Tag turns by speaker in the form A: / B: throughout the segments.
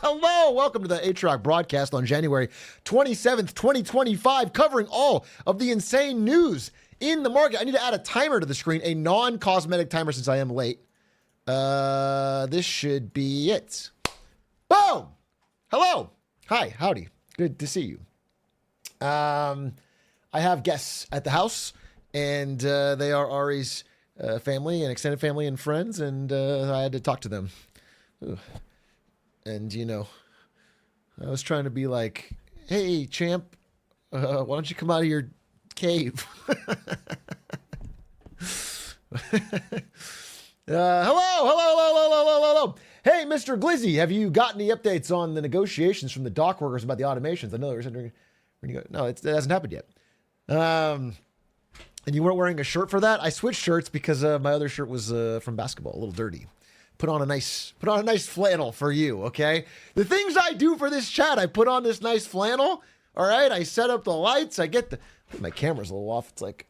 A: Hello, welcome to the Atrioc broadcast on January 27th, 2025, covering all of the insane news in the market. I need to add a timer to the screen, a non-cosmetic timer since I am late. This should be it. Boom! Hello. Hi, howdy. Good to see you. I have guests at the house, and they are Ari's family and extended family and friends, and I had to talk to them. Ugh. And, you know, I was trying to be like, hey, champ, why don't you come out of your cave? Hello. Hey, Mr. Glizzy, have you got any updates on the negotiations from the dock workers about the automations? I know they were saying, no, it hasn't happened yet. And you weren't wearing a shirt for that? I switched shirts because my other shirt was from basketball, a little dirty. Put on a nice flannel for you, okay? The things I do for this chat, I put on this nice flannel, all right? I set up the lights. I think my camera's a little off. It's like,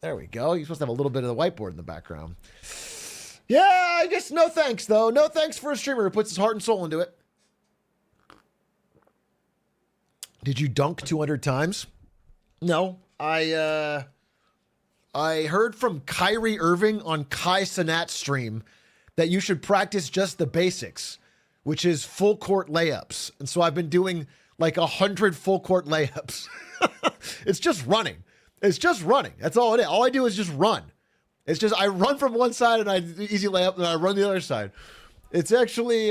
A: there we go. You're supposed to have a little bit of the whiteboard in the background. Yeah, I guess no thanks, though. No thanks for a streamer who puts his heart and soul into it. Did you dunk 200 times? No. I heard from Kyrie Irving on Kai Cenat's stream that you should practice just the basics, which is full court layups. And so I've been doing like 100 full court layups. It's just running. That's all it is. All I do is just run. It's just, I run from one side and I easy layup and I run the other side. It's actually,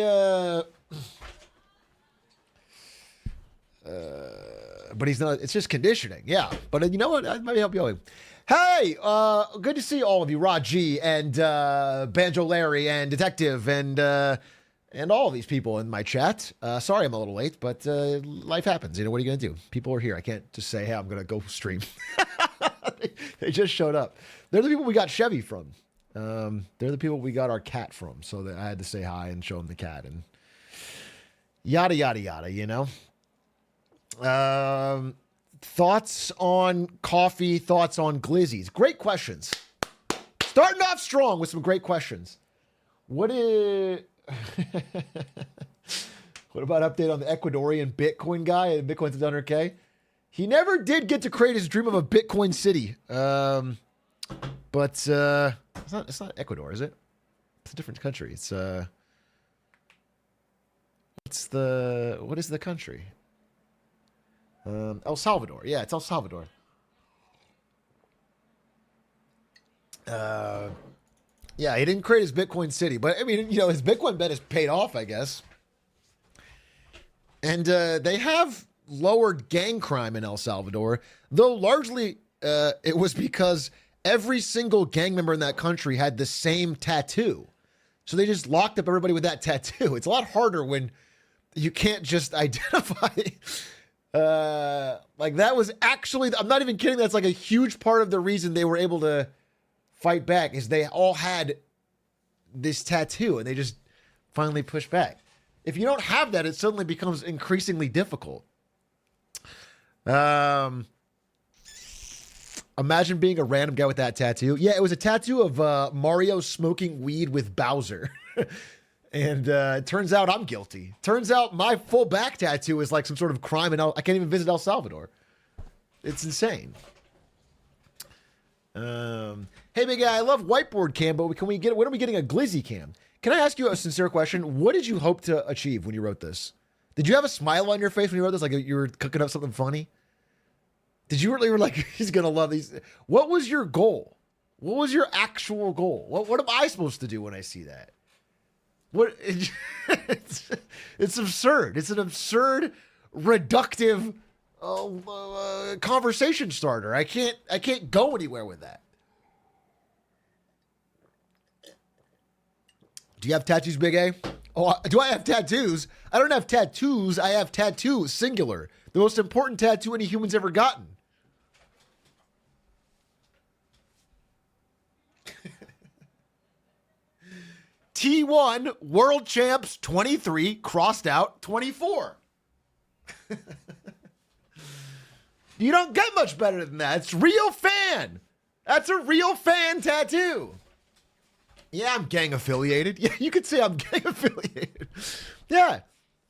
A: but he's not, it's just conditioning. Yeah. But you know what? I might help you out. Hey, good to see all of you, Raji and Banjo Larry and Detective and all of these people in my chat. Sorry I'm a little late, but life happens. You know, what are you going to do? People are here. I can't just say, hey, I'm going to go stream. They just showed up. They're the people we got Chevy from. They're the people we got our cat from. So I had to say hi and show them the cat and yada, yada, yada, you know? Thoughts on coffee, thoughts on glizzies. Great questions. Starting off strong with some great questions. What about update on the Ecuadorian Bitcoin guy? Bitcoin's at 100K. He never did get to create his dream of a Bitcoin city. But it's not Ecuador, is it? It's a different country. What is the country? El Salvador. Yeah, it's El Salvador. Yeah, he didn't create his Bitcoin city, but I mean, you know, his Bitcoin bet is paid off, I guess. And they have lowered gang crime in El Salvador, though largely it was because every single gang member in that country had the same tattoo. So they just locked up everybody with that tattoo. It's a lot harder when you can't just identify. Like that was actually, I'm not even kidding. That's like a huge part of the reason they were able to fight back is they all had this tattoo and they just finally pushed back. If you don't have that, it suddenly becomes increasingly difficult. Imagine being a random guy with that tattoo. Yeah, it was a tattoo of Mario smoking weed with Bowser. And it turns out I'm guilty. Turns out my full back tattoo is like some sort of crime, and I can't even visit El Salvador. It's insane. Hey, big guy, I love whiteboard cam, but when are we getting a glizzy cam? Can I ask you a sincere question? What did you hope to achieve when you wrote this? Did you have a smile on your face when you wrote this, like you were cooking up something funny? Did you really were like, he's gonna love these? What was your goal? What was your actual goal? What am I supposed to do when I see that? What it's absurd. It's an absurd, reductive conversation starter. I can't go anywhere with that. Do you have tattoos, Big A? Oh, do I have tattoos? I don't have tattoos. I have tattoo, singular. The most important tattoo any human's ever gotten. T1 World Champs 23 crossed out 24. You don't get much better than that. It's real fan. That's a real fan tattoo. Yeah, I'm gang affiliated. Yeah, you could say I'm gang affiliated. Yeah,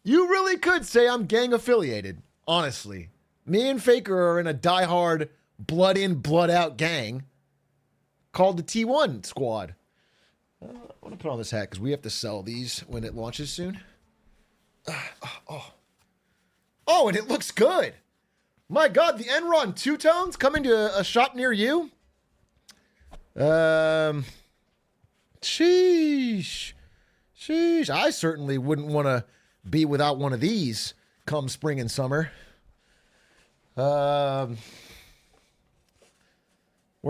A: You really could say I'm gang affiliated, honestly. Me and Faker are in a diehard blood in, blood out gang called the T1 Squad. I want to put on this hat because we have to sell these when it launches soon. Oh, and it looks good. My God, the Enron two-tones coming to a shop near you. Sheesh. I certainly wouldn't want to be without one of these come spring and summer. Where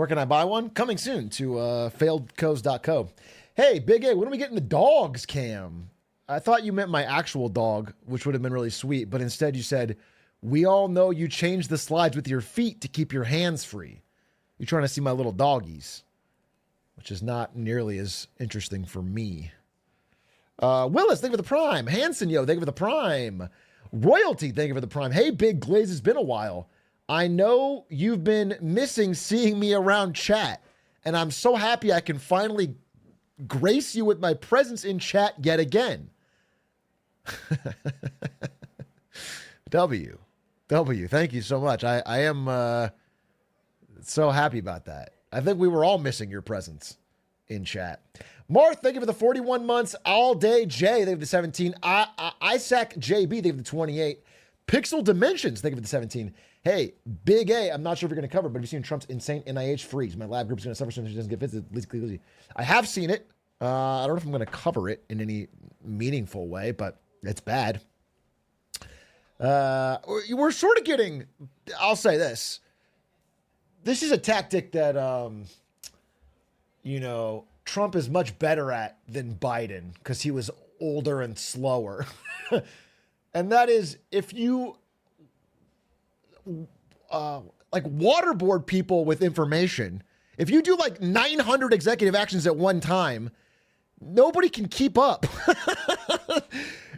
A: can I buy one? Coming soon to failedco's.co. Hey, Big A, when are we getting the dogs cam? I thought you meant my actual dog, which would have been really sweet, but instead you said, we all know you change the slides with your feet to keep your hands free. You're trying to see my little doggies, which is not nearly as interesting for me. Willis, thank you for the prime. Hanson, thank you for the prime. Royalty, thank you for the prime. Hey, Big Glaze, it's been a while. I know you've been missing seeing me around chat, and I'm so happy I can finally grace you with my presence in chat yet again. W, thank you so much. I am so happy about that. I think we were all missing your presence in chat. Marth, thank you for the 41 months. All Day J, thank you for the 17. Isaac JB, thank you for the 28. Pixel Dimensions, thank you for the 17. Hey, Big A, I'm not sure if you're going to cover it, but have you seen Trump's insane NIH freeze? My lab group's going to suffer soon if she doesn't get visited. I have seen it. I don't know if I'm going to cover it in any meaningful way, but it's bad. We're sort of getting, I'll say this. This is a tactic that, Trump is much better at than Biden because he was older and slower. And that is, if you waterboard people with information, if you do like 900 executive actions at one time, nobody can keep up.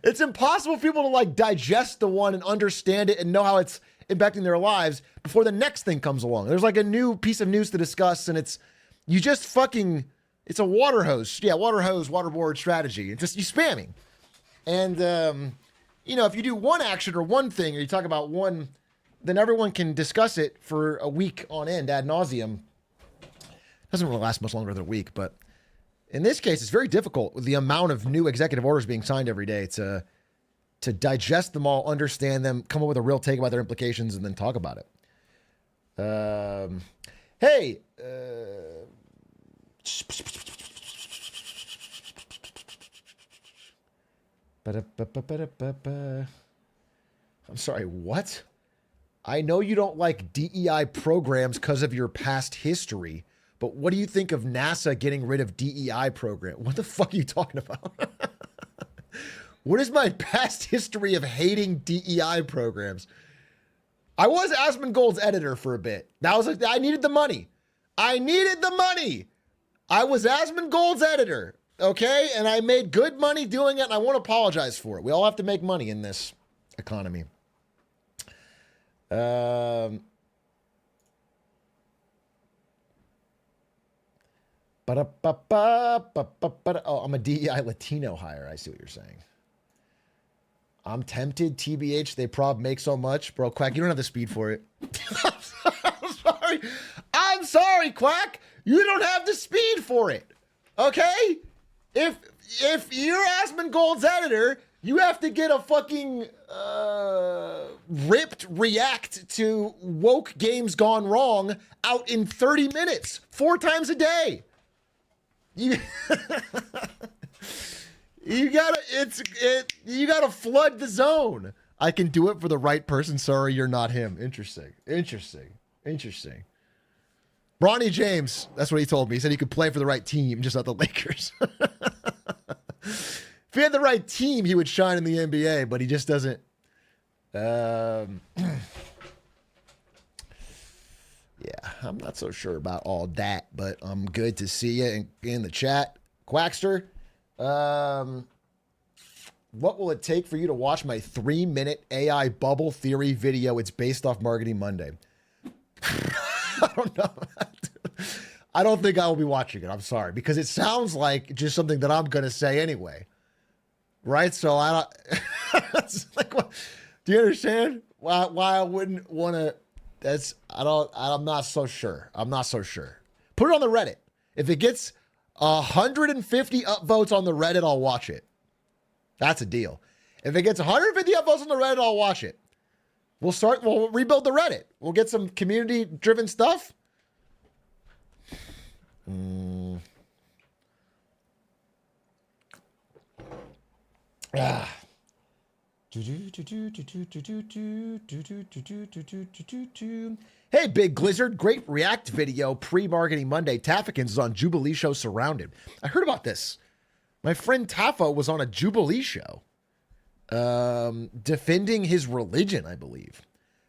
A: It's impossible for people to like digest the one and understand it and know how it's impacting their lives before the next thing comes along. There's like a new piece of news to discuss, and it's a water hose. Yeah, water hose, waterboard strategy. It's just you spamming. And, if you do one action or one thing, or you talk about one, then everyone can discuss it for a week on end ad nauseum. Doesn't really last much longer than a week, but in this case, it's very difficult with the amount of new executive orders being signed every day to digest them all, understand them, come up with a real take about their implications, and then talk about it. Hey, I'm sorry, what? I know you don't like DEI programs because of your past history, but what do you think of NASA getting rid of DEI program? What the fuck are you talking about? What is my past history of hating DEI programs? I was Asmongold's editor for a bit. That was I needed the money. I was Asmongold's editor, okay? And I made good money doing it, and I won't apologize for it. We all have to make money in this economy. Oh, I'm a DEI Latino hire. I see what you're saying. I'm tempted, TBH. They prob make so much. Bro, Quack, you don't have the speed for it. I'm sorry, Quack. You don't have the speed for it. Okay? If you're Asmongold's editor, you have to get a fucking ripped react to woke games gone wrong out in 30 minutes, 4 times a day. You gotta flood the zone. I can do it for the right person. Sorry, you're not him. Interesting. Bronny James, that's what he told me. He said he could play for the right team, just not the Lakers. If he had the right team, he would shine in the NBA, but he just doesn't. Yeah, I'm not so sure about all that, but I'm good to see you in the chat. Quackster, what will it take for you to watch my 3-minute AI bubble theory video? It's based off Marketing Monday. I don't know. I don't think I will be watching it. I'm sorry, because it sounds like just something that I'm going to say anyway. Right? So I don't. It's like, what? Do you understand why I wouldn't want to? I'm not so sure. I'm not so sure. Put it on the Reddit. If it gets 150 upvotes on the Reddit, I'll watch it. That's a deal. If it gets 150 upvotes on the Reddit, I'll watch it. We'll rebuild the Reddit. We'll get some community-driven stuff. Hey, Big Glizzard, great React video pre-marketing Monday. Taffakins is on Jubilee show Surrounded. I heard about this. My friend Taffa was on a Jubilee show defending his religion, I believe.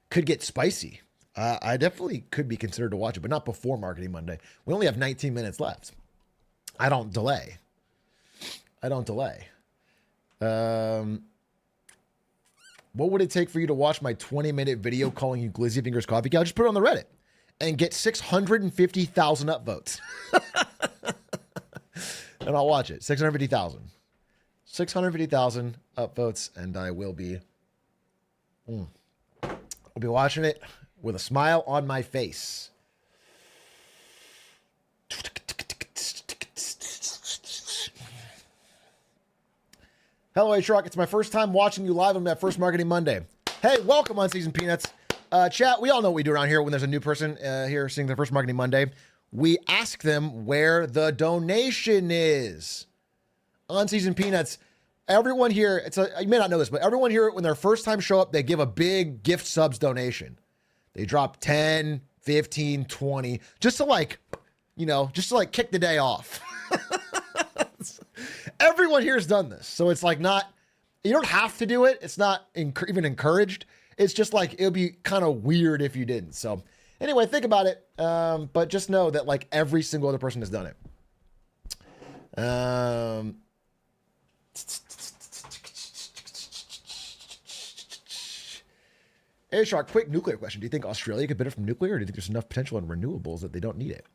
A: Could get spicy. I definitely could be considered to watch it, but not before Marketing Monday. We only have 19 minutes left. I don't delay. What would it take for you to watch my 20-minute video calling you Glizzy Fingers Coffee Cow? Just put it on the Reddit and get 650,000 upvotes. And I'll watch it. 650,000. 650,000 upvotes, and I will be... I'll be watching it with a smile on my face. Hello, Atrioc. It's my first time watching you live on that first Marketing Monday. Hey, welcome on Season Peanuts. Chat, we all know what we do around here when there's a new person here seeing their first Marketing Monday. We ask them where the donation is. On Season Peanuts, everyone here, you may not know this, but everyone here, when their first time show up, they give a big gift subs donation. They drop 10, 15, 20, just to kick the day off. Everyone here has done this. So it's like you don't have to do it. It's not even encouraged. It's just like, it would be kind of weird if you didn't. So anyway, think about it. But just know that like every single other person has done it. Hey, Shark, quick nuclear question. Do you think Australia could benefit from nuclear, or do you think there's enough potential in renewables that they don't need it?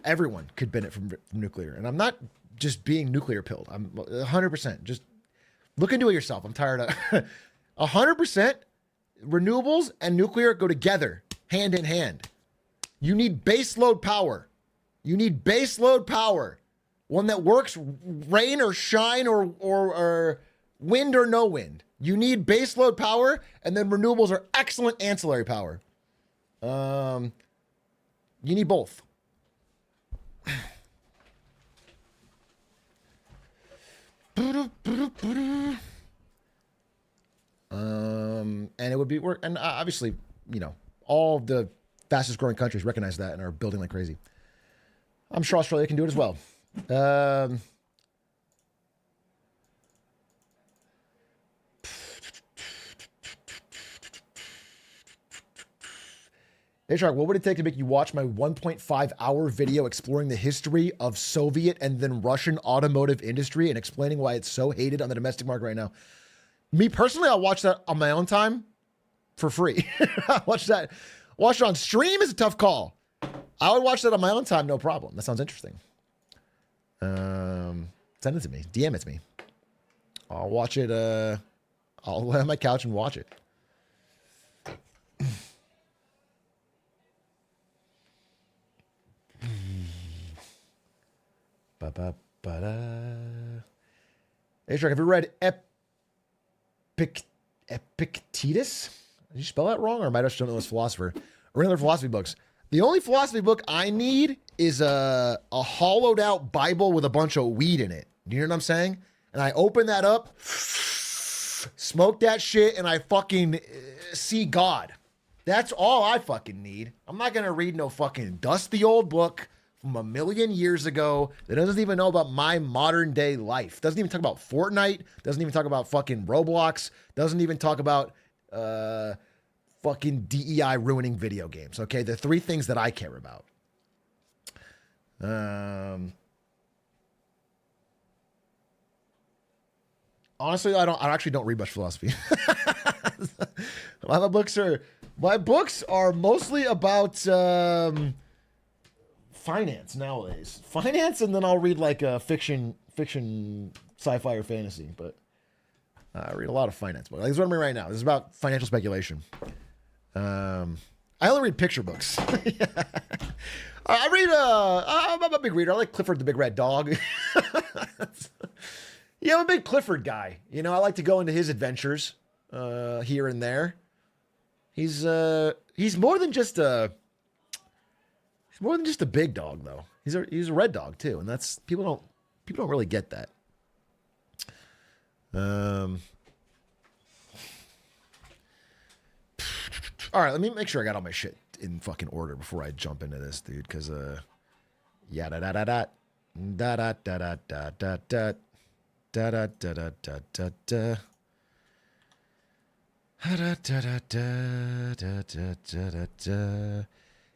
A: Everyone could benefit from nuclear. And I'm not just being nuclear pilled. I'm 100%. Just look into it yourself. I'm tired of 100% renewables and nuclear go together, hand in hand. You need base load power. One that works rain or shine or wind or no wind. You need base load power, and then renewables are excellent ancillary power. You need both. And it would be work, and obviously, all the fastest growing countries recognize that and are building like crazy. I'm sure Australia can do it as well. Hey, Shark, what would it take to make you watch my 1.5-hour video exploring the history of Soviet and then Russian automotive industry and explaining why it's so hated on the domestic market right now? Me personally, I'll watch that on my own time for free. Watch it on stream is a tough call. I would watch that on my own time, no problem. That sounds interesting. Send it to me. DM it to me. I'll watch it. I'll lay on my couch and watch it. Hey, Shark, have you read Epictetus? Did you spell that wrong, or am I just don't know this philosopher? Or any other philosophy books? The only philosophy book I need is a hollowed out Bible with a bunch of weed in it. Do you know what I'm saying? And I open that up, smoke that shit, and I fucking see God. That's all I fucking need. I'm not gonna read no fucking dusty old book from a million years ago that doesn't even know about my modern day life. Doesn't even talk about Fortnite. Doesn't even talk about fucking Roblox. Doesn't even talk about fucking DEI ruining video games. Okay, the three things that I care about. Honestly, I actually don't read much philosophy. My books are mostly about finance nowadays. Finance, and then I'll read like fiction, sci-fi or fantasy. But I read a lot of finance books. Like, this is what I'm reading right now. This is about financial speculation. I only read picture books. I read, I'm a big reader. I like Clifford the Big Red Dog. Yeah, I'm a big Clifford guy. You know, I like to go into his adventures here and there. He's more than just a big dog, though. He's a red dog too, and that's people don't really get that. All right, let me make sure I got all my shit in fucking order before I jump into this, dude. Because yeah, da da da da da da da da da da da da da da da da.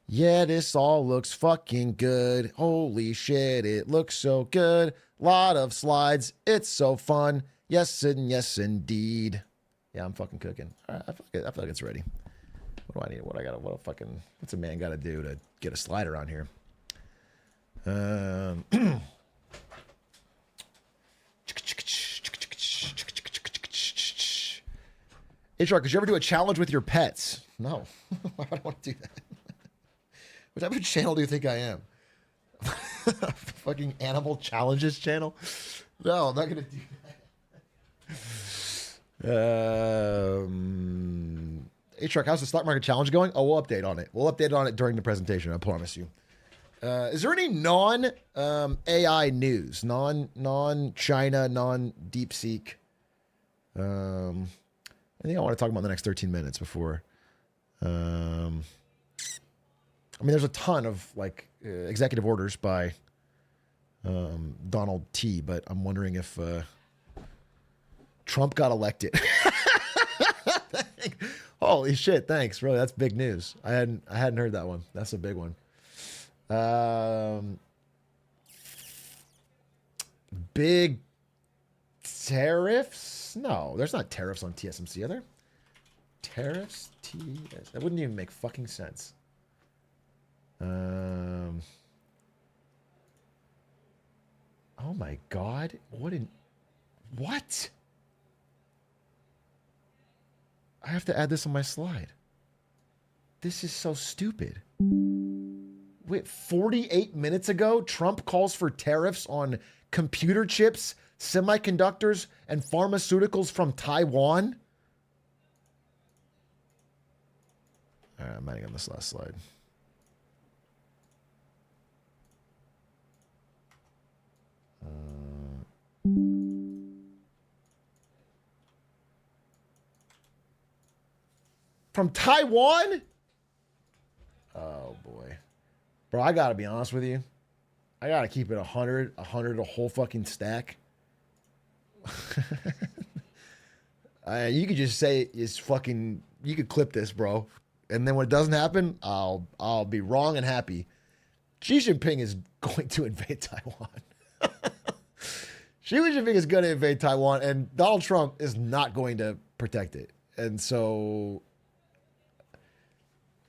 A: Yeah, this all looks fucking good. Holy shit, it looks so good. Lot of slides. It's so fun. Yes and yes indeed. Yeah, I'm fucking cooking. All right, I feel like it's ready. What do I need? What's a man got to do to get a slider on here? Atrioc, could you ever do a challenge with your pets? No. Why would I want to do that? What type of channel do you think I am? Fucking animal challenges channel? No, I'm not going to do that. Atrioc, how's the stock market challenge going? Oh, we'll update on it. We'll update on it during the presentation, I promise you. Is there any non-AI news? Non-China, non-DeepSeek? I think I want to talk about the next 13 minutes before. I mean, there's a ton of like executive orders by Donald T, but I'm wondering if Trump got elected. Holy shit! Thanks, really. That's big news. I hadn't heard that one. That's a big one. Big tariffs? No, there's not tariffs on TSMC, are there? Tariffs? That wouldn't even make fucking sense. Oh my God. What? I have to add this on my slide. This is so stupid. Wait, 48 minutes ago, Trump calls for tariffs on computer chips, semiconductors, and pharmaceuticals from Taiwan. All right, I'm adding on this last slide. From Taiwan? Oh, boy. Bro, I got to be honest with you. I got to keep it 100, a whole fucking stack. You could just say it's fucking, you could clip this, bro. And then when it doesn't happen, I'll be wrong and happy. Xi Jinping is going to invade Taiwan. Xi Jinping is going to invade Taiwan, and Donald Trump is not going to protect it. And so,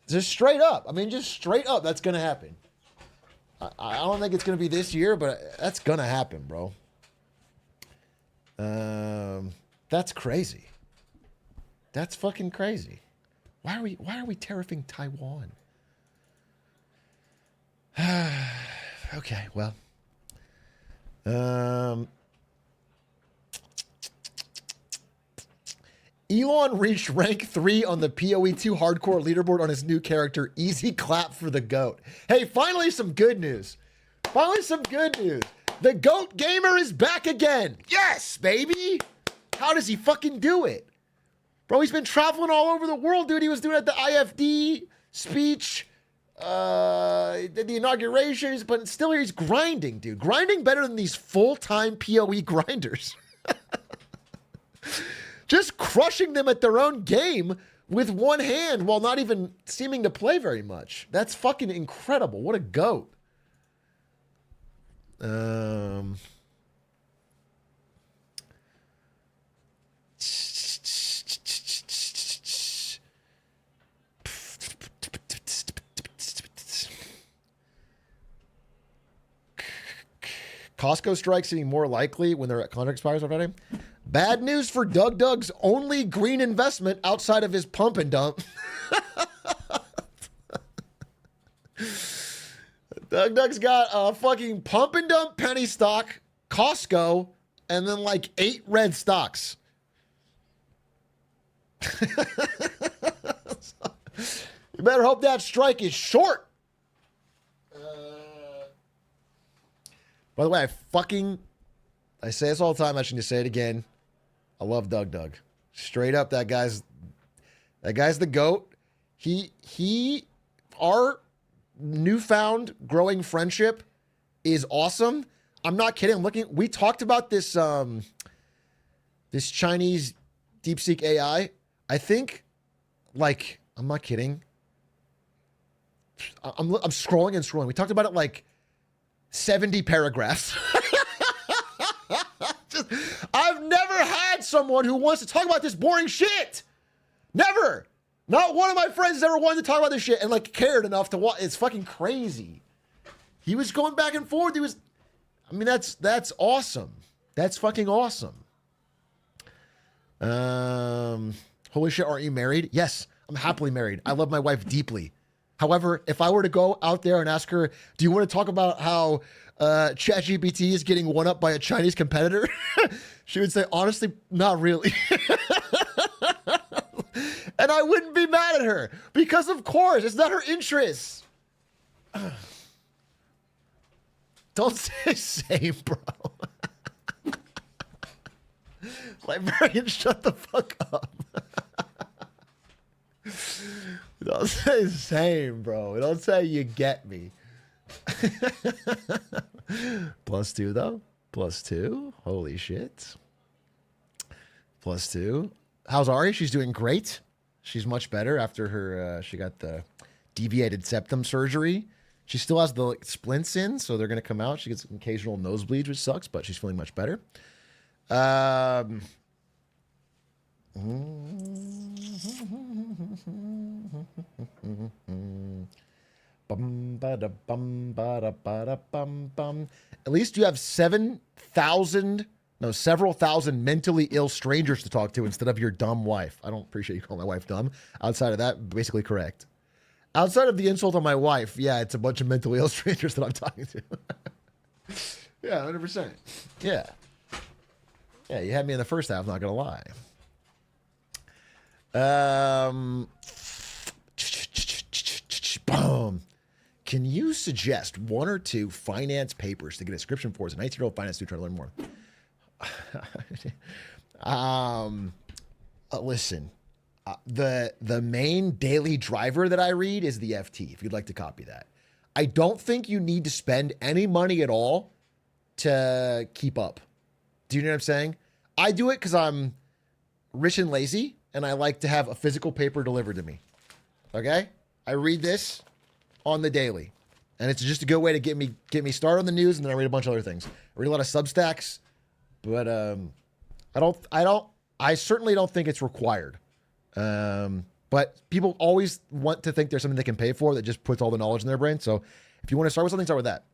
A: just straight up, that's going to happen. I don't think it's going to be this year, but that's going to happen, bro. That's crazy. That's fucking crazy. Why are we tariffing Taiwan? Okay, well. Elon reached rank 3 on the PoE2 hardcore leaderboard on his new character. Easy clap for the GOAT. Hey, finally some good news. The GOAT gamer is back again. Yes, baby. How does he fucking do it? Bro, he's been traveling all over the world, dude. He was doing it at the IFD speech, did the inaugurations, but still he's grinding, dude. Grinding better than these full-time PoE grinders. Just crushing them at their own game with one hand while not even seeming to play very much. That's fucking incredible. What a GOAT. Costco strikes seeming more likely when their contract expires already. Bad news for Doug's only green investment outside of his pump and dump. Doug's got a fucking pump and dump penny stock, Costco, and then like 8 red stocks. You better hope that strike is short. By the way, I say this all the time. I should say it again. I love Doug. Straight up, that guy's the GOAT. Our newfound growing friendship is awesome. I'm not kidding. We talked about this, this Chinese DeepseekAI. I think, like, I'm not kidding. I'm scrolling and scrolling. We talked about it like 70 paragraphs. I've never had someone who wants to talk about this boring shit. Never. Not one of my friends has ever wanted to talk about this shit and like cared enough to watch. It's fucking crazy. He was going back and forth. That's awesome. That's fucking awesome. Holy shit, aren't you married? Yes, I'm happily married. I love my wife deeply. However, if I were to go out there and ask her, do you want to talk about how ChatGPT is getting one up by a Chinese competitor? She would say, honestly, not really. And I wouldn't be mad at her because, of course, it's not her interest. Don't say same, bro. Librarian, shut the fuck up. Don't say same, bro. Don't say you get me. +2, though. +2. Holy shit. +2. How's Ari? She's doing great. She's much better after her, she got the deviated septum surgery. She still has the splints in, so they're going to come out. She gets occasional nosebleeds, which sucks, but she's feeling much better. At least you have several thousand mentally ill strangers to talk to instead of your dumb wife. I don't appreciate you calling my wife dumb. Outside of that, basically correct. Outside of the insult on my wife, yeah, it's a bunch of mentally ill strangers that I'm talking to. Yeah, 100%. Yeah. Yeah, you had me in the first half, not gonna lie. Boom. Can you suggest 1 or 2 finance papers to get a subscription for as a 19-year-old finance student trying to learn more? Listen, the main daily driver that I read is the FT, if you'd like to copy that. I don't think you need to spend any money at all to keep up. Do you know what I'm saying? I do it because I'm rich and lazy, and I like to have a physical paper delivered to me. Okay? I read this on the daily, and it's just a good way to get me started on the news, and then I read a bunch of other things. I read a lot of Substacks, but I certainly don't think it's required. But people always want to think there's something they can pay for that just puts all the knowledge in their brain. So if you want to start with something, start with that.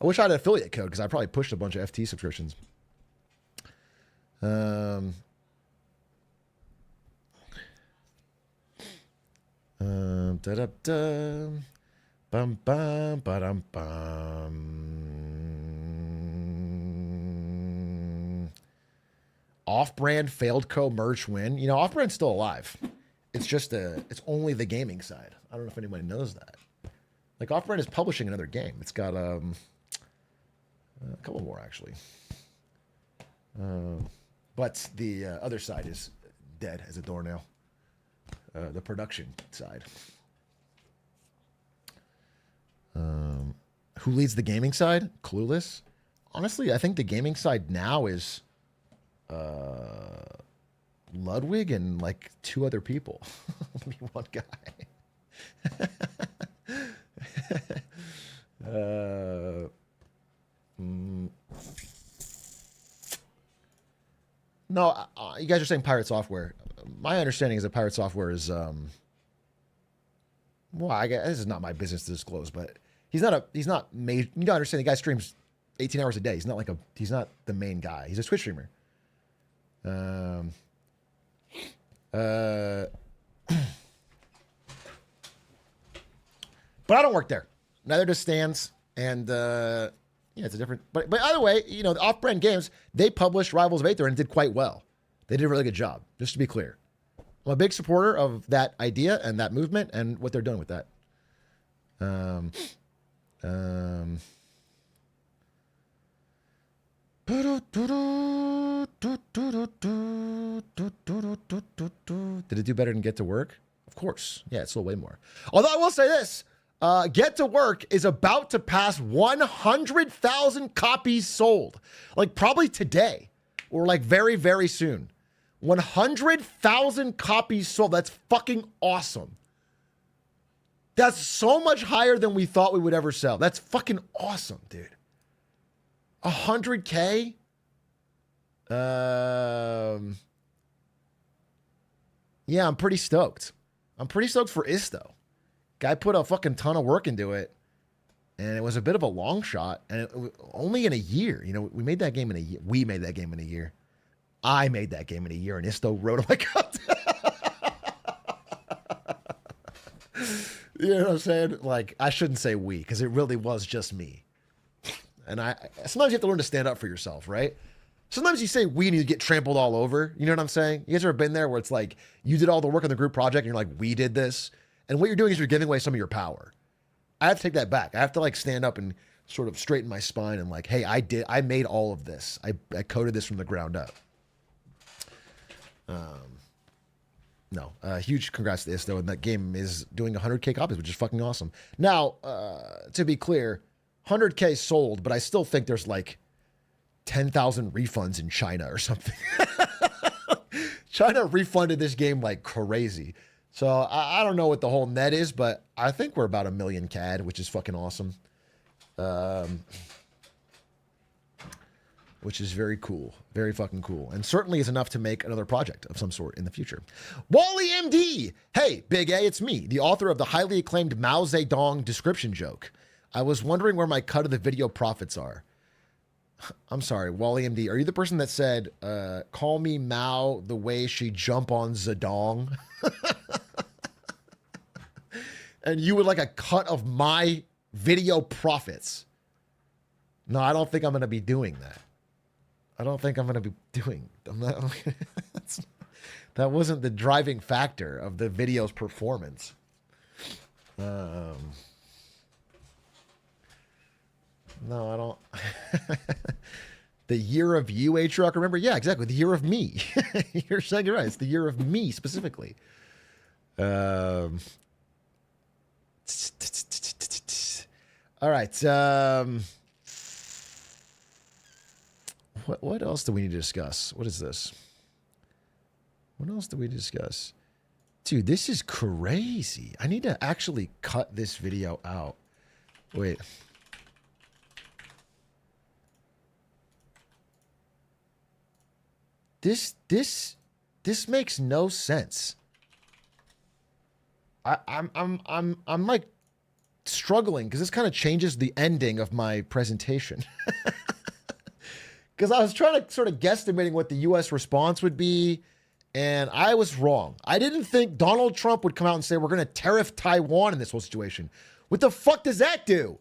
A: I wish I had an affiliate code because I probably pushed a bunch of FT subscriptions. Bum bum ba-dum bum. Off-brand failed co-merch win. You know, Off-brand's still alive. It's just it's only the gaming side. I don't know if anybody knows that. Like, Off-brand is publishing another game. It's got a couple more actually. But the other side is dead as a doornail. The production side. Who leads the gaming side? Clueless. Honestly, I think the gaming side now is Ludwig and like 2 other people. Maybe 1 guy. No, you guys are saying Pirate Software. My understanding is that Pirate Software is, well, I guess this is not my business to disclose, but he's not major. You don't understand, the guy streams 18 hours a day. He's not the main guy. He's a Twitch streamer. Um, but I don't work there. Neither does Stans. And yeah, it's a different. But either way, you know, the Off-Brand Games, they published Rivals of Aether and did quite well. They did a really good job, just to be clear. I'm a big supporter of that idea and that movement and what they're doing with that. Did it do better than Get to Work? Of course. Yeah, it's still way more. Although I will say this, Get to Work is about to pass 100,000 copies sold. Like probably today or like very, very soon. 100,000 copies sold. That's fucking awesome. That's so much higher than we thought we would ever sell. That's fucking awesome, dude. 100K? Yeah, I'm pretty stoked. I'm pretty stoked for Isto. Guy put a fucking ton of work into it, and it was a bit of a long shot, and only in a year. You know, we made that game in a year. We made that game in a year. I made that game in a year, and Isto wrote it like you know what I'm saying? Like, I shouldn't say we, because it really was just me. And sometimes you have to learn to stand up for yourself, right? Sometimes you say we and you get trampled all over. You know what I'm saying? You guys ever been there where it's like you did all the work on the group project and you're like, we did this. And what you're doing is you're giving away some of your power. I have to take that back. I have to like stand up and sort of straighten my spine and like, hey, I made all of this. I coded this from the ground up. No, huge congrats to Isto. And that game is doing 100K copies, which is fucking awesome. Now, to be clear, 100K sold, but I still think there's like 10,000 refunds in China or something. China refunded this game like crazy. So I don't know what the whole net is, but I think we're about 1 million CAD, which is fucking awesome. Which is very cool. Very fucking cool. And certainly is enough to make another project of some sort in the future. Wally MD. Hey, Big A, it's me, the author of the highly acclaimed Mao Zedong description joke. I was wondering where my cut of the video profits are. I'm sorry, Wally MD. Are you the person that said, call me Mao the way she jump on Zedong? And you would like a cut of my video profits? No, I don't think I'm going to be doing that. I don't think I'm going to be doing. That wasn't the driving factor of the video's performance. No, I don't. The year of you, Atrioc. Remember? Yeah, exactly. The year of me. You're saying it right. It's the year of me specifically. All right. What else do we need to discuss? What is this? What else do we discuss? Dude, this is crazy. I need to actually cut this video out. Wait. This makes no sense. I'm like struggling because this kind of changes the ending of my presentation. Because I was trying to sort of guesstimating what the U.S. response would be, and I was wrong. I didn't think Donald Trump would come out and say we're going to tariff Taiwan in this whole situation. What the fuck does that do?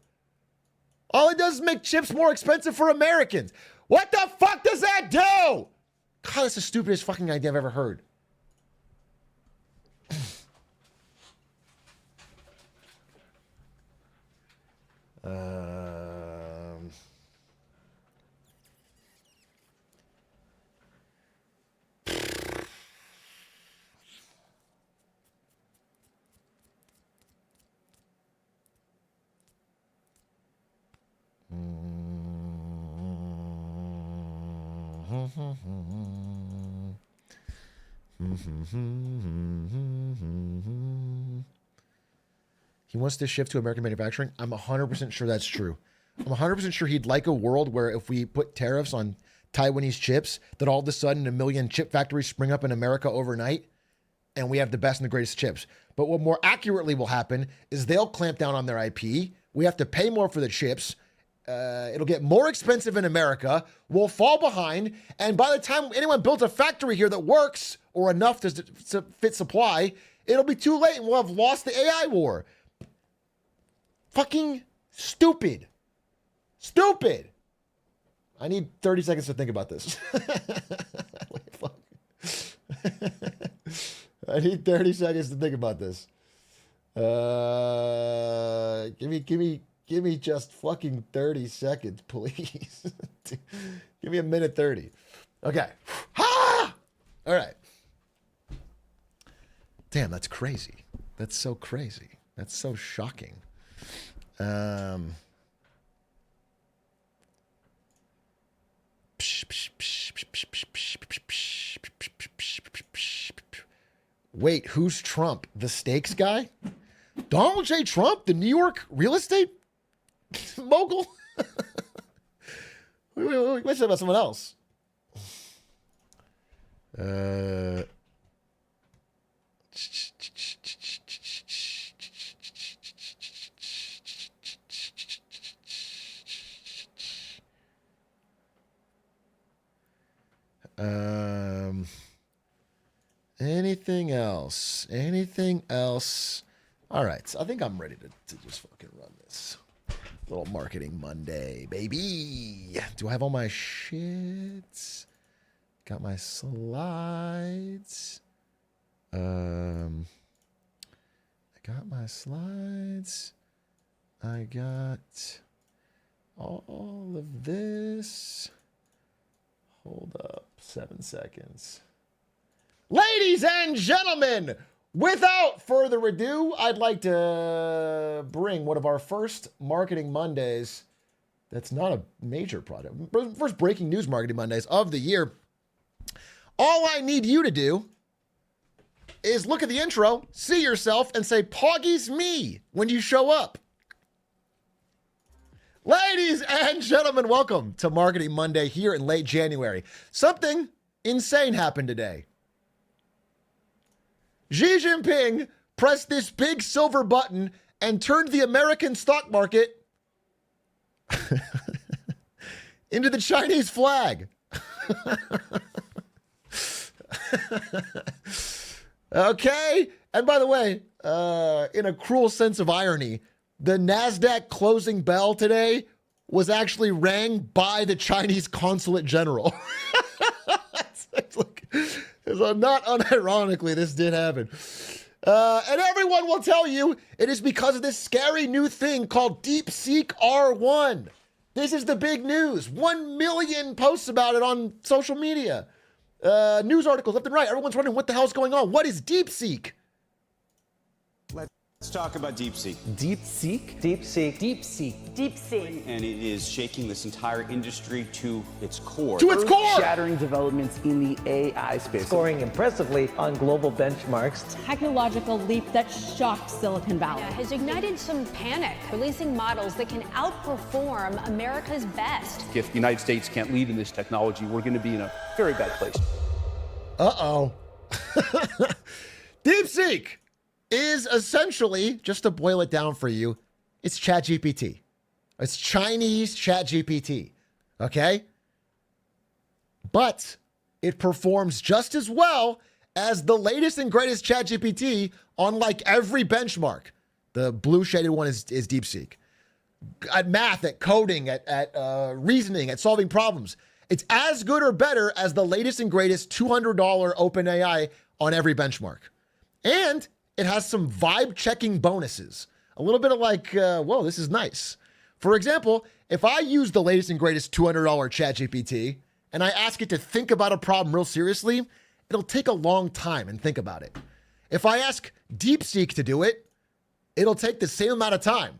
A: All it does is make chips more expensive for Americans. What the fuck does that do? God, that's the stupidest fucking idea I've ever heard. He wants to shift to American manufacturing. I'm 100% sure that's true. I'm 100% sure he'd like a world where if we put tariffs on Taiwanese chips, that all of a sudden 1 million chip factories spring up in America overnight and we have the best and the greatest chips. But what more accurately will happen is they'll clamp down on their IP. We have to pay more for the chips. it'll get more expensive in America. We'll fall behind. And by the time anyone builds a factory here that works or enough to fit supply, it'll be too late and we'll have lost the AI war. Fucking stupid. Stupid. I need 30 seconds to think about this. I need 30 seconds to think about this. Give me just fucking 30 seconds, please. Give me a minute 30. Okay. Ah! All right. Damn, that's crazy. That's so crazy. That's so shocking. Wait, who's Trump? The stakes guy? Donald J. Trump, the New York real estate mogul? wait, let's say about someone else. Anything else? Anything else? All right, so I think I'm ready to just fucking run this. Little Marketing Monday, baby. Do I have all my shits? Got my slides. I got my slides. I got all of this. Hold up, 7 seconds. Ladies and gentlemen, without further ado, I'd like to bring one of our first Marketing Mondays. That's not a major project. First breaking news Marketing Mondays of the year. All I need you to do is look at the intro, see yourself, and say, "Poggy's me," when you show up. Ladies and gentlemen, welcome to Marketing Monday here in late January. Something insane happened today. Xi Jinping pressed this big silver button and turned the American stock market into the Chinese flag. Okay. And by the way, in a cruel sense of irony, the NASDAQ closing bell today was actually rang by the Chinese consulate general. So not unironically, this did happen. And everyone will tell you it is because of this scary new thing called DeepSeek R1. This is the big news. 1 million posts about it on social media. News articles left and right. Everyone's wondering what the hell's going on. What is DeepSeek?
B: Let's talk about DeepSeek.
C: DeepSeek?
D: DeepSeek.
C: DeepSeek.
D: DeepSeek.
B: And it is shaking this entire industry to its core.
A: To its core!
C: Shattering developments in the AI space.
D: Scoring impressively on global benchmarks.
E: Technological leap that shocked Silicon Valley.
F: Has ignited some panic, releasing models that can outperform America's best.
G: If the United States can't lead in this technology, we're going to be in a very bad place.
A: Uh-oh. DeepSeek is essentially, just to boil it down for you, it's ChatGPT. It's Chinese ChatGPT, okay? But it performs just as well as the latest and greatest ChatGPT on like every benchmark. The blue shaded one is DeepSeek. At math, at coding, at reasoning, at solving problems. It's as good or better as the latest and greatest $200 OpenAI on every benchmark. And it has some vibe checking bonuses. A little bit of like, whoa, this is nice. For example, if I use the latest and greatest $200 ChatGPT and I ask it to think about a problem real seriously, it'll take a long time and think about it. If I ask DeepSeek to do it, it'll take the same amount of time.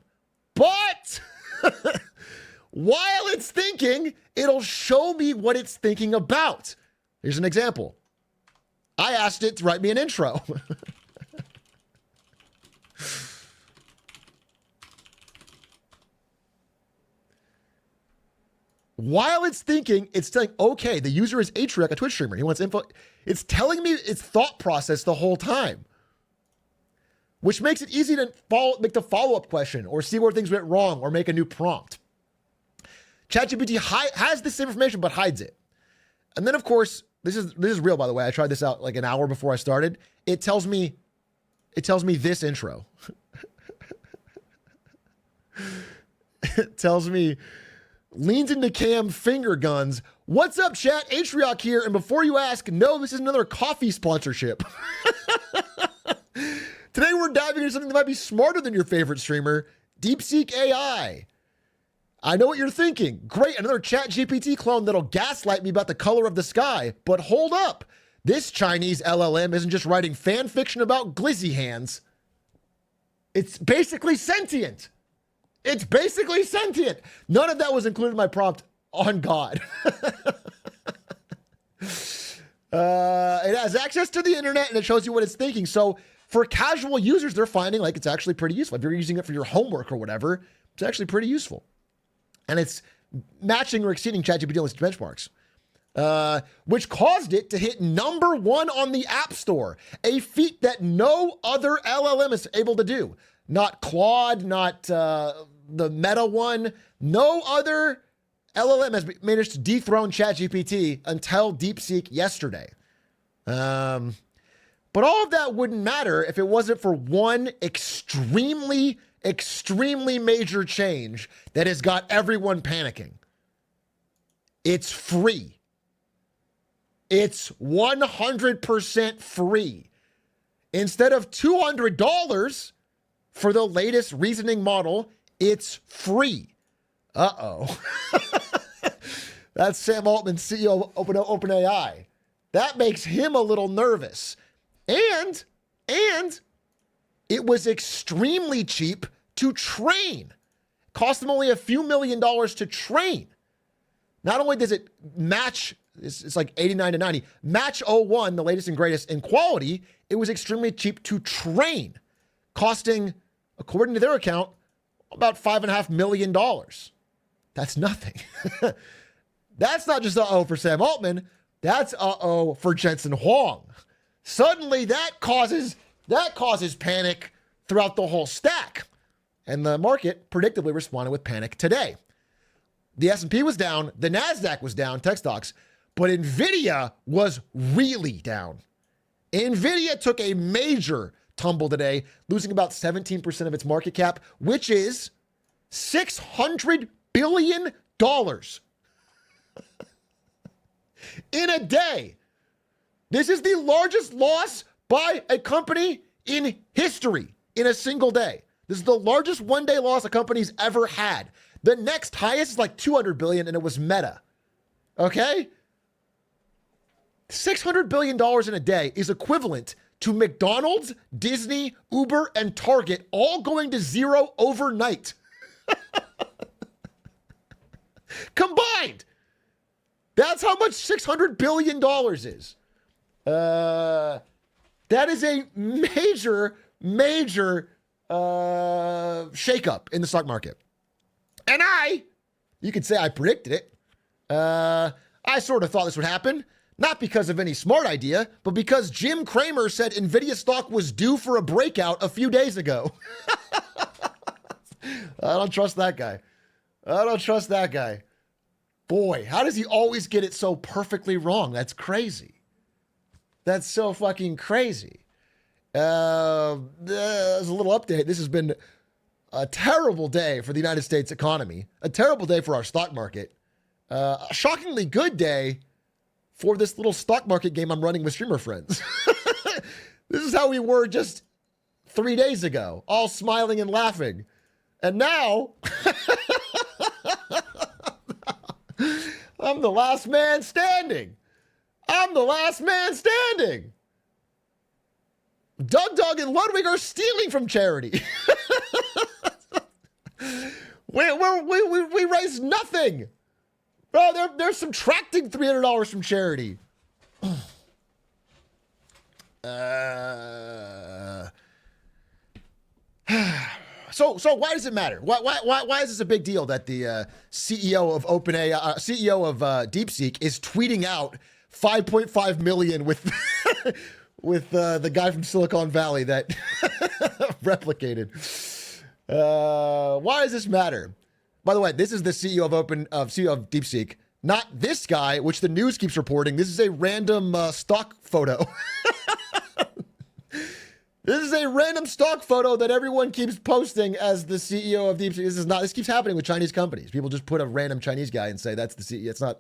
A: But while it's thinking, it'll show me what it's thinking about. Here's an example. I asked it to write me an intro. While it's thinking, it's saying, okay, the user is Atrioc, a Twitch streamer. He wants info. It's telling me its thought process the whole time, which makes it easy to make the follow-up question or see where things went wrong or make a new prompt. ChatGPT has this information but hides it. And then, of course, this is real, by the way. I tried this out like an hour before I started. It tells me this intro. It tells me, leans into cam, finger guns. What's up, chat? Atrioc here. And before you ask, no, this is another coffee sponsorship. Today, we're diving into something that might be smarter than your favorite streamer, DeepseekAI. I know what you're thinking. Great, another ChatGPT clone that'll gaslight me about the color of the sky. But hold up. This Chinese LLM isn't just writing fan fiction about glizzy hands. It's basically sentient. It's basically sentient. None of that was included in my prompt, on God. It has access to the internet and it shows you what it's thinking. So for casual users, they're finding like it's actually pretty useful. If you're using it for your homework or whatever, it's actually pretty useful. And it's matching or exceeding ChatGPT list benchmarks, which caused it to hit #1 on the App Store, a feat that no other LLM is able to do. Not Claude, not the Meta one. No other LLM has managed to dethrone ChatGPT until DeepSeek yesterday. But all of that wouldn't matter if it wasn't for one extremely major change that has got everyone panicking. It's free. It's 100% free. Instead of $200 for the latest reasoning model, it's free. Uh-oh. That's Sam Altman, CEO of OpenAI. That makes him a little nervous. And it was extremely cheap to train. Cost them only a few $1 million to train. Not only does it match, it's like 89 to 90, match O1, the latest and greatest in quality, it was extremely cheap to train, costing, according to their account, about $5.5 million. That's nothing. That's not just uh-oh for Sam Altman. That's uh-oh for Jensen Huang. Suddenly that causes panic throughout the whole stack. And the market predictably responded with panic today. The S&P was down, the NASDAQ was down, tech stocks, but NVIDIA was really down. NVIDIA took a major tumble today, losing about 17% of its market cap, which is $600 billion in a day. This is the largest loss by a company in history in a single day. This is the largest one-day loss a company's ever had. The next highest is like $200 billion, and it was Meta. Okay? $600 billion in a day is equivalent to McDonald's, Disney, Uber, and Target all going to zero overnight. Combined. That's how much $600 billion is. That is a major shakeup in the stock market. And you could say I predicted it. I sort of thought this would happen, not because of any smart idea, but because Jim Cramer said NVIDIA stock was due for a breakout a few days ago. I don't trust that guy. Boy, how does he always get it so perfectly wrong? That's crazy. That's so fucking crazy. As a little update, this has been a terrible day for the United States economy, a terrible day for our stock market, a shockingly good day for this little stock market game I'm running with streamer friends. This is how we were just 3 days ago, all smiling and laughing. And now, I'm the last man standing. Doug and Ludwig are stealing from charity. We raised nothing. Bro, they're subtracting $300 from charity. So why does it matter? Why is this a big deal that the CEO of OpenAI, CEO of DeepSeek, is tweeting out 5.5 million with with the guy from Silicon Valley that replicated? Why does this matter? By the way, this is the CEO of DeepSeek, not this guy, which the news keeps reporting. This is a random stock photo. This is a random stock photo that everyone keeps posting as the CEO of DeepSeek. This keeps happening with Chinese companies. People just put a random Chinese guy and say that's the CEO.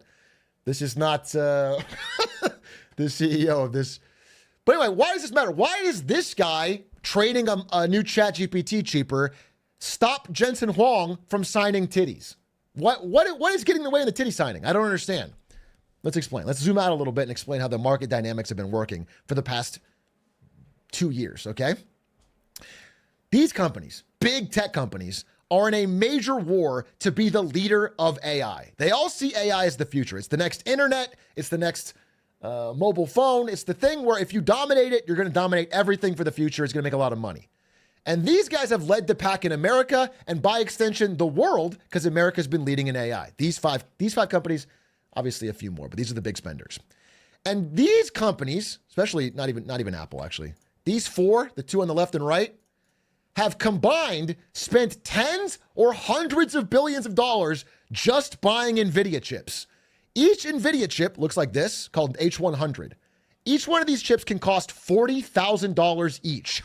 A: This is not the CEO of this. But anyway, why does this matter? Why is this guy trading a new ChatGPT cheaper stop Jensen Huang from signing titties? What is getting in the way of the titty signing? I don't understand. Let's explain. Let's zoom out a little bit and explain how the market dynamics have been working for the past 2 years, okay? These companies, big tech companies, are in a major war to be the leader of AI. They all see AI as the future. It's the next internet. It's the next mobile phone. It's the thing where if you dominate it, you're going to dominate everything for the future. It's going to make a lot of money. And these guys have led the pack in America and by extension, the world, because America's been leading in AI. These five companies, obviously a few more, but these are the big spenders. And these companies, especially not even Apple, actually, these four, the two on the left and right, have combined spent tens or hundreds of billions of dollars just buying NVIDIA chips. Each NVIDIA chip looks like this, called H100. Each one of these chips can cost $40,000 each.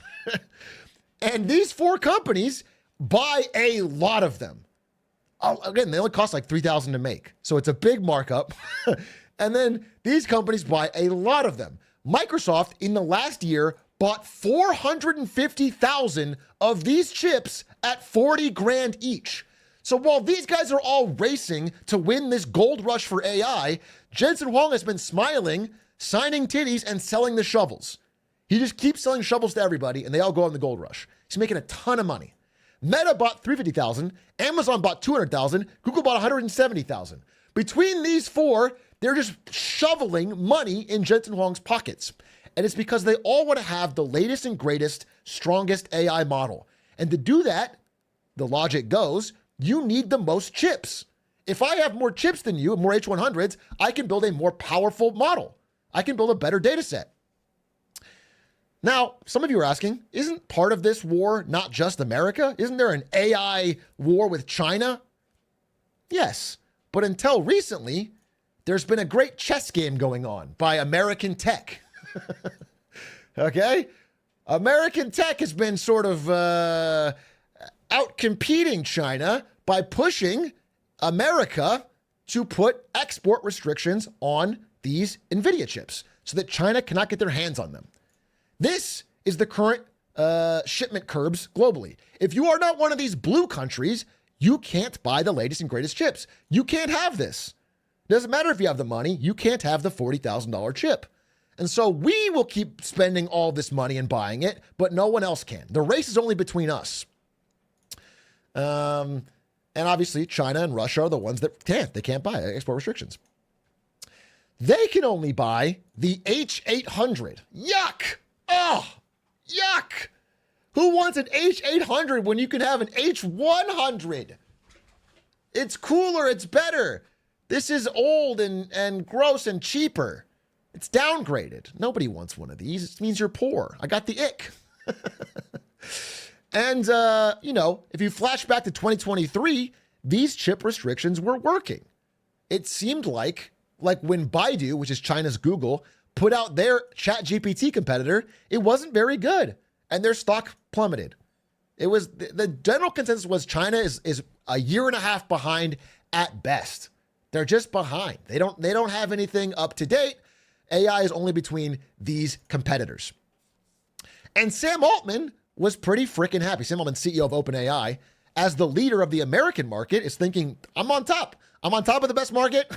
A: And these four companies buy a lot of them. Again, they only cost like $3,000 to make. So it's a big markup. And then these companies buy a lot of them. Microsoft, in the last year, bought 450,000 of these chips at 40 grand each. So while these guys are all racing to win this gold rush for AI, Jensen Huang has been smiling, signing titties, and selling the shovels. He just keeps selling shovels to everybody, and they all go on the gold rush. He's making a ton of money. Meta bought 350,000, Amazon bought 200,000, Google bought 170,000. Between these four, they're just shoveling money in Jensen Huang's pockets. And it's because they all want to have the latest and greatest, strongest AI model. And to do that, the logic goes, you need the most chips. If I have more chips than you, more H100s, I can build a more powerful model. I can build a better data set. Now, some of you are asking, isn't part of this war not just America? Isn't there an AI war with China? Yes, but until recently, there's been a great chess game going on by American tech. Okay? American tech has been sort of out-competing China by pushing America to put export restrictions on these NVIDIA chips so that China cannot get their hands on them. This is the current shipment curbs globally. If you are not one of these blue countries, you can't buy the latest and greatest chips. You can't have this. Doesn't matter if you have the money, you can't have the $40,000 chip. And so we will keep spending all this money and buying it, but no one else can. The race is only between us. And obviously China and Russia are the ones that can't. They can't buy export restrictions. They can only buy the H800. Yuck! Oh, yuck! Who wants an H800 when you can have an H100? It's cooler, it's better. This is old and gross and cheaper. It's downgraded. Nobody wants one of these. It means you're poor. I got the ick. And, if you flash back to 2023, these chip restrictions were working. It seemed like when Baidu, which is China's Google, put out their ChatGPT competitor, it wasn't very good. And their stock plummeted. It was the general consensus was China is a year and a half behind at best. They're just behind. They don't have anything up to date. AI is only between these competitors. And Sam Altman was pretty freaking happy. Sam Altman, CEO of OpenAI, as the leader of the American market, is thinking, I'm on top. I'm on top of the best market.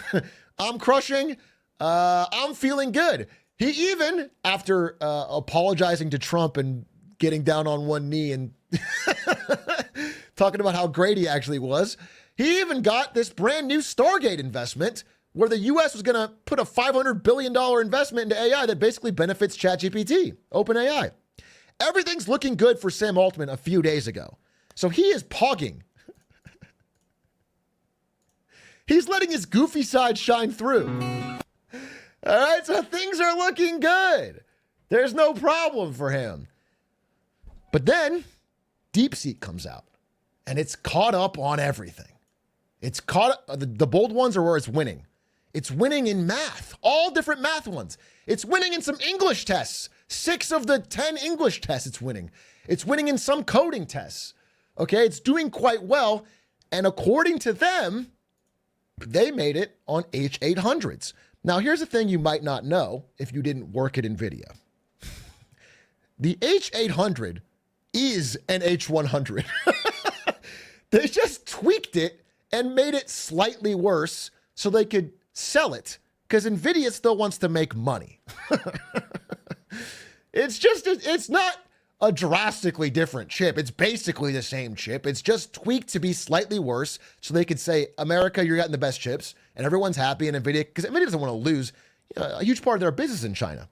A: I'm crushing. I'm feeling good. He even, after apologizing to Trump and getting down on one knee and talking about how great he actually was, he even got this brand new Stargate investment where the U.S. was going to put a $500 billion investment into AI that basically benefits ChatGPT, OpenAI. Everything's looking good for Sam Altman a few days ago. So he is pogging. He's letting his goofy side shine through. All right, so things are looking good. There's no problem for him. But then DeepSeek comes out, and it's caught up on everything. It's caught, the bold ones are where it's winning. It's winning in math, all different math ones. It's winning in some English tests. 6 of the 10 English tests it's winning. It's winning in some coding tests. Okay, it's doing quite well. And according to them, they made it on H800s. Now, here's the thing you might not know if you didn't work at NVIDIA. The H800 is an H100. They just tweaked it and made it slightly worse so they could sell it, because NVIDIA still wants to make money. It's not a drastically different chip. It's basically the same chip. It's just tweaked to be slightly worse so they could say, America, you're getting the best chips, and everyone's happy, and NVIDIA, because NVIDIA doesn't want to lose a huge part of their business in China.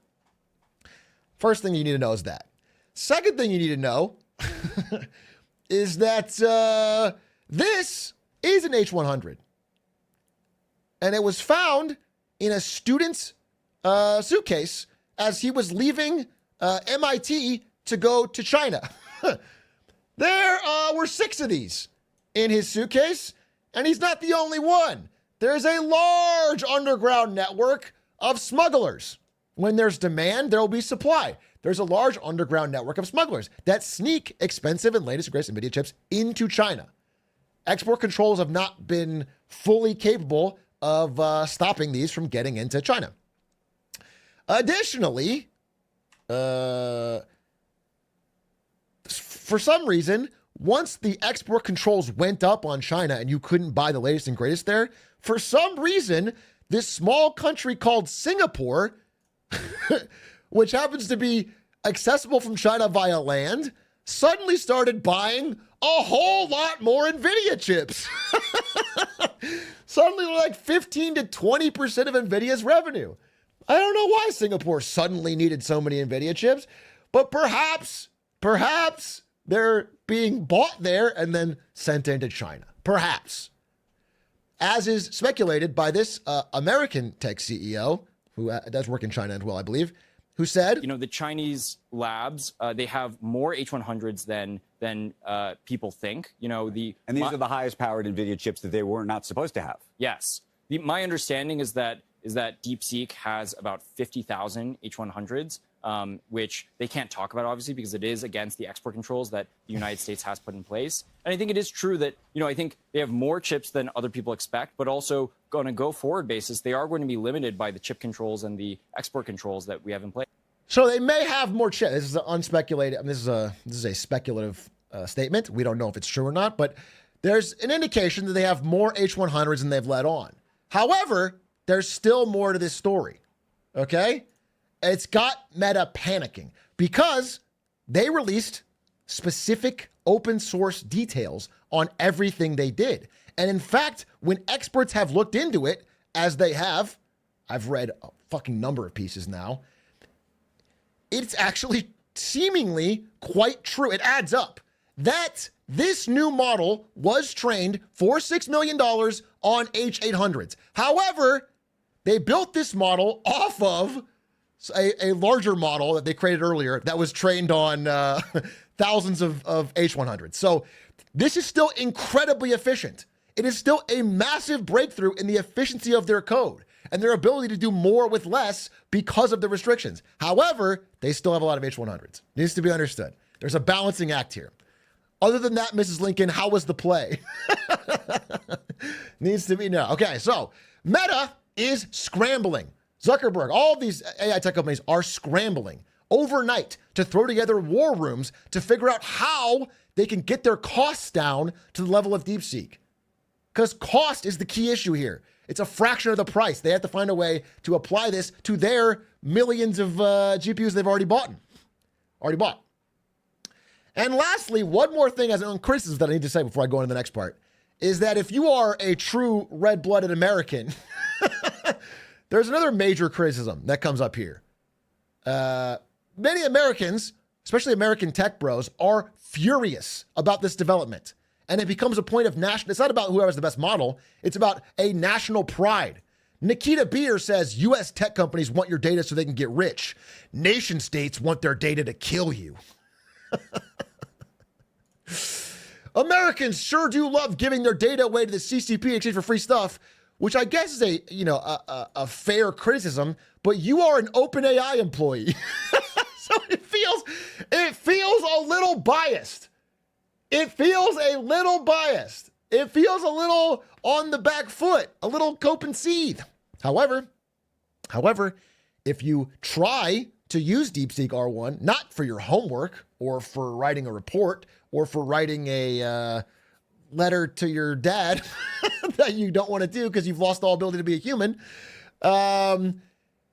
A: First thing you need to know is that. Second thing you need to know is that this is an H100. And it was found in a student's suitcase as he was leaving MIT to go to China. There were 6 of these in his suitcase, and he's not the only one. There's a large underground network of smugglers. When there's demand, there will be supply. There's a large underground network of smugglers that sneak expensive and latest and greatest NVIDIA chips into China. Export controls have not been fully capable of stopping these from getting into China. Additionally, for some reason, once the export controls went up on China and you couldn't buy the latest and greatest there, for some reason, this small country called Singapore, which happens to be accessible from China via land, suddenly started buying a whole lot more NVIDIA chips. Suddenly like 15 to 20% of NVIDIA's revenue. I don't know why Singapore suddenly needed so many NVIDIA chips, but perhaps they're being bought there and then sent into China. Perhaps. As is speculated by this American tech CEO, who does work in China as well, I believe, who said,
H: the Chinese labs, they have more H100s than people think.
I: And these are the highest powered NVIDIA chips that they were not supposed to have.
H: Yes. My understanding is that DeepSeek has about 50,000 H100s, which they can't talk about, obviously, because it is against the export controls that the United States has put in place. And I think it is true that, I think they have more chips than other people expect, but also on a go-forward basis, they are going to be limited by the chip controls and the export controls that we have in place.
A: So they may have more chips. This is unspeculated. This is a speculative statement. We don't know if it's true or not, but there's an indication that they have more H100s than they've let on. However, there's still more to this story, okay? It's got Meta panicking because they released specific open source details on everything they did. And in fact, when experts have looked into it, as they have, I've read a fucking number of pieces now, it's actually seemingly quite true. It adds up that this new model was trained for $6 million on H800s. However, they built this model off of a larger model that they created earlier that was trained on thousands of H100s. So this is still incredibly efficient. It is still a massive breakthrough in the efficiency of their code and their ability to do more with less because of the restrictions. However, they still have a lot of H100s. Needs to be understood. There's a balancing act here. Other than that, Mrs. Lincoln, how was the play? Needs to be known. Okay, so Meta is scrambling. Zuckerberg, all of these AI tech companies are scrambling overnight to throw together war rooms to figure out how they can get their costs down to the level of DeepSeek. Because cost is the key issue here. It's a fraction of the price. They have to find a way to apply this to their millions of GPUs they've already bought. And lastly, one more thing as an criticism that I need to say before I go into the next part is that if you are a true red-blooded American, there's another major criticism that comes up here. Many Americans, especially American tech bros, are furious about this development. And it becomes a point of national, it's not about whoever has the best model, it's about a national pride. Nikita Beer says US tech companies want your data so they can get rich. Nation states want their data to kill you. Americans sure do love giving their data away to the CCP in exchange for free stuff, which I guess is a fair criticism, but you are an OpenAI employee. So it feels a little biased. It feels a little biased. It feels a little on the back foot, a little cope and seethe. However, if you try to use DeepSeek R1, not for your homework or for writing a report or for writing a letter to your dad that you don't want to do because you've lost all ability to be a human,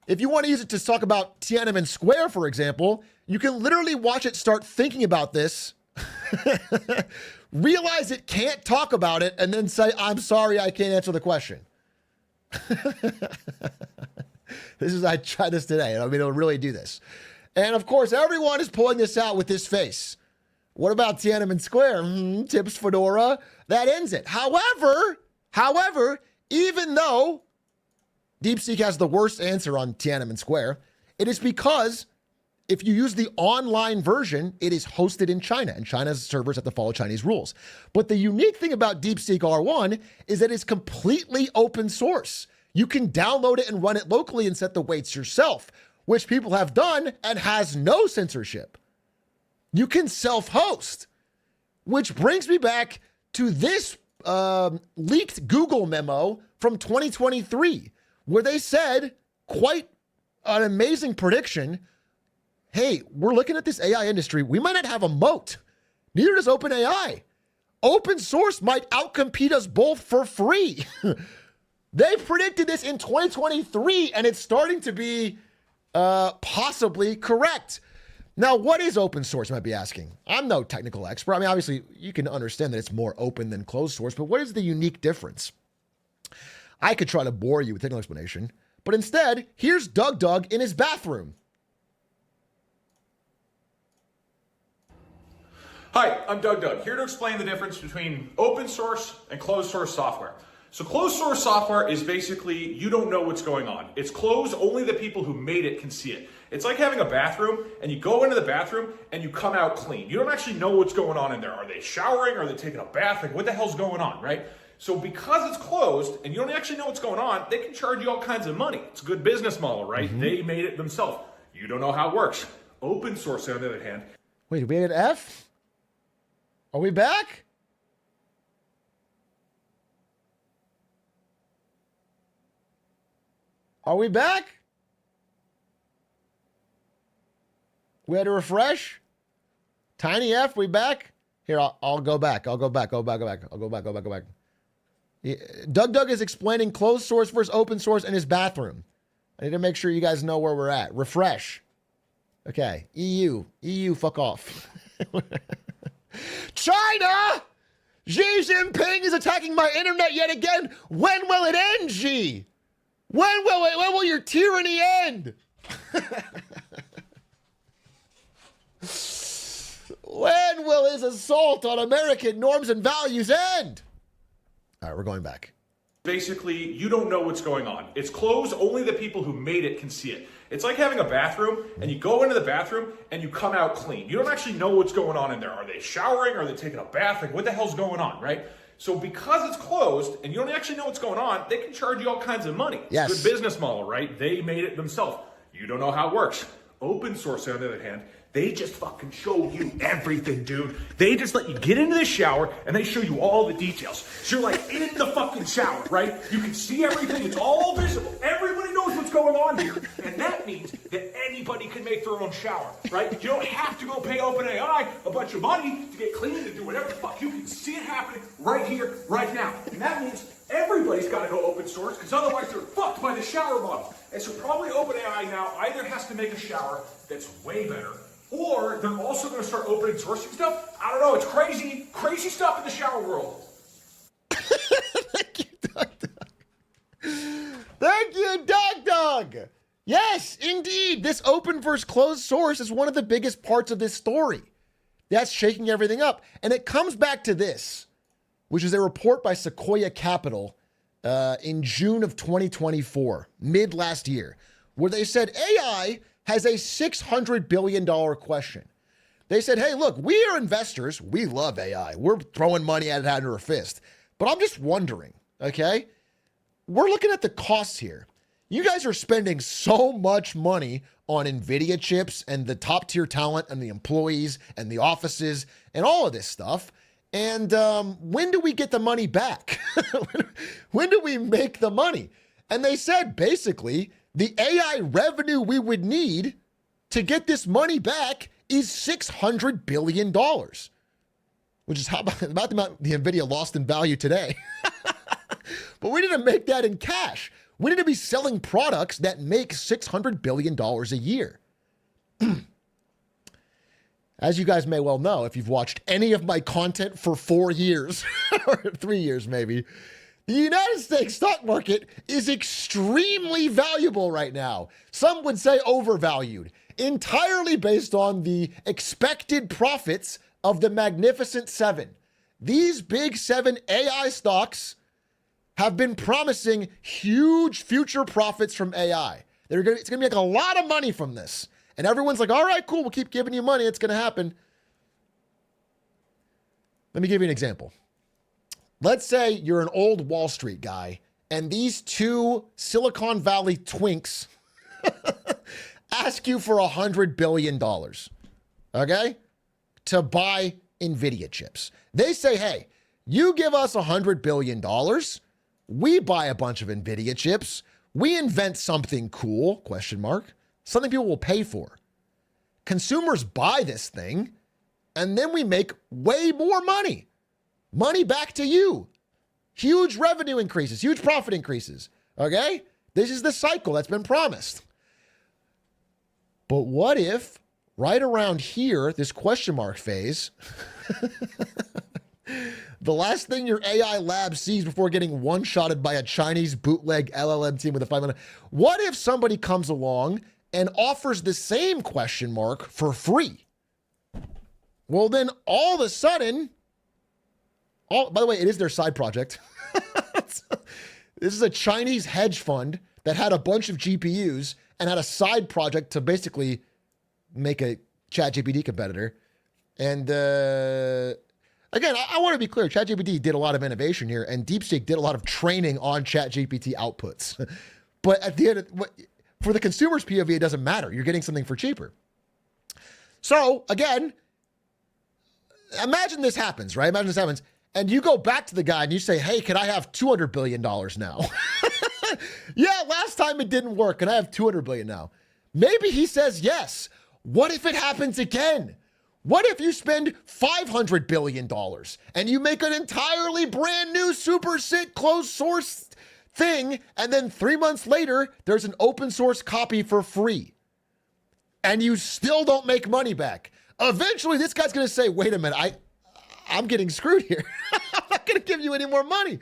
A: if you want to use it to talk about Tiananmen Square, for example, you can literally watch it start thinking about this, realize it can't talk about it, and then say, I'm sorry, I can't answer the question. I tried this today. I mean, it'll really do this. And of course, everyone is pulling this out with this face. What about Tiananmen Square? Tips Fedora. That ends it. However, even though DeepSeek has the worst answer on Tiananmen Square, it is because if you use the online version, it is hosted in China, and China's servers have to follow Chinese rules. But the unique thing about DeepSeek R1 is that it's completely open source. You can download it and run it locally and set the weights yourself, which people have done and has no censorship. You can self-host, which brings me back to this leaked Google memo from 2023, where they said quite an amazing prediction. Hey, we're looking at this AI industry. We might not have a moat. Neither does OpenAI. Open source might outcompete us both for free. They predicted this in 2023, and it's starting to be possibly correct. Now, what is open source, you might be asking? I'm no technical expert. I mean, obviously, you can understand that it's more open than closed source, but what is the unique difference? I could try to bore you with technical explanation, but instead, here's Doug in his bathroom.
J: Hi, I'm Doug, here to explain the difference between open source and closed source software. So closed source software is basically, you don't know what's going on. It's closed, only the people who made it can see it. It's like having a bathroom and you go into the bathroom and you come out clean. You don't actually know what's going on in there. Are they showering? Are they taking a bath? Like, what the hell's going on, right? So because it's closed and you don't actually know what's going on, they can charge you all kinds of money. It's a good business model, right? Mm-hmm. They made it themselves. You don't know how it works. Open source, on the other hand.
A: Wait, did we get an F? Are we back? Are we back? We had to refresh. Tiny F, we back? Here, I'll go back. I'll go back. Yeah, Doug is explaining closed source versus open source in his bathroom. I need to make sure you guys know where we're at. Refresh. Okay. EU, fuck off. China! Xi Jinping is attacking my internet yet again. When will it end, Xi? When will your tyranny end? When will his assault on American norms and values end? All right, we're going back.
J: Basically, you don't know what's going on. It's closed, only the people who made it can see it. It's like having a bathroom and you go into the bathroom and you come out clean. You don't actually know what's going on in there. Are they showering? Are they taking a bath? Like, what the hell's going on, right? So because it's closed and you don't actually know what's going on, they can charge you all kinds of money.
A: Yes.
J: It's a good business model, right? They made it themselves. You don't know how it works. Open source, on the other hand, they just fucking show you everything, dude. They just let you get into the shower and they show you all the details. So you're like in the fucking shower, right? You can see everything. It's all visible. Everybody knows what's going on here. And that means that anybody can make their own shower, right? You don't have to go pay OpenAI a bunch of money to get clean and do whatever the fuck. You can see it happening right here, right now. And that means everybody's got to go open source because otherwise they're fucked by the shower model. And so probably OpenAI now either has to make a shower that's way better, or they're also going to start open sourcing stuff. I don't know. It's crazy. Crazy stuff in the shower world.
A: Thank you, Doug. Thank you, Doug. Yes, indeed. This open versus closed source is one of the biggest parts of this story. That's shaking everything up. And it comes back to this, which is a report by Sequoia Capital in June of 2024, mid last year, where they said AI has a $600 billion question. They said, hey, look, we are investors. We love AI. We're throwing money at it out of our fist. But I'm just wondering, okay? We're looking at the costs here. You guys are spending so much money on NVIDIA chips and the top tier talent and the employees and the offices and all of this stuff. And when do we get the money back? When do we make the money? And they said, basically, the AI revenue we would need to get this money back is $600 billion, which is about the amount the NVIDIA lost in value today. But we need to make that in cash. We need to be selling products that make $600 billion a year. As you guys may well know, if you've watched any of my content for 4 years, or 3 years maybe, the United States stock market is extremely valuable right now. Some would say overvalued, entirely based on the expected profits of the Magnificent Seven. These big 7 AI stocks have been promising huge future profits from AI. It's going to make a lot of money from this. And everyone's like, all right, cool, we'll keep giving you money. It's going to happen. Let me give you an example. Let's say you're an old Wall Street guy, and these 2 Silicon Valley twinks ask you for $100 billion, okay, to buy NVIDIA chips. They say, hey, you give us $100 billion, we buy a bunch of NVIDIA chips, we invent something cool, question mark, something people will pay for. Consumers buy this thing, and then we make way more money. Money back to you. Huge revenue increases, huge profit increases, okay? This is the cycle that's been promised. But what if right around here, this question mark phase, the last thing your AI lab sees before getting one-shotted by a Chinese bootleg LLM team with a 5 minute, what if somebody comes along and offers the same question mark for free? Well, then all of a sudden, by the way, it is their side project. This is a Chinese hedge fund that had a bunch of GPUs and had a side project to basically make a ChatGPT competitor. And again, I want to be clear. ChatGPT did a lot of innovation here, and DeepSeek did a lot of training on ChatGPT outputs. But at the end, for the consumer's POV, it doesn't matter. You're getting something for cheaper. So again, imagine this happens, right? Imagine this happens. And you go back to the guy and you say, hey, can I have $200 billion now? Yeah, last time it didn't work and I have $200 billion now. Maybe he says yes. What if it happens again? What if you spend $500 billion and you make an entirely brand new super sick closed source thing, and then 3 months later, there's an open source copy for free, and you still don't make money back? Eventually, this guy's going to say, wait a minute, I'm getting screwed here. I'm not going to give you any more money.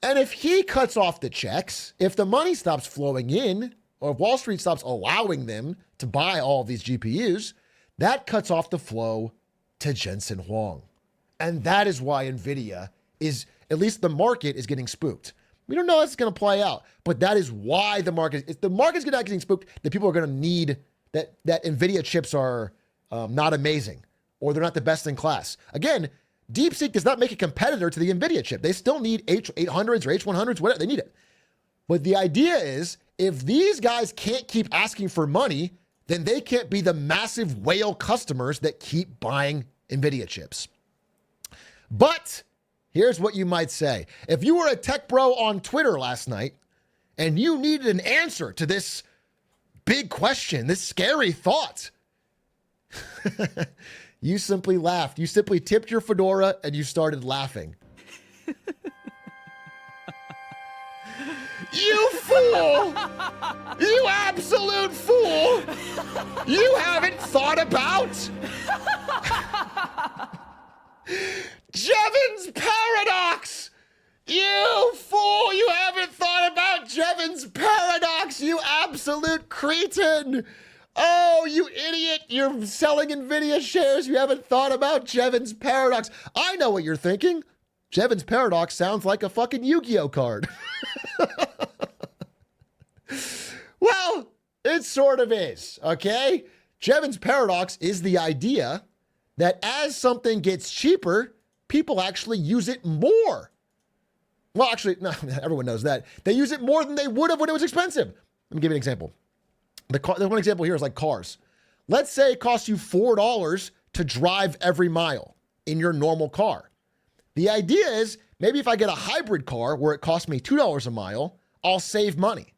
A: And if he cuts off the checks, if the money stops flowing in, or if Wall Street stops allowing them to buy all of these GPUs, that cuts off the flow to Jensen Huang. And that is why NVIDIA is, at least the market is getting spooked. We don't know how it's going to play out, but that is why the market's getting spooked, that people are going to need, that NVIDIA chips are not amazing, or they're not the best in class. Again, DeepSeek does not make a competitor to the NVIDIA chip. They still need H800s or H100s, whatever, they need it. But the idea is, if these guys can't keep asking for money, then they can't be the massive whale customers that keep buying NVIDIA chips. But here's what you might say. If you were a tech bro on Twitter last night and you needed an answer to this big question, this scary thought, you simply laughed. You simply tipped your fedora and you started laughing. You fool! You absolute fool! You haven't thought about Jevons paradox! You fool! You haven't thought about Jevons paradox, you absolute cretin! Oh, you idiot! You're selling NVIDIA shares. You haven't thought about Jevons paradox. I know what you're thinking. Jevons paradox sounds like a fucking Yu-Gi-Oh card. Well, it sort of is, okay? Jevons paradox is the idea that as something gets cheaper, people actually use it more. Well, actually, no, everyone knows that. They use it more than they would have when it was expensive. Let me give you an example. The one example here is like cars. Let's say it costs you $4 to drive every mile in your normal car. The idea is maybe if I get a hybrid car where it costs me $2 a mile, I'll save money.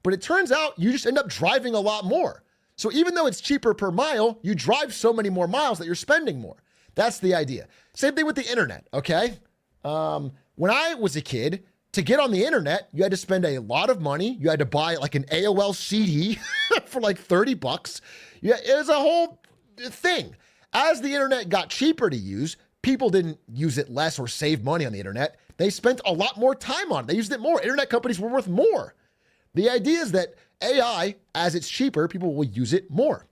A: But it turns out you just end up driving a lot more. So even though it's cheaper per mile, you drive so many more miles that you're spending more. That's the idea. Same thing with the internet, okay? When I was a kid, to get on the internet, you had to spend a lot of money. You had to buy like an AOL CD for like 30 bucks. Yeah, it was a whole thing. As the internet got cheaper to use, people didn't use it less or save money on the internet. They spent a lot more time on it. They used it more. Internet companies were worth more. The idea is that AI, as it's cheaper, people will use it more.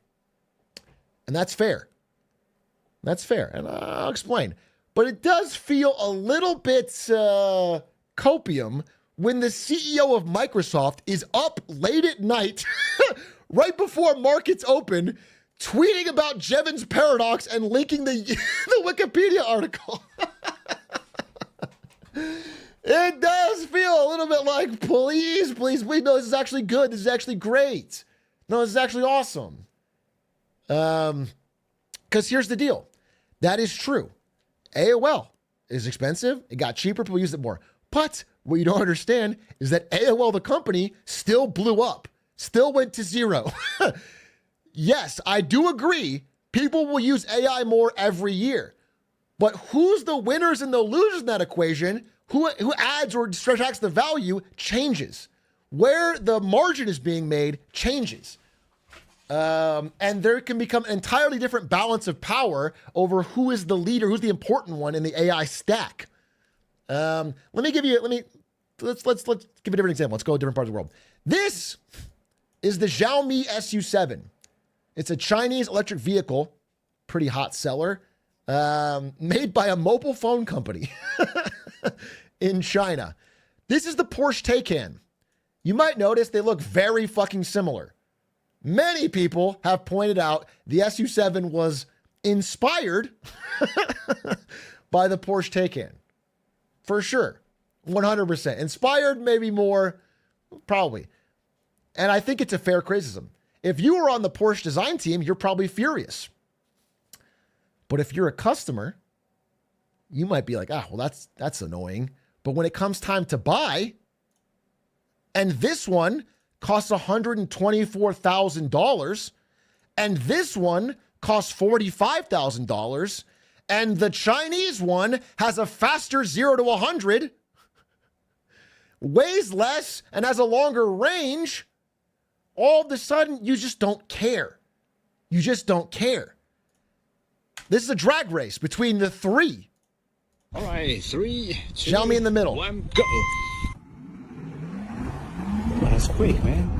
A: And that's fair. That's fair. And I'll explain. But it does feel a little bit copium when the CEO of Microsoft is up late at night, right before markets open, tweeting about Jevons paradox and linking the Wikipedia article. It does feel a little bit like, please, no, this is actually good. This is actually great. No, this is actually awesome. Because here's the deal. That is true. AOL is expensive. It got cheaper. People used it more. But what you don't understand is that AOL, the company, still blew up, still went to zero. Yes, I do agree. People will use AI more every year. But who's the winners and the losers in that equation? Who adds or subtracts the value changes. Where the margin is being made changes. And there can become an entirely different balance of power over who is the leader, who's the important one in the AI stack. Let's give a different example. Let's go to different parts of the world. This is the Xiaomi SU7. It's a Chinese electric vehicle, pretty hot seller, made by a mobile phone company in China. This is the Porsche Taycan. You might notice they look very fucking similar. Many people have pointed out the SU7 was inspired by the Porsche Taycan. For sure. 100%. Inspired, maybe more, probably. And I think it's a fair criticism. If you were on the Porsche design team, you're probably furious. But if you're a customer, you might be like, well, that's annoying. But when it comes time to buy, and this one costs $124,000, and this one costs $45,000, and the Chinese one has a faster 0 to 100, weighs less, and has a longer range, all of a sudden, you just don't care. You just don't care. This is a drag race between the three.
K: All right, 3, 2,
A: Xiaomi in the middle.
K: 1, go. That's quick, man.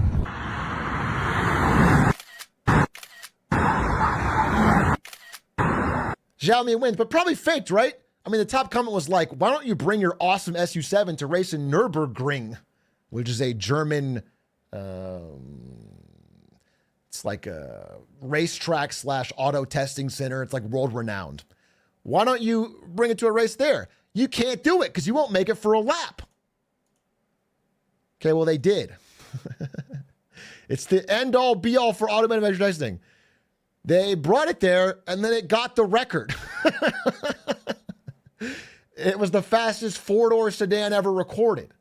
A: Xiaomi wins, but probably faked, right? I mean, the top comment was like, why don't you bring your awesome SU7 to race in Nürburgring, which is a German, it's like a racetrack / auto testing center. It's like world renowned. Why don't you bring it to a race there? You can't do it because you won't make it for a lap. Okay, well, they did. It's the end all be all for automated measure testing. They brought it there and then it got the record. It was the fastest four-door sedan ever recorded.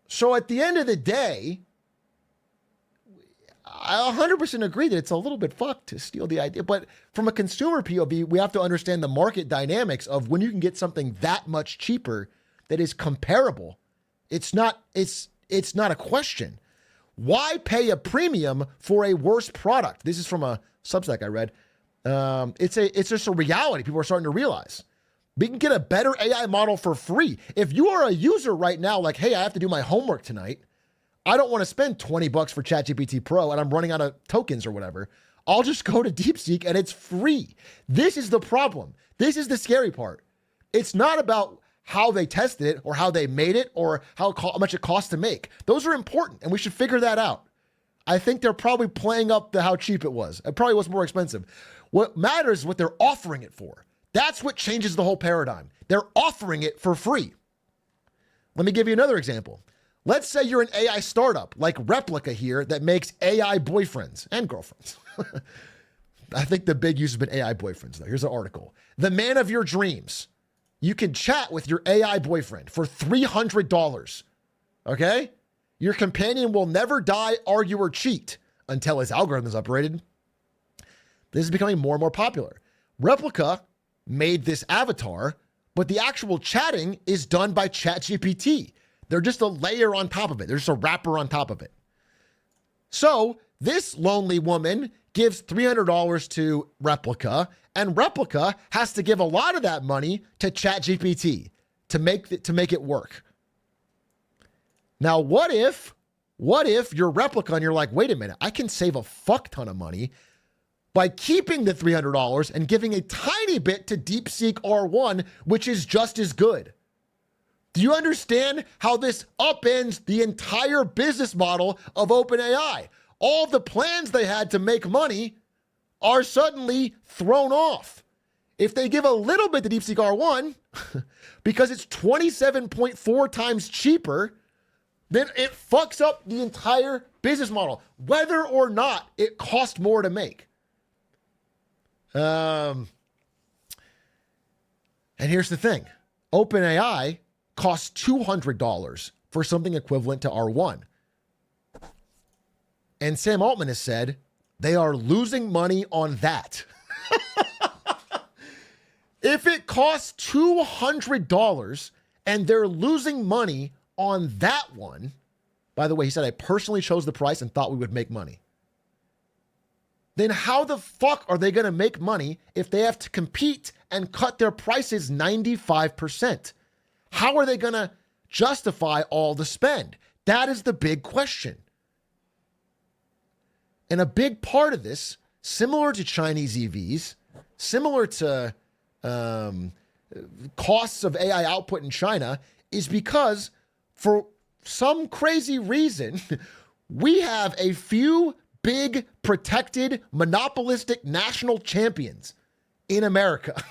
A: So at the end of the day, I 100% agree that it's a little bit fucked to steal the idea. But from a consumer POV, we have to understand the market dynamics of when you can get something that much cheaper that is comparable. It's not a question. Why pay a premium for a worse product? This is from a Substack I read. It's just a reality people are starting to realize. We can get a better AI model for free. If you are a user right now, like, hey, I have to do my homework tonight. I don't want to spend $20 for ChatGPT Pro and I'm running out of tokens or whatever. I'll just go to DeepSeek and it's free. This is the problem. This is the scary part. It's not about how they tested it or how they made it or how much it costs to make. Those are important and we should figure that out. I think they're probably playing up how cheap it was. It probably was more expensive. What matters is what they're offering it for. That's what changes the whole paradigm. They're offering it for free. Let me give you another example. Let's say you're an AI startup like Replica here that makes AI boyfriends and girlfriends. I think the big use has been AI boyfriends, though. Here's an article. The man of your dreams. You can chat with your AI boyfriend for $300. Okay? Your companion will never die, argue, or cheat until his algorithm is upgraded. This is becoming more and more popular. Replica made this avatar, but the actual chatting is done by ChatGPT. They're just a layer on top of it. They're just a wrapper on top of it. So this lonely woman gives $300 to Replica, and Replica has to give a lot of that money to ChatGPT to make it work. Now, what if you're Replica and you're like, wait a minute, I can save a fuck ton of money by keeping the $300 and giving a tiny bit to DeepSeek R1, which is just as good. Do you understand how this upends the entire business model of OpenAI? All the plans they had to make money are suddenly thrown off. If they give a little bit to DeepSeek R1, because it's 27.4 times cheaper, then it fucks up the entire business model, whether or not it cost more to make. And here's the thing. OpenAI costs $200 for something equivalent to R1. And Sam Altman has said they are losing money on that. If it costs $200 and they're losing money on that one, by the way, he said, I personally chose the price and thought we would make money. Then how the fuck are they going to make money if they have to compete and cut their prices 95%? How are they going to justify all the spend? That is the big question. And a big part of this, similar to Chinese EVs, similar to costs of AI output in China, is because for some crazy reason, we have a few big, protected, monopolistic national champions in America.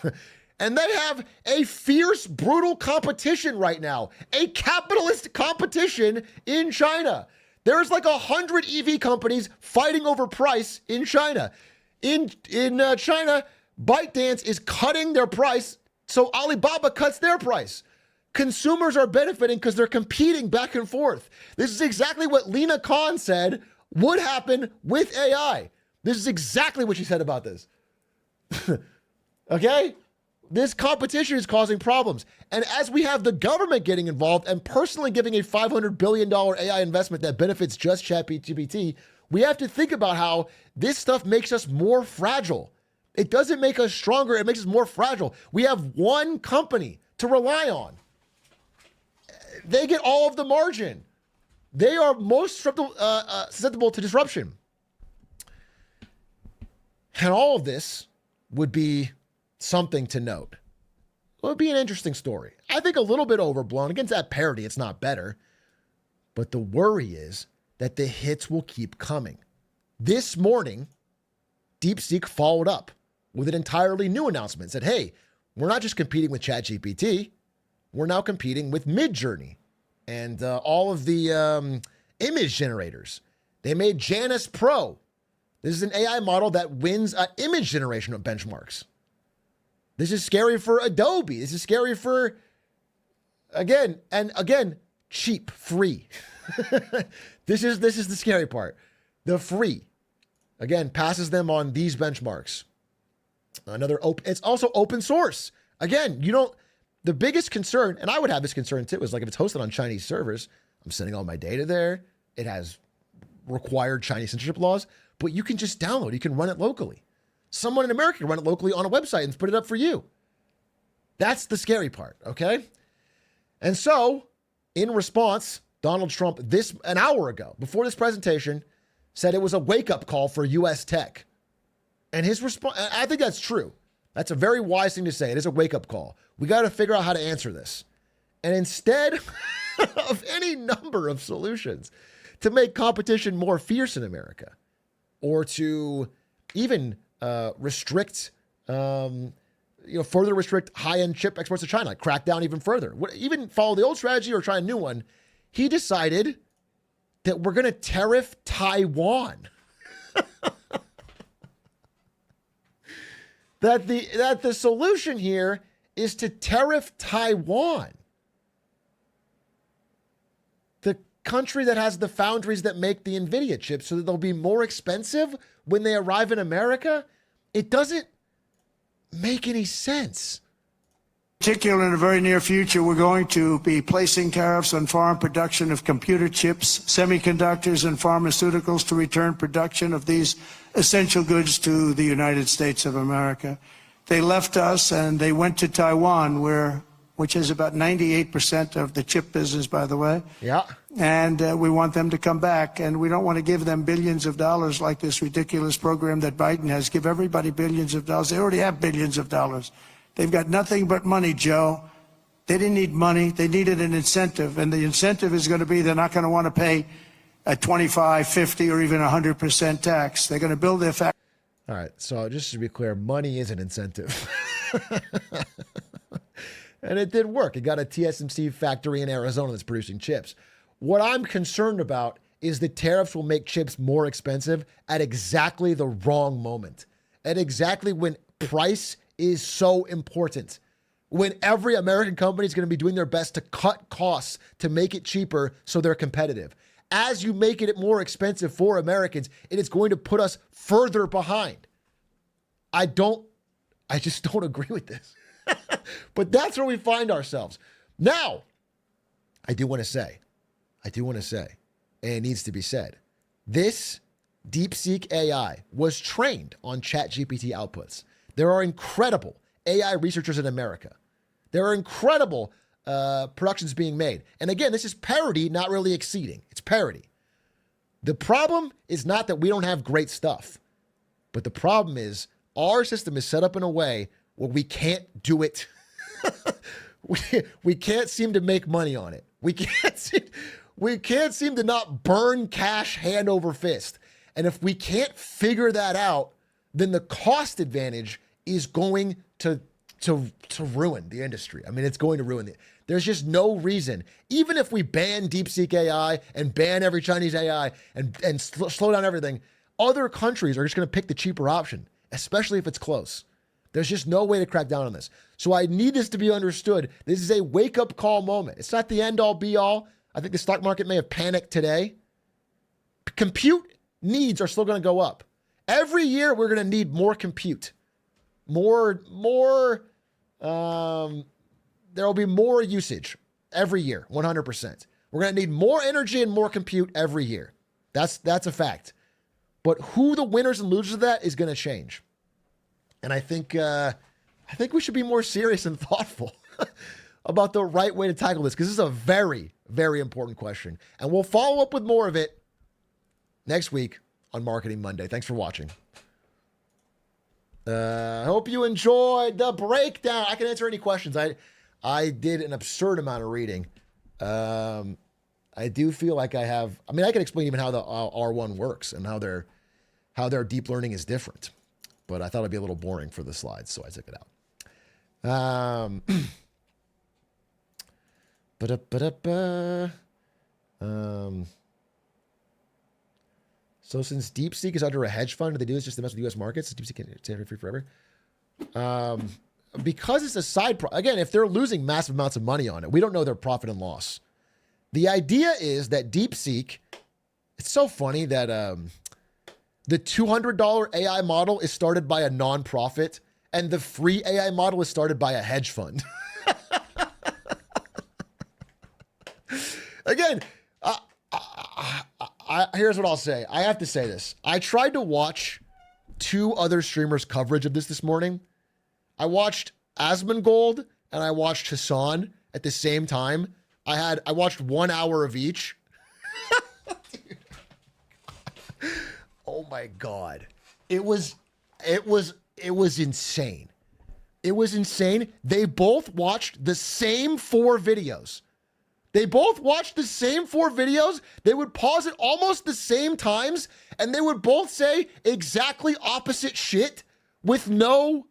A: And they have a fierce, brutal competition right now, a capitalist competition in China. There's like 100 EV companies fighting over price in China. In China, ByteDance is cutting their price, so Alibaba cuts their price. Consumers are benefiting because they're competing back and forth. This is exactly what Lena Khan said would happen with AI. This is exactly what she said about this. Okay? This competition is causing problems. And as we have the government getting involved and personally giving a $500 billion AI investment that benefits just ChatGPT, we have to think about how this stuff makes us more fragile. It doesn't make us stronger. It makes us more fragile. We have one company to rely on. They get all of the margin. They are most susceptible to disruption. And all of this would be something to note. It would be an interesting story. I think a little bit overblown. Against that parody, it's not better. But the worry is that the hits will keep coming. This morning, DeepSeek followed up with an entirely new announcement. Said, hey, we're not just competing with ChatGPT. We're now competing with Midjourney and all of the image generators. They made Janus Pro. This is an AI model that wins image generation benchmarks. This is scary for Adobe. This is scary for, again, cheap, free. This is the scary part. The free, again, passes them on these benchmarks. It's also open source. Again, the biggest concern, and I would have this concern too, is like if it's hosted on Chinese servers, I'm sending all my data there. It has required Chinese censorship laws, but you can just download, you can run it locally. Someone in America can run it locally on a website and put it up for you. That's the scary part, okay? And so, in response, Donald Trump, an hour ago, before this presentation, said it was a wake-up call for U.S. tech. And his response, I think that's true. That's a very wise thing to say. It is a wake-up call. We got to figure out how to answer this. And instead of any number of solutions, to make competition more fierce in America, or to even restrict, further restrict high-end chip exports to China, like crack down even further, even follow the old strategy or try a new one. He decided that we're going to tariff Taiwan. that the solution here is to tariff Taiwan, the country that has the foundries that make the NVIDIA chips, so that they'll be more expensive when they arrive in America. It doesn't make any sense.
L: Particularly in the very near future, we're going to be placing tariffs on foreign production of computer chips, semiconductors, and pharmaceuticals to return production of these essential goods to the United States of America. They left us and they went to Taiwan, which is about 98% of the chip business, by the way.
A: Yeah.
L: And we want them to come back, and we don't want to give them billions of dollars like this ridiculous program that Biden has. Give everybody billions of dollars. They already have billions of dollars. They've got nothing but money, Joe. They didn't need money. They needed an incentive, and the incentive is going to be they're not going to want to pay a 25, 50, or even 100% tax. They're going to build their factory.
A: All right, so just to be clear, money is an incentive. And it did work. It got a TSMC factory in Arizona that's producing chips. What I'm concerned about is the tariffs will make chips more expensive at exactly the wrong moment, at exactly when price is so important, when every American company is going to be doing their best to cut costs to make it cheaper so they're competitive. As you make it more expensive for Americans, it is going to put us further behind. I just don't agree with this. But that's where we find ourselves. Now, I do want to say, and it needs to be said, this DeepseekAI was trained on ChatGPT outputs. There are incredible AI researchers in America. There are incredible productions being made. And again, this is parody, not really exceeding. It's parody. The problem is not that we don't have great stuff, but the problem is our system is set up in a way where we can't do it. we can't seem to make money on it. We can't seem to not burn cash hand over fist. And if we can't figure that out, then the cost advantage is going to ruin the industry. I mean, it's going to ruin it. There's just no reason. Even if we ban DeepseekAI and ban every Chinese AI and slow down everything, other countries are just going to pick the cheaper option, especially if it's close. There's just no way to crack down on this. So I need this to be understood. This is a wake-up call moment. It's not the end-all, be-all. I think the stock market may have panicked today. Compute needs are still going to go up. Every year, we're going to need more compute. There will be more usage every year, 100%. We're going to need more energy and more compute every year. That's a fact. But who the winners and losers of that is going to change. And I think we should be more serious and thoughtful about the right way to tackle this, because this is a very, very important question. And we'll follow up with more of it next week on Marketing Monday. Thanks for watching. I hope you enjoyed the breakdown. I can answer any questions. I did an absurd amount of reading. I do feel like I can explain even how the R1 works and how their deep learning is different. But I thought it'd be a little boring for the slides, so I took it out. So since DeepSeek is under a hedge fund, do they do this just to mess with U.S. markets? Is DeepSeek free forever? Because it's a side again, if they're losing massive amounts of money on it, we don't know their profit and loss. The idea is that DeepSeek, it's so funny that the $200 AI model is started by a nonprofit, and the free AI model is started by a hedge fund. Again, here's what I'll say. I have to say this. I tried to watch two other streamers' coverage of this morning. I watched Asmongold and I watched Hassan at the same time. I watched 1 hour of each. Oh my God. It was insane. It was insane. They both watched the same 4 videos. They both watched the same 4 videos. They would pause at almost the same times, and they would both say exactly opposite shit with no,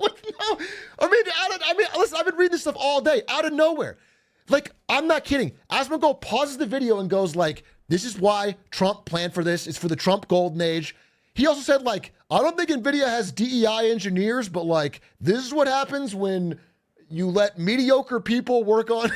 A: listen, I've been reading this stuff all day, out of nowhere. Like, I'm not kidding. Asmongold pauses the video and goes like, this is why Trump planned for this. It's for the Trump golden age. He also said, like, I don't think NVIDIA has DEI engineers, but like, this is what happens when you let mediocre people work on,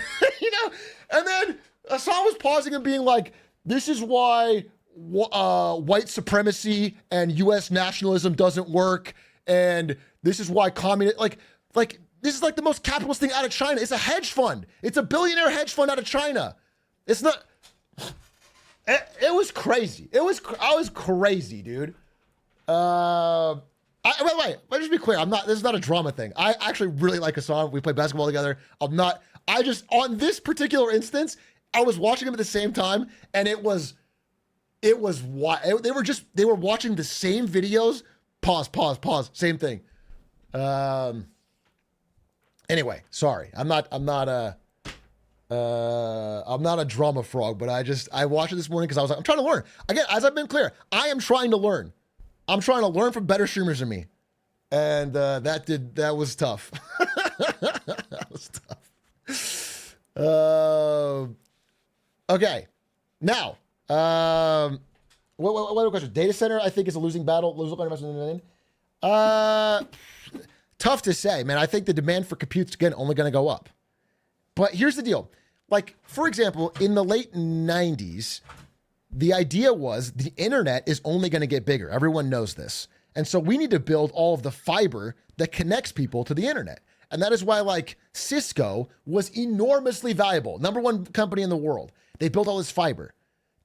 A: And then Hassan was pausing and being like, this is why white supremacy and U.S. nationalism doesn't work. And this is why communist, like, this is like the most capitalist thing out of China. It's a hedge fund. It's a billionaire hedge fund out of China. It's not, it was crazy. I was crazy, dude. By the way, let me just be clear. This is not a drama thing. I actually really like Hassan. We play basketball together. On this particular instance, I was watching him at the same time, and it was why they were watching the same videos. Pause. Same thing. Anyway, sorry. I'm not a drama frog, but I watched it this morning because I was like, I'm trying to learn. Again, as I've been clear, I am trying to learn. I'm trying to learn from better streamers than me. And that was tough. That was tough. Okay. Now, what other question? Data center, I think, is a losing battle. Tough to say, man. I think the demand for compute's again only going to go up. But here's the deal. Like, for example, in the late 90s, the idea was the internet is only going to get bigger. Everyone knows this. And so we need to build all of the fiber that connects people to the internet. And that is why, like, Cisco was enormously valuable. #1 company in the world. They built all this fiber.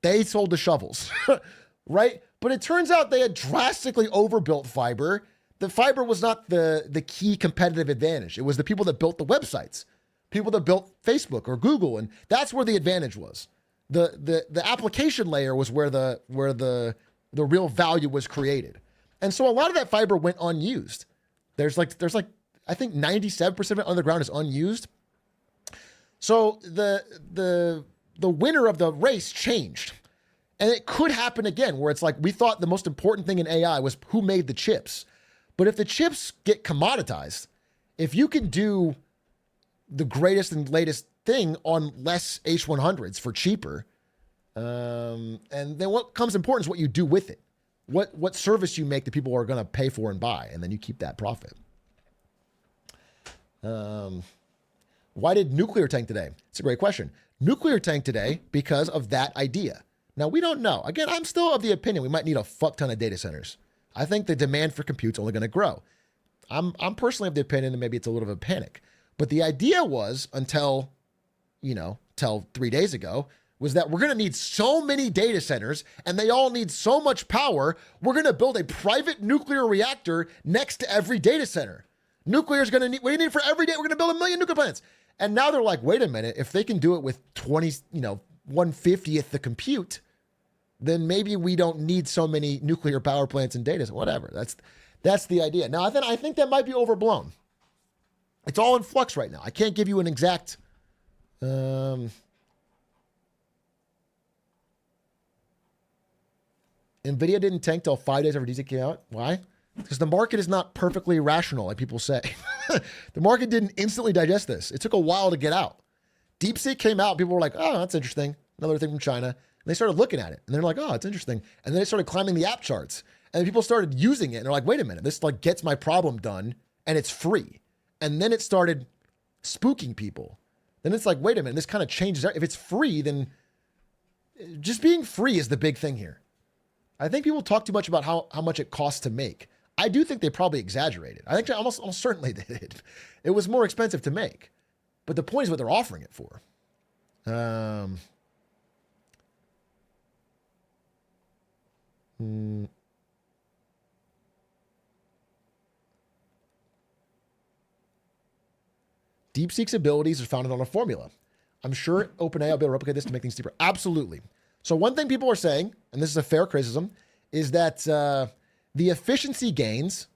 A: They sold the shovels, right? But it turns out they had drastically overbuilt fiber. The fiber was not the key competitive advantage. It was the people that built the websites, people that built Facebook or Google. And that's where the advantage was. The application layer was where the real value was created. And so a lot of that fiber went unused. There's like I think 97% of it on the ground is unused. So the winner of the race changed. And it could happen again where it's like we thought the most important thing in AI was who made the chips. But if the chips get commoditized, if you can do the greatest and latest thing on less H100s for cheaper, and then what comes important is what you do with it. What service you make that people are going to pay for and buy, and then you keep that profit. Why did nuclear tank today? It's a great question. Nuclear tank today because of that idea. Now, we don't know. Again, I'm still of the opinion we might need a fuck ton of data centers. I think the demand for compute's only going to grow. I'm personally of the opinion that maybe it's a little bit of a panic. But the idea was until 3 days ago, was that we're going to need so many data centers and they all need so much power. We're going to build a private nuclear reactor next to every data center. Nuclear is going to need, what do you need for every day? We're going to build 1 million nuclear plants. And now they're like, wait a minute, if they can do it with 1/50th the compute, then maybe we don't need so many nuclear power plants and data centers, whatever. That's the idea. Now, I think that might be overblown. It's all in flux right now. I can't give you an exact, NVIDIA didn't tank till 5 days after DeepSeek came out. Why? Because the market is not perfectly rational, like people say. The market didn't instantly digest this. It took a while to get out. DeepSeek came out. People were like, oh, that's interesting. Another thing from China. And they started looking at it. And they're like, oh, it's interesting. And then it started climbing the app charts. And people started using it. And they're like, wait a minute. This like gets my problem done. And it's free. And then it started spooking people. Then it's like, wait a minute. This kind of changes. If it's free, then just being free is the big thing here. I think people talk too much about how much it costs to make. I do think they probably exaggerated. I think they almost certainly did. It was more expensive to make. But the point is what they're offering it for. DeepSeek's abilities are founded on a formula. I'm sure OpenAI will be able to replicate this to make things deeper. Absolutely. So one thing people are saying, and this is a fair criticism, is that the efficiency gains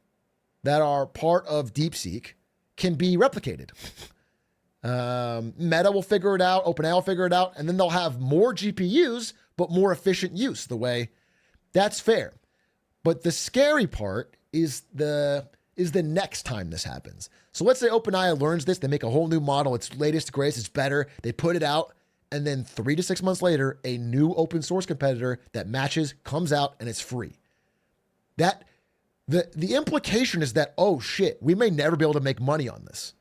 A: that are part of DeepSeek can be replicated. Meta will figure it out. OpenAI will figure it out. And then they'll have more GPUs, but more efficient use the way that's fair. But the scary part is the next time this happens. So let's say OpenAI learns this. They make a whole new model. It's latest, greatest, it's better. They put it out. And then 3 to 6 months later, a new open source competitor that matches comes out and it's free. That the implication is that, oh shit, we may never be able to make money on this.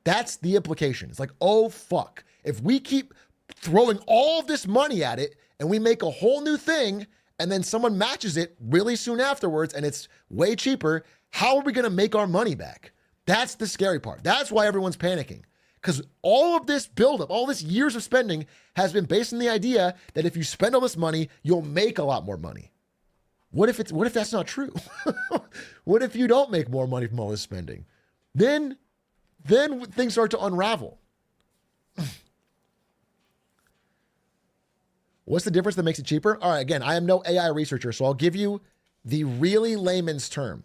A: That's the implication. It's like, oh fuck. If we keep throwing all of this money at it and we make a whole new thing and then someone matches it really soon afterwards and it's way cheaper, how are we going to make our money back? That's the scary part. That's why everyone's panicking. Because all of this buildup, all this years of spending has been based on the idea that if you spend all this money, you'll make a lot more money. What if that's not true? What if you don't make more money from all this spending? Then things start to unravel. What's the difference that makes it cheaper? All right, again, I am no AI researcher, so I'll give you the really layman's term.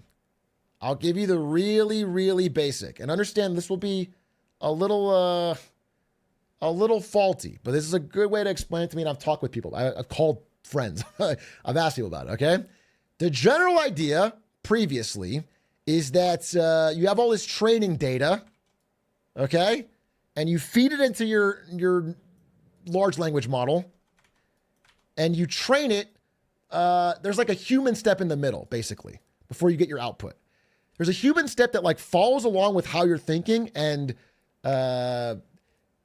A: I'll give you the really, really basic. And understand this will be a little faulty, but this is a good way to explain it to me. And I've talked with people. I've called friends. I've asked people about it, okay? The general idea previously is that you have all this training data, okay? And you feed it into your large language model and you train it. There's like a human step in the middle, basically, before you get your output. There's a human step that like follows along with how you're thinking, and the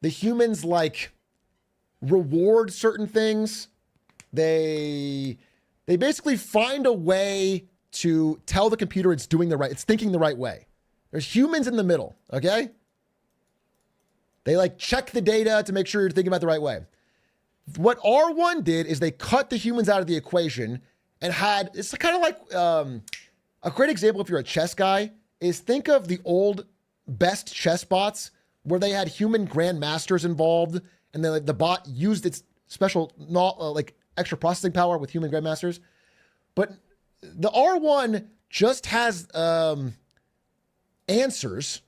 A: humans like reward certain things. They basically find a way to tell the computer it's thinking the right way. There's humans in the middle, okay? They like check the data to make sure you're thinking about the right way. What R1 did is they cut the humans out of the equation and it's kind of like a great example if you're a chess guy is think of the old best chess bots where they had human grandmasters involved and then the bot used its special extra processing power with human grandmasters. But the R1 just has answers,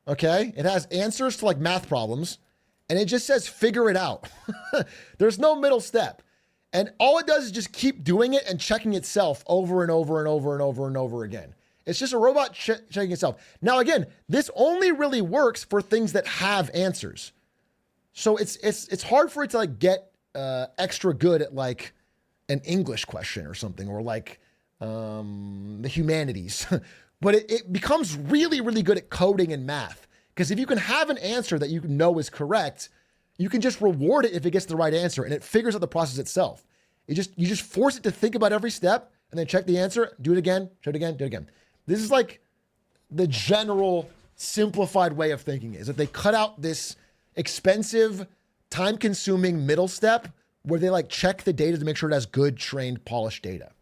A: okay? It has answers to like math problems and it just says figure it out. There's no middle step. And all it does is just keep doing it and checking itself over and over and over and over and over again. It's just a robot checking itself. Now, again, this only really works for things that have answers. So it's hard for it to like get extra good at like an English question or something, or like the humanities. But it becomes really, really good at coding and math. Because if you can have an answer that you know is correct, you can just reward it if it gets the right answer and it figures out the process itself. You just force it to think about every step and then check the answer, do it again, check it again, do it again. This is like the general simplified way of thinking is that they cut out this expensive, time-consuming middle step where they like check the data to make sure it has good, trained, polished data.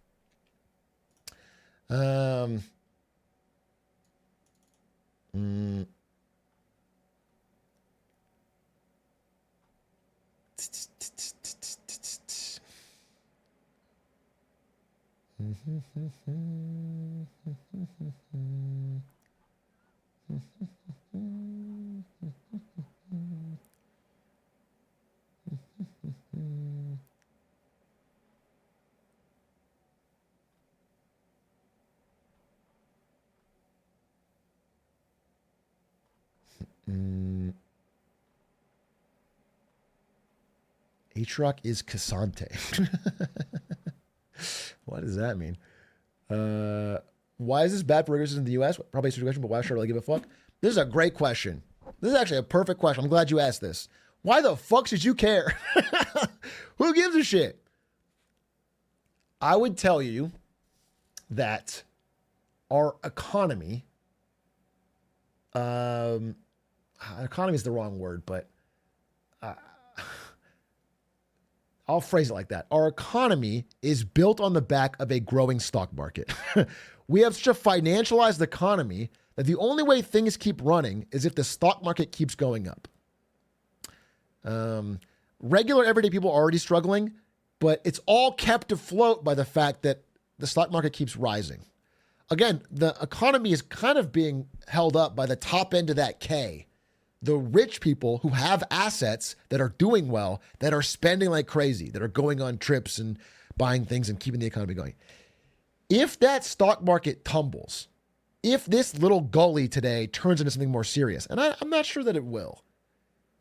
A: Atrioc is Cassante. What does that mean? Why is this bad for riggers in the US? Probably a stupid question, but why should I really give a fuck? This is a great question. This is actually a perfect question. I'm glad you asked this. Why the fuck should you care? Who gives a shit? I would tell you that our economy, economy is the wrong word, but I'll phrase it like that. Our economy is built on the back of a growing stock market. We have such a financialized economy that the only way things keep running is if the stock market keeps going up. Regular everyday people are already struggling, but it's all kept afloat by the fact that the stock market keeps rising. Again, the economy is kind of being held up by the top end of that K, the rich people who have assets that are doing well, that are spending like crazy, that are going on trips and buying things and keeping the economy going. If that stock market tumbles, if this little gully today turns into something more serious, and I'm not sure that it will,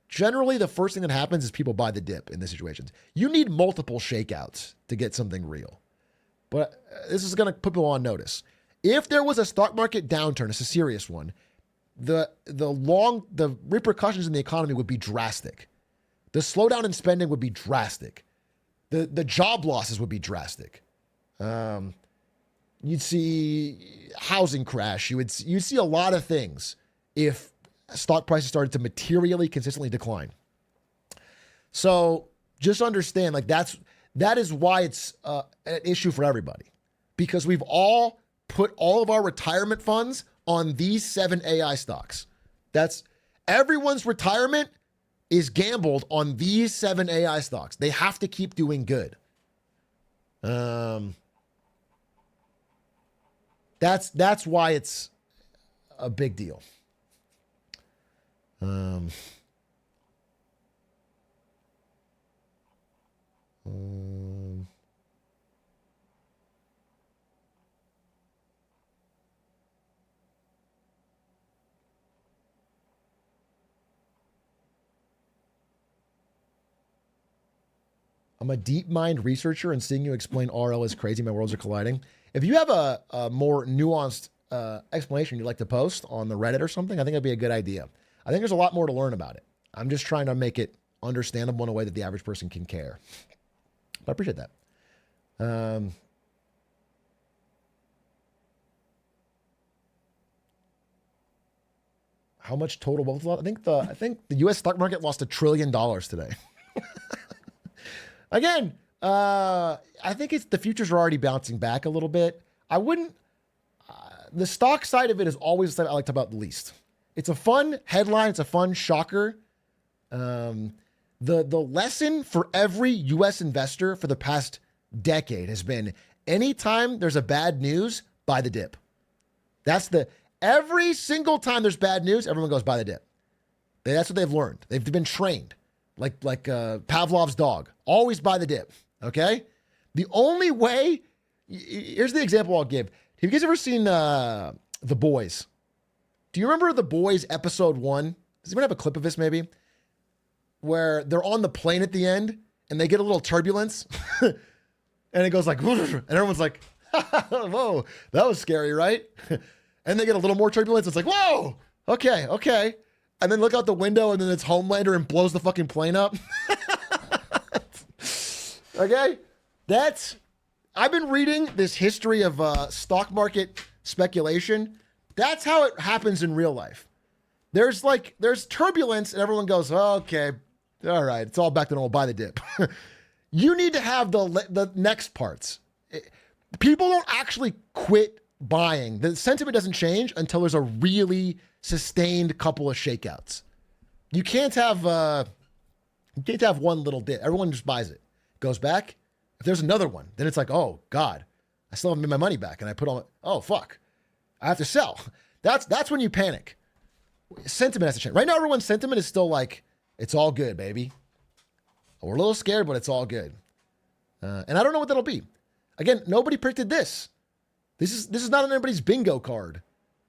A: generally the first thing that happens is people buy the dip in this situation. You need multiple shakeouts to get something real. But this is going to put people on notice. If there was a stock market downturn, it's a serious one, the repercussions in the economy would be drastic. The slowdown in spending would be drastic. The job losses would be drastic. You'd see housing crash. You'd see a lot of things if stock prices started to materially, consistently decline. So just understand, like that is why it's an issue for everybody, because we've all put all of our retirement funds on these 7 AI stocks. That's everyone's retirement is gambled on these 7 AI stocks. They have to keep doing good. That's why it's a big deal. I'm a deep mind researcher, and seeing you explain RL is crazy. My worlds are colliding. If you have a more nuanced explanation you'd like to post on the Reddit or something, I think that'd be a good idea. I think there's a lot more to learn about it. I'm just trying to make it understandable in a way that the average person can care. But I appreciate that. How much total wealth loss? I think the U.S. stock market lost $1 trillion today. Again, I think the futures are already bouncing back a little bit. I wouldn't. The stock side of it is always the side I like to talk about the least. It's a fun headline. It's a fun shocker. The lesson for every U.S. investor for the past decade has been anytime there's a bad news, buy the dip. Every single time there's bad news, everyone goes buy the dip. That's what they've learned. They've been trained like Pavlov's dog. Always buy the dip. Okay. The only way. Here's the example I'll give. Have you guys ever seen The Boys? Do you remember The Boys episode 1? Does anyone have a clip of this maybe? Where they're on the plane at the end and they get a little turbulence and it goes like, and everyone's like, whoa, that was scary, right? And they get a little more turbulence. It's like, whoa, okay. And then look out the window and then it's Homelander and blows the fucking plane up. Okay? I've been reading this history of stock market speculation. That's how it happens in real life. There's turbulence and everyone goes, oh, okay, all right, it's all back to normal, buy the dip. You need to have the next parts. People don't actually quit buying. The sentiment doesn't change until there's a really sustained couple of shakeouts. You can't have one little dip. Everyone just buys it. Goes back. If there's another one, then it's like, oh God, I still haven't made my money back. And I put on, oh fuck, I have to sell. That's when you panic. Sentiment has to change. Right now, everyone's sentiment is still like, it's all good, baby. We're a little scared, but it's all good. And I don't know what that'll be. Again, nobody predicted this. This is not on anybody's bingo card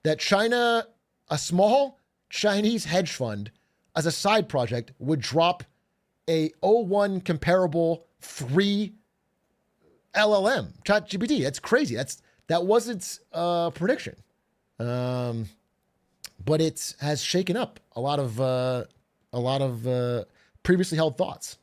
A: that China, a small Chinese hedge fund, as a side project, would drop a 01 comparable free LLM, ChatGPT. That's crazy. That was its prediction. But it has shaken up a lot of previously held thoughts.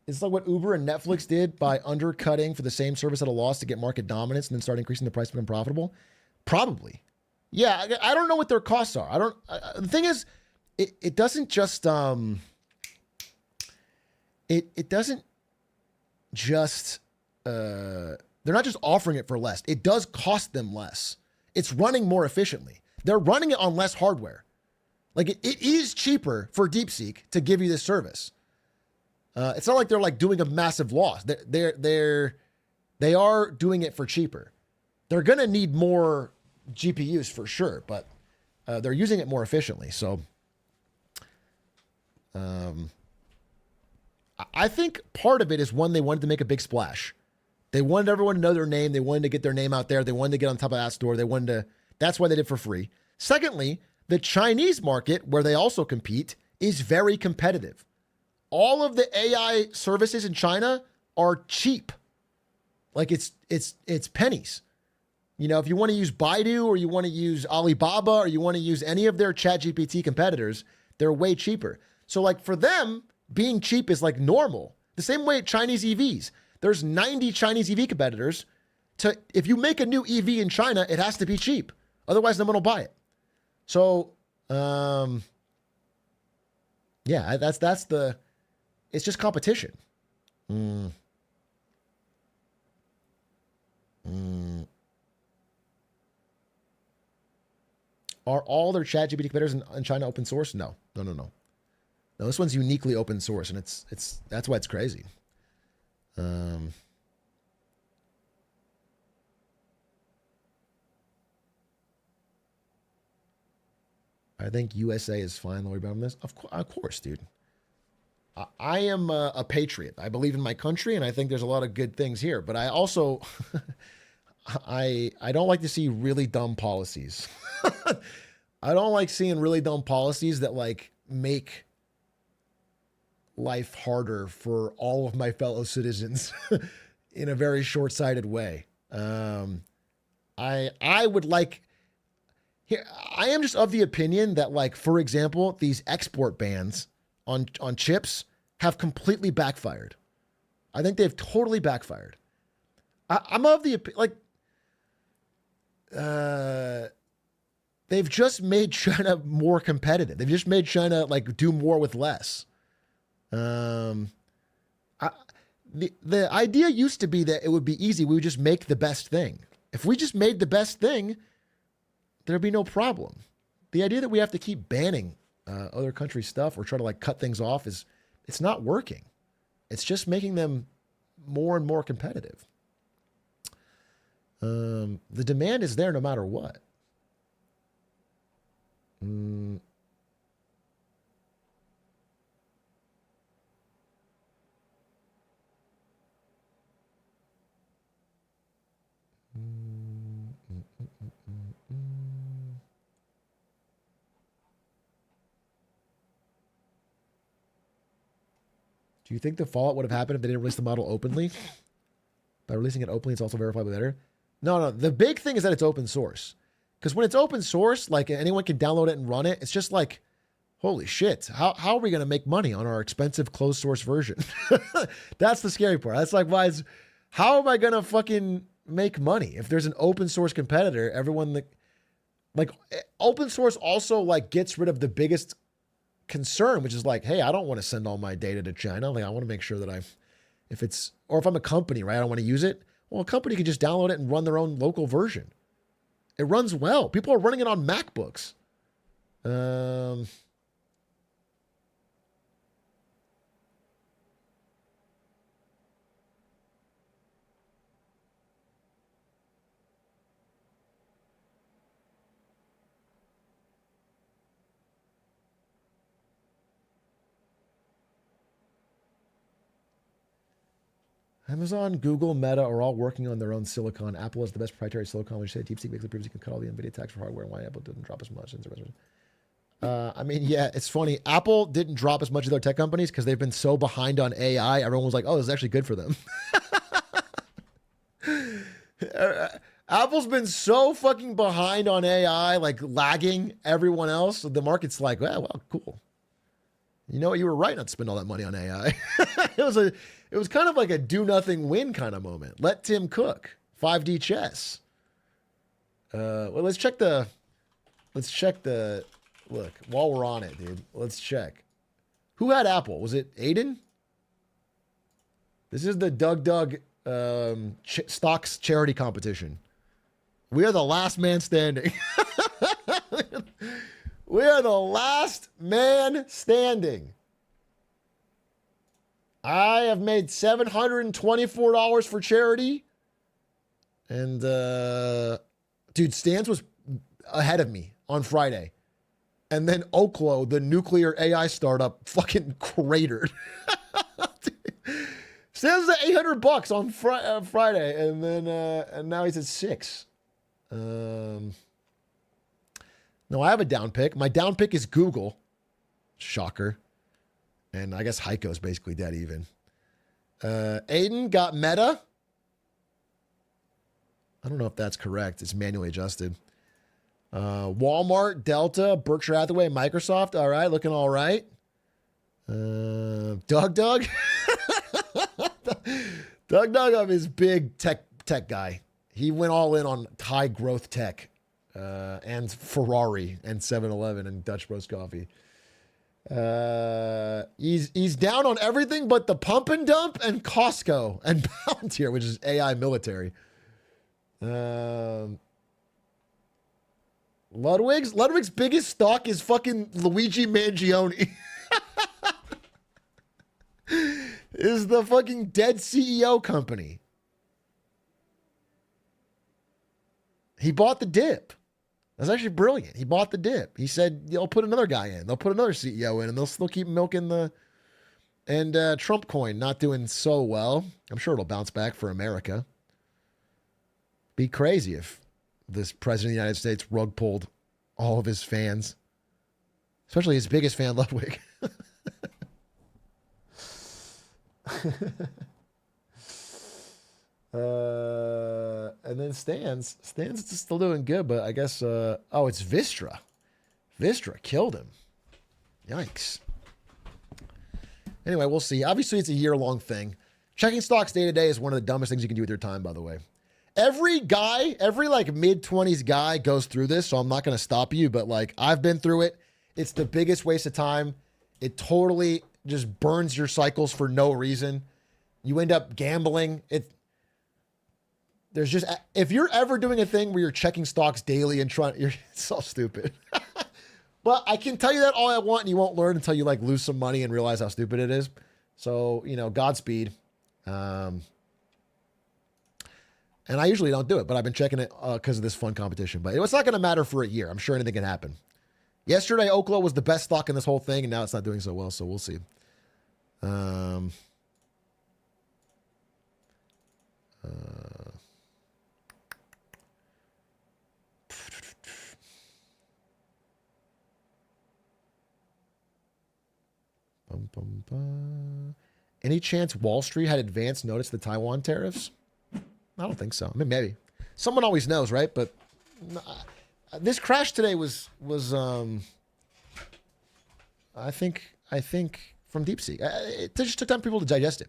A: It's like what Uber and Netflix did by undercutting for the same service at a loss to get market dominance and then start increasing the price to become profitable. Probably. Yeah, I don't know what their costs are. The thing is, it doesn't just it doesn't just they're not just offering it for less. It does cost them less. It's running more efficiently. They're running it on less hardware. Like it is cheaper for DeepSeek to give you this service. It's not like they're like doing a massive loss. They are doing it for cheaper. They're going to need more GPUs for sure, but they're using it more efficiently. So I think part of it is one, they wanted to make a big splash. They wanted everyone to know their name. They wanted to get their name out there. They wanted to get on top of that store. That's why they did it for free. Secondly, the Chinese market, where they also compete, is very competitive. All of the AI services in China are cheap. Like it's pennies. You know, if you want to use Baidu or you want to use Alibaba or you want to use any of their ChatGPT competitors, they're way cheaper. So like for them, being cheap is like normal. The same way Chinese EVs. There's 90 Chinese EV competitors. If you make a new EV in China, it has to be cheap. Otherwise, no one will buy it. So, yeah, it's just competition. Are all their ChatGPT competitors in China open source? No, this one's uniquely open source, and that's why it's crazy. I think USA is fine. Don't worry about this. Of course, dude. I am a patriot. I believe in my country, and I think there's a lot of good things here. But I also, I don't like to see really dumb policies. I don't like seeing really dumb policies that like make life harder for all of my fellow citizens in a very short-sighted way. I would like. Here, I am just of the opinion that, like, for example, these export bans on chips have completely backfired. I think they've totally backfired. I'm of the like. They've just made China more competitive. They've just made China like do more with less. The idea used to be that it would be easy. We would just make the best thing. If we just made the best thing, there'd be no problem. The idea that we have to keep banning other countries' stuff or try to like cut things off it's not working. It's just making them more and more competitive. The demand is there no matter what. Do you think the fallout would have happened if they didn't release the model openly? By releasing it openly, it's also verifiably better. No. The big thing is that it's open source. Because when it's open source, like anyone can download it and run it. It's just like, holy shit. How are we going to make money on our expensive closed source version? That's the scary part. That's like, how am I going to fucking make money? If there's an open source competitor, everyone like open source also like gets rid of the biggest concern, which is like, hey, I don't want to send all my data to China. Like I want to make sure that if I'm a company, right, I don't want to use it. Well, a company can just download it and run their own local version. It runs well. People are running it on MacBooks. Amazon, Google, Meta are all working on their own silicon. Apple is the best proprietary silicon. We say DeepSeek basically proves you can cut all the NVIDIA tax for hardware. Why Apple didn't drop as much? I mean, yeah, it's funny. Apple didn't drop as much as their tech companies because they've been so behind on AI. Everyone was like, oh, this is actually good for them. Apple's been so fucking behind on AI, like lagging everyone else. The market's like, well, cool. You know what? You were right not to spend all that money on AI. It was kind of like a do nothing win kind of moment. Let Tim cook. 5D chess. Well, let's check the look while we're on it, dude. Let's check. Who had Apple? Was it Aiden? This is the Doug stocks charity competition. We are the last man standing. We are the last man standing. I have made $724 for charity. And, dude, Stans was ahead of me on Friday. And then Oklo, the nuclear AI startup, fucking cratered. Stans was at $800 on Friday. And then, and now he's at 6. No, I have a down pick. My down pick is Google. Shocker. And I guess Heiko's basically dead even. Aiden got Meta. I don't know if that's correct. It's manually adjusted. Walmart, Delta, Berkshire Hathaway, Microsoft. All right, looking all right. Doug. Doug of his big tech guy. He went all in on high growth tech. And Ferrari and 7-Eleven and Dutch Bros Coffee. He's down on everything but the pump and dump and Costco and Palantir, which is AI military. Ludwig's biggest stock is fucking Luigi Mangione. Is the fucking dead CEO company. He bought the dip. That's actually brilliant. He bought the dip. He said, they'll put another guy in. They'll put another CEO in, and they'll still keep milking the... And Trump coin not doing so well. I'm sure it'll bounce back for America. Be crazy if this president of the United States rug pulled all of his fans. Especially his biggest fan, Ludwig. And then Stan's still doing good, but I guess, oh, it's Vistra. Vistra killed him. Yikes. Anyway, we'll see. Obviously, it's a year-long thing. Checking stocks day to day is one of the dumbest things you can do with your time, by the way. Every like mid-20s guy goes through this, so I'm not going to stop you, but like I've been through it. It's the biggest waste of time. It totally just burns your cycles for no reason. You end up gambling. There's just, if you're ever doing a thing where you're checking stocks daily and you're so stupid. But I can tell you that all I want, and you won't learn until you like lose some money and realize how stupid it is. So, Godspeed. And I usually don't do it, but I've been checking it because of this fun competition. But it's not going to matter for a year. I'm sure anything can happen. Yesterday, Oklo was the best stock in this whole thing, and now it's not doing so well, so we'll see. Any chance Wall Street had advance notice the Taiwan tariffs? I don't think so. I mean, maybe. Someone always knows, right? But this crash today was I think from DeepSeek. It just took time for people to digest it.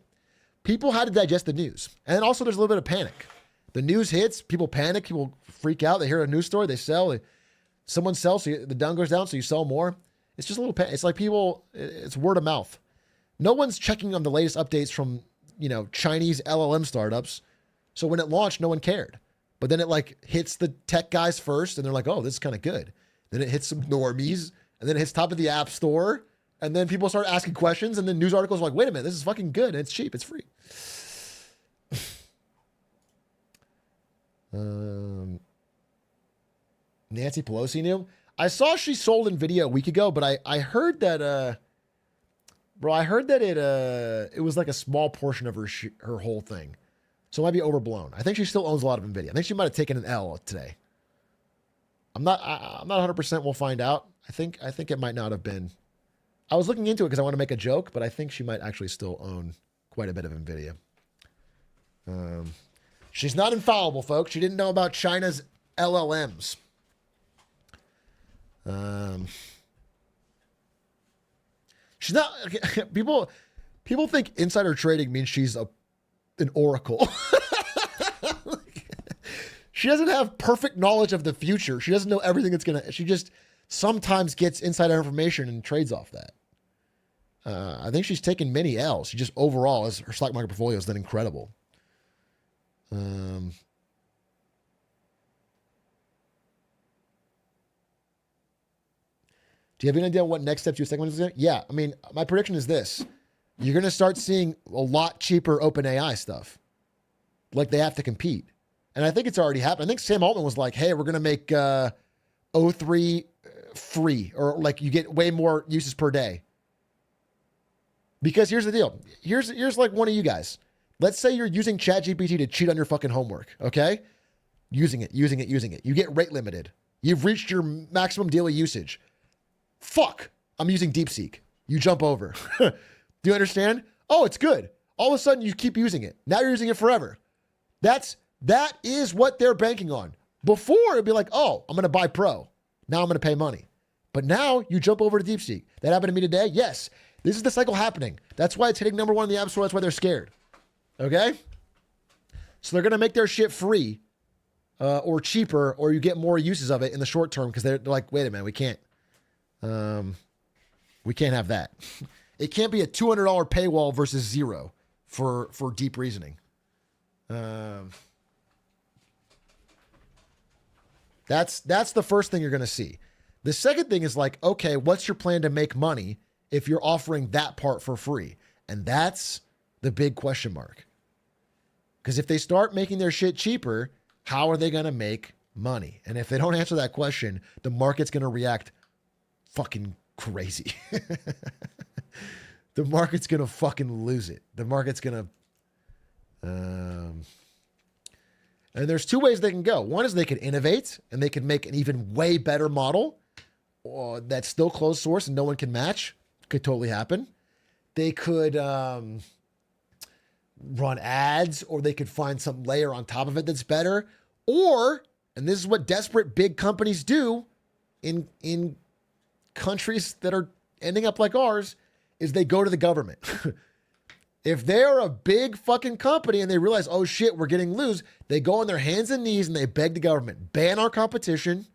A: People had to digest the news. And also there's a little bit of panic. The news hits, people panic, people freak out. They hear a news story, they sell. Someone sells, so the down goes down, so you sell more. It's just a little panic. It's like people, it's word of mouth. No one's checking on the latest updates from, Chinese LLM startups. So when it launched, no one cared. But then it like hits the tech guys first, and they're like, oh, this is kind of good. Then it hits some normies, and then it hits top of the app store, and then people start asking questions, and then news articles are like, wait a minute, this is fucking good, and it's cheap, it's free. Nancy Pelosi knew. I saw she sold NVIDIA a week ago, but I heard that, it was like a small portion of her whole thing. So it might be overblown. I think she still owns a lot of NVIDIA. I think she might have taken an L today. I'm not 100%. We'll find out. I think it might not have been. I was looking into it because I want to make a joke, but I think she might actually still own quite a bit of NVIDIA. She's not infallible, folks. She didn't know about China's LLMs. She's not. People think insider trading means she's an oracle. She doesn't have perfect knowledge of the future. She doesn't know everything that's gonna. She just sometimes gets insider information and trades off that. I think she's taken many L's. She just overall, as her stock market portfolio has done incredible. Do you have any idea what next steps you think is going to? Yeah, I mean, my prediction is this. You're going to start seeing a lot cheaper OpenAI stuff. Like they have to compete. And I think it's already happened. I think Sam Altman was like, hey, we're going to make O3 free, or like you get way more uses per day. Because here's the deal. Here's like one of you guys. Let's say you're using ChatGPT to cheat on your fucking homework, okay? Using it. You get rate limited. You've reached your maximum daily usage. Fuck, I'm using DeepSeek. You jump over. Do you understand? Oh, it's good. All of a sudden you keep using it. Now you're using it forever. That is what they're banking on. Before it'd be like, oh, I'm going to buy Pro. Now I'm going to pay money. But now you jump over to DeepSeek. That happened to me today? Yes. This is the cycle happening. That's why it's hitting number 1 in the App Store. That's why they're scared. Okay? So they're going to make their shit free or cheaper, or you get more uses of it in the short term because they're like, wait a minute, we can't have that. It can't be a $200 paywall versus zero for deep reasoning. That's the first thing you're going to see. The second thing is like, okay, what's your plan to make money if you're offering that part for free? And that's the big question mark. Because if they start making their shit cheaper, how are they going to make money? And if they don't answer that question, the market's going to react fucking crazy. The market's going to fucking lose it. The market's going to... And there's two ways they can go. One is they could innovate and they could make an even way better model that's still closed source and no one can match. Could totally happen. They could run ads, or they could find some layer on top of it that's better. Or, and this is what desperate big companies do in countries that are ending up like ours, is they go to the government. If they're a big fucking company and they realize, oh shit, we're getting loose, they go on their hands and knees and they beg the government, ban our competition,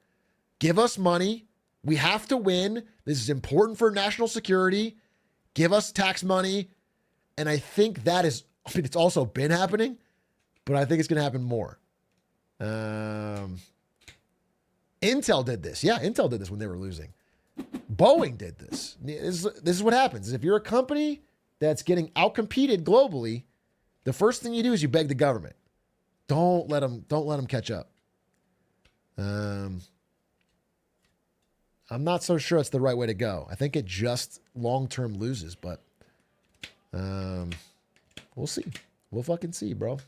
A: give us money, we have to win, this is important for national security, give us tax money. And I think that is, I mean, it's also been happening, but I think it's going to happen more. Intel did this. Yeah, Intel did this when they were losing. Boeing did this. This is what happens. If you're a company that's getting outcompeted globally, the first thing you do is you beg the government. Don't let them catch up. I'm not so sure it's the right way to go. I think it just long-term loses, but we'll see. We'll fucking see, bro.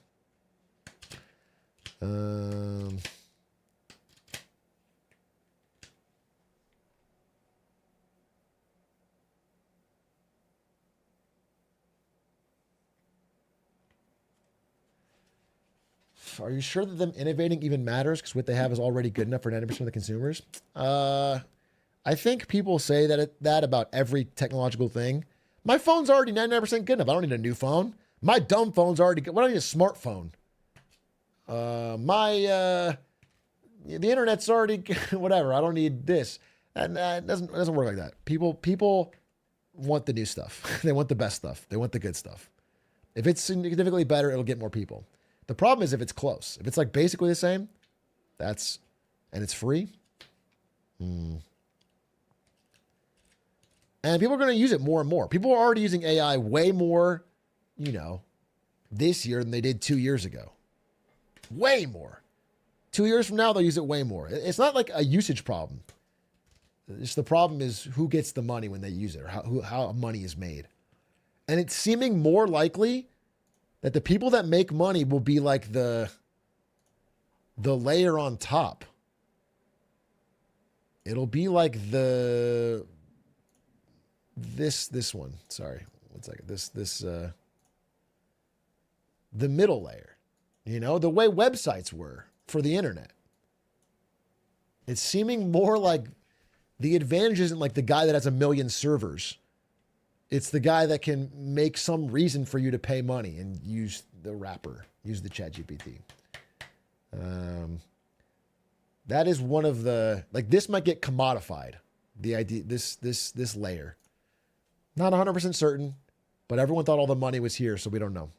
A: Are you sure that them innovating even matters? Because what they have is already good enough for 90% of the consumers. I think people say that about every technological thing. My phone's already 99% good enough. I don't need a new phone. My dumb phone's already good. Why do I need a smartphone? The internet's already whatever. I don't need this. And it doesn't work like that. People want the new stuff. They want the best stuff. They want the good stuff. If it's significantly better, it'll get more people. The problem is if it's close. If it's like basically the same, and it's free. And people are going to use it more and more. People are already using AI way more, this year than they did 2 years ago. Way more. 2 years from now, they'll use it way more. It's not like a usage problem. It's the problem is who gets the money when they use it, or how money is made. And it's seeming more likely that the people that make money will be like the layer on top. It'll be like this one. Sorry, 1 second. The middle layer. The way websites were for the internet. It's seeming more like the advantage isn't like the guy that has 1 million servers. It's the guy that can make some reason for you to pay money and use the wrapper, use the ChatGPT. That is one of the, like, this might get commodified. The idea, this layer. Not 100% certain, but everyone thought all the money was here, so we don't know.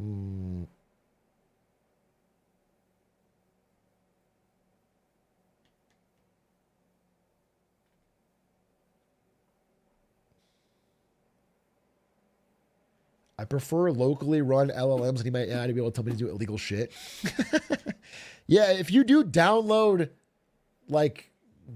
A: I prefer locally run LLMs and AI to be able to tell me to do illegal shit. Yeah, if you do download like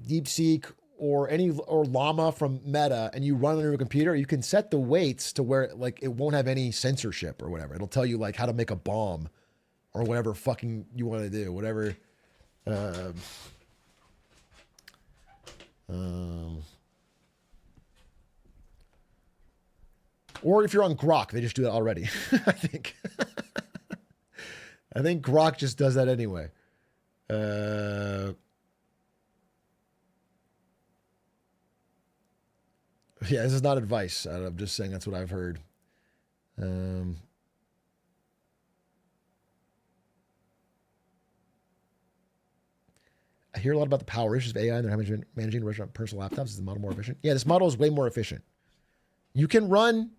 A: DeepSeek or Llama from Meta and you run it on your computer, you can set the weights to where like it won't have any censorship or whatever. It'll tell you like how to make a bomb or whatever fucking you want to do, whatever. Or if you're on Grok, they just do that already. I think. I think Grok just does that anyway. Yeah, this is not advice. I'm just saying that's what I've heard. I hear a lot about the power issues of AI and they're managing restaurant personal laptops. Is the model more efficient? Yeah, this model is way more efficient. You can run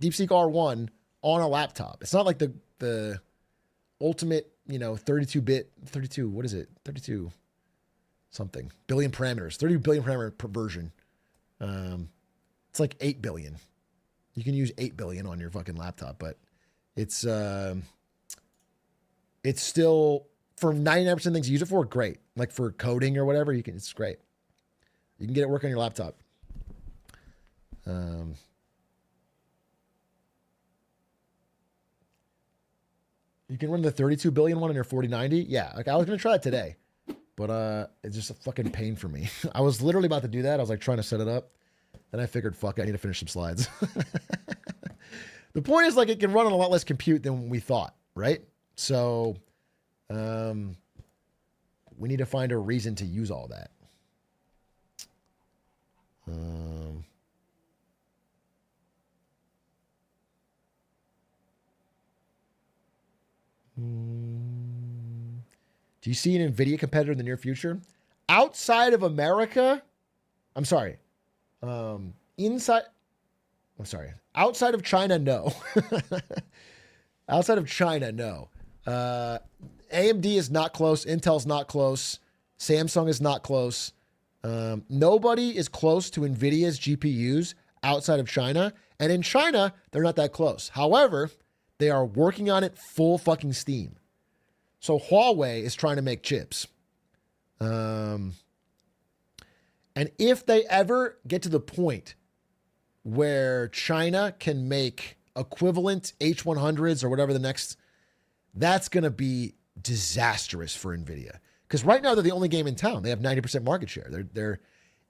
A: DeepSeek R1 on a laptop. It's not like the ultimate, 32-bit, what is it? 32 something billion parameters, 30 billion parameter per version. It's like 8 billion. You can use 8 billion on your fucking laptop, but it's still, for 99% of things you use it for, great. Like for coding or whatever, it's great. You can get it working on your laptop. You can run the 32 billion one on your 4090. Yeah, like I was gonna try that today, but it's just a fucking pain for me. I was literally about to do that. I was like trying to set it up. Then I figured, fuck it, I need to finish some slides. The point is, like, it can run on a lot less compute than we thought, right? So, we need to find a reason to use all that. Do you see an NVIDIA competitor in the near future? Outside of America? I'm sorry. Outside of China, no. Outside of China, no. AMD is not close. Intel's not close. Samsung is not close. Nobody is close to NVIDIA's GPUs outside of China. And in China, they're not that close. However, they are working on it full fucking steam. So Huawei is trying to make chips. And if they ever get to the point where China can make equivalent H100s or whatever the next, that's going to be disastrous for NVIDIA. Because right now they're the only game in town. They have 90% market share.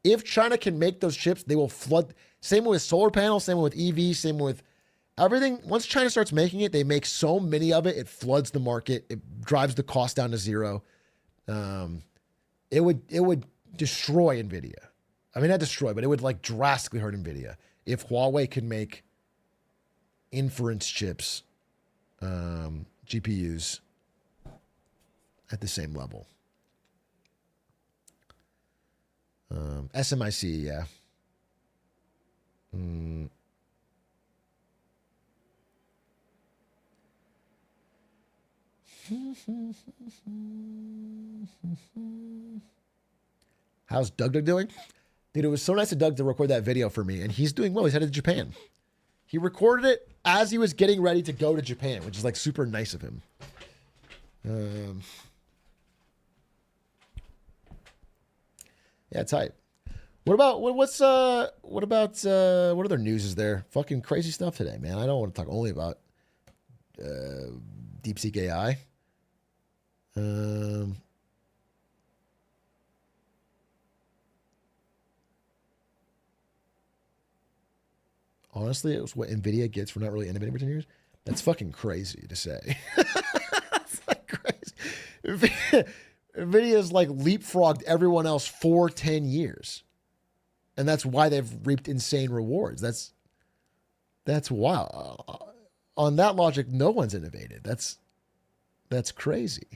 A: If China can make those chips, they will flood. Same with solar panels, same with EV, same with everything. Once China starts making it, they make so many of it, it floods the market. It drives the cost down to zero. It would destroy NVIDIA. I mean, not destroy, but it would like drastically hurt NVIDIA if Huawei could make inference chips, GPUs at the same level. SMIC, yeah. How's Doug doing? Dude, it was so nice of Doug to record that video for me, and he's doing well. He's headed to Japan. He recorded it as he was getting ready to go to Japan, which is like super nice of him. Yeah, tight. What other news is there? Fucking crazy stuff today, man. I don't want to talk only about DeepseekAI. Honestly, it was what NVIDIA gets for not really innovating for 10 years. That's fucking crazy to say. That's like crazy. NVIDIA's like leapfrogged everyone else for 10 years. And that's why they've reaped insane rewards. That's wild. On that logic, no one's innovated. That's crazy.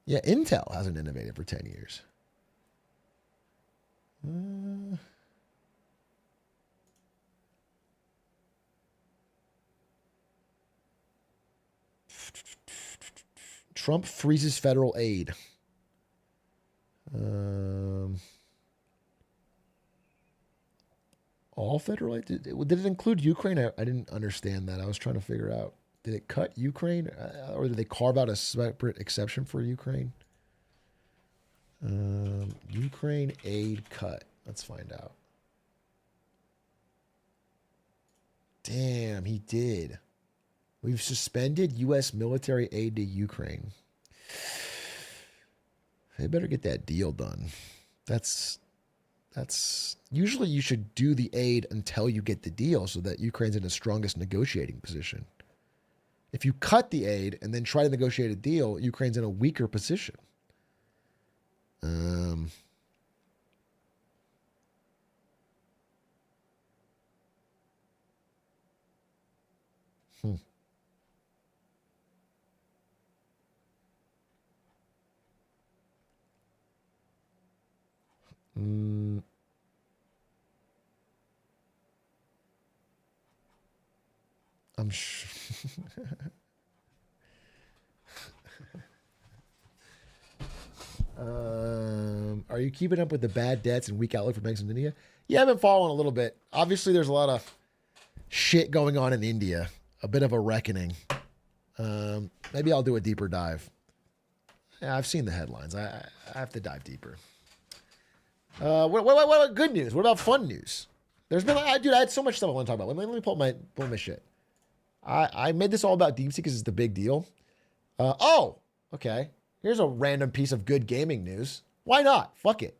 A: Yeah, Intel hasn't innovated for 10 years. Trump freezes federal aid. All federal aid? Did it include Ukraine? I didn't understand that. I was trying to figure out. Did it cut Ukraine? Or did they carve out a separate exception for Ukraine? Ukraine aid cut. Let's find out. Damn, he did. We've suspended U.S. military aid to Ukraine. They better get that deal done. That's usually you should do the aid until you get the deal so that Ukraine's in the strongest negotiating position. If you cut the aid and then try to negotiate a deal, Ukraine's in a weaker position. I'm sure. Are you keeping up with the bad debts and weak outlook for banks in India? Yeah, I've been following a little bit. Obviously, there's a lot of shit going on in India. A bit of a reckoning. Maybe I'll do a deeper dive. Yeah, I've seen the headlines. I have to dive deeper. What good news? What about fun news? There's been, dude, I had so much stuff I want to talk about. Let me pull my shit. I made this all about DeepSeek because it's the big deal. Oh, okay. Here's a random piece of good gaming news. Why not? Fuck it.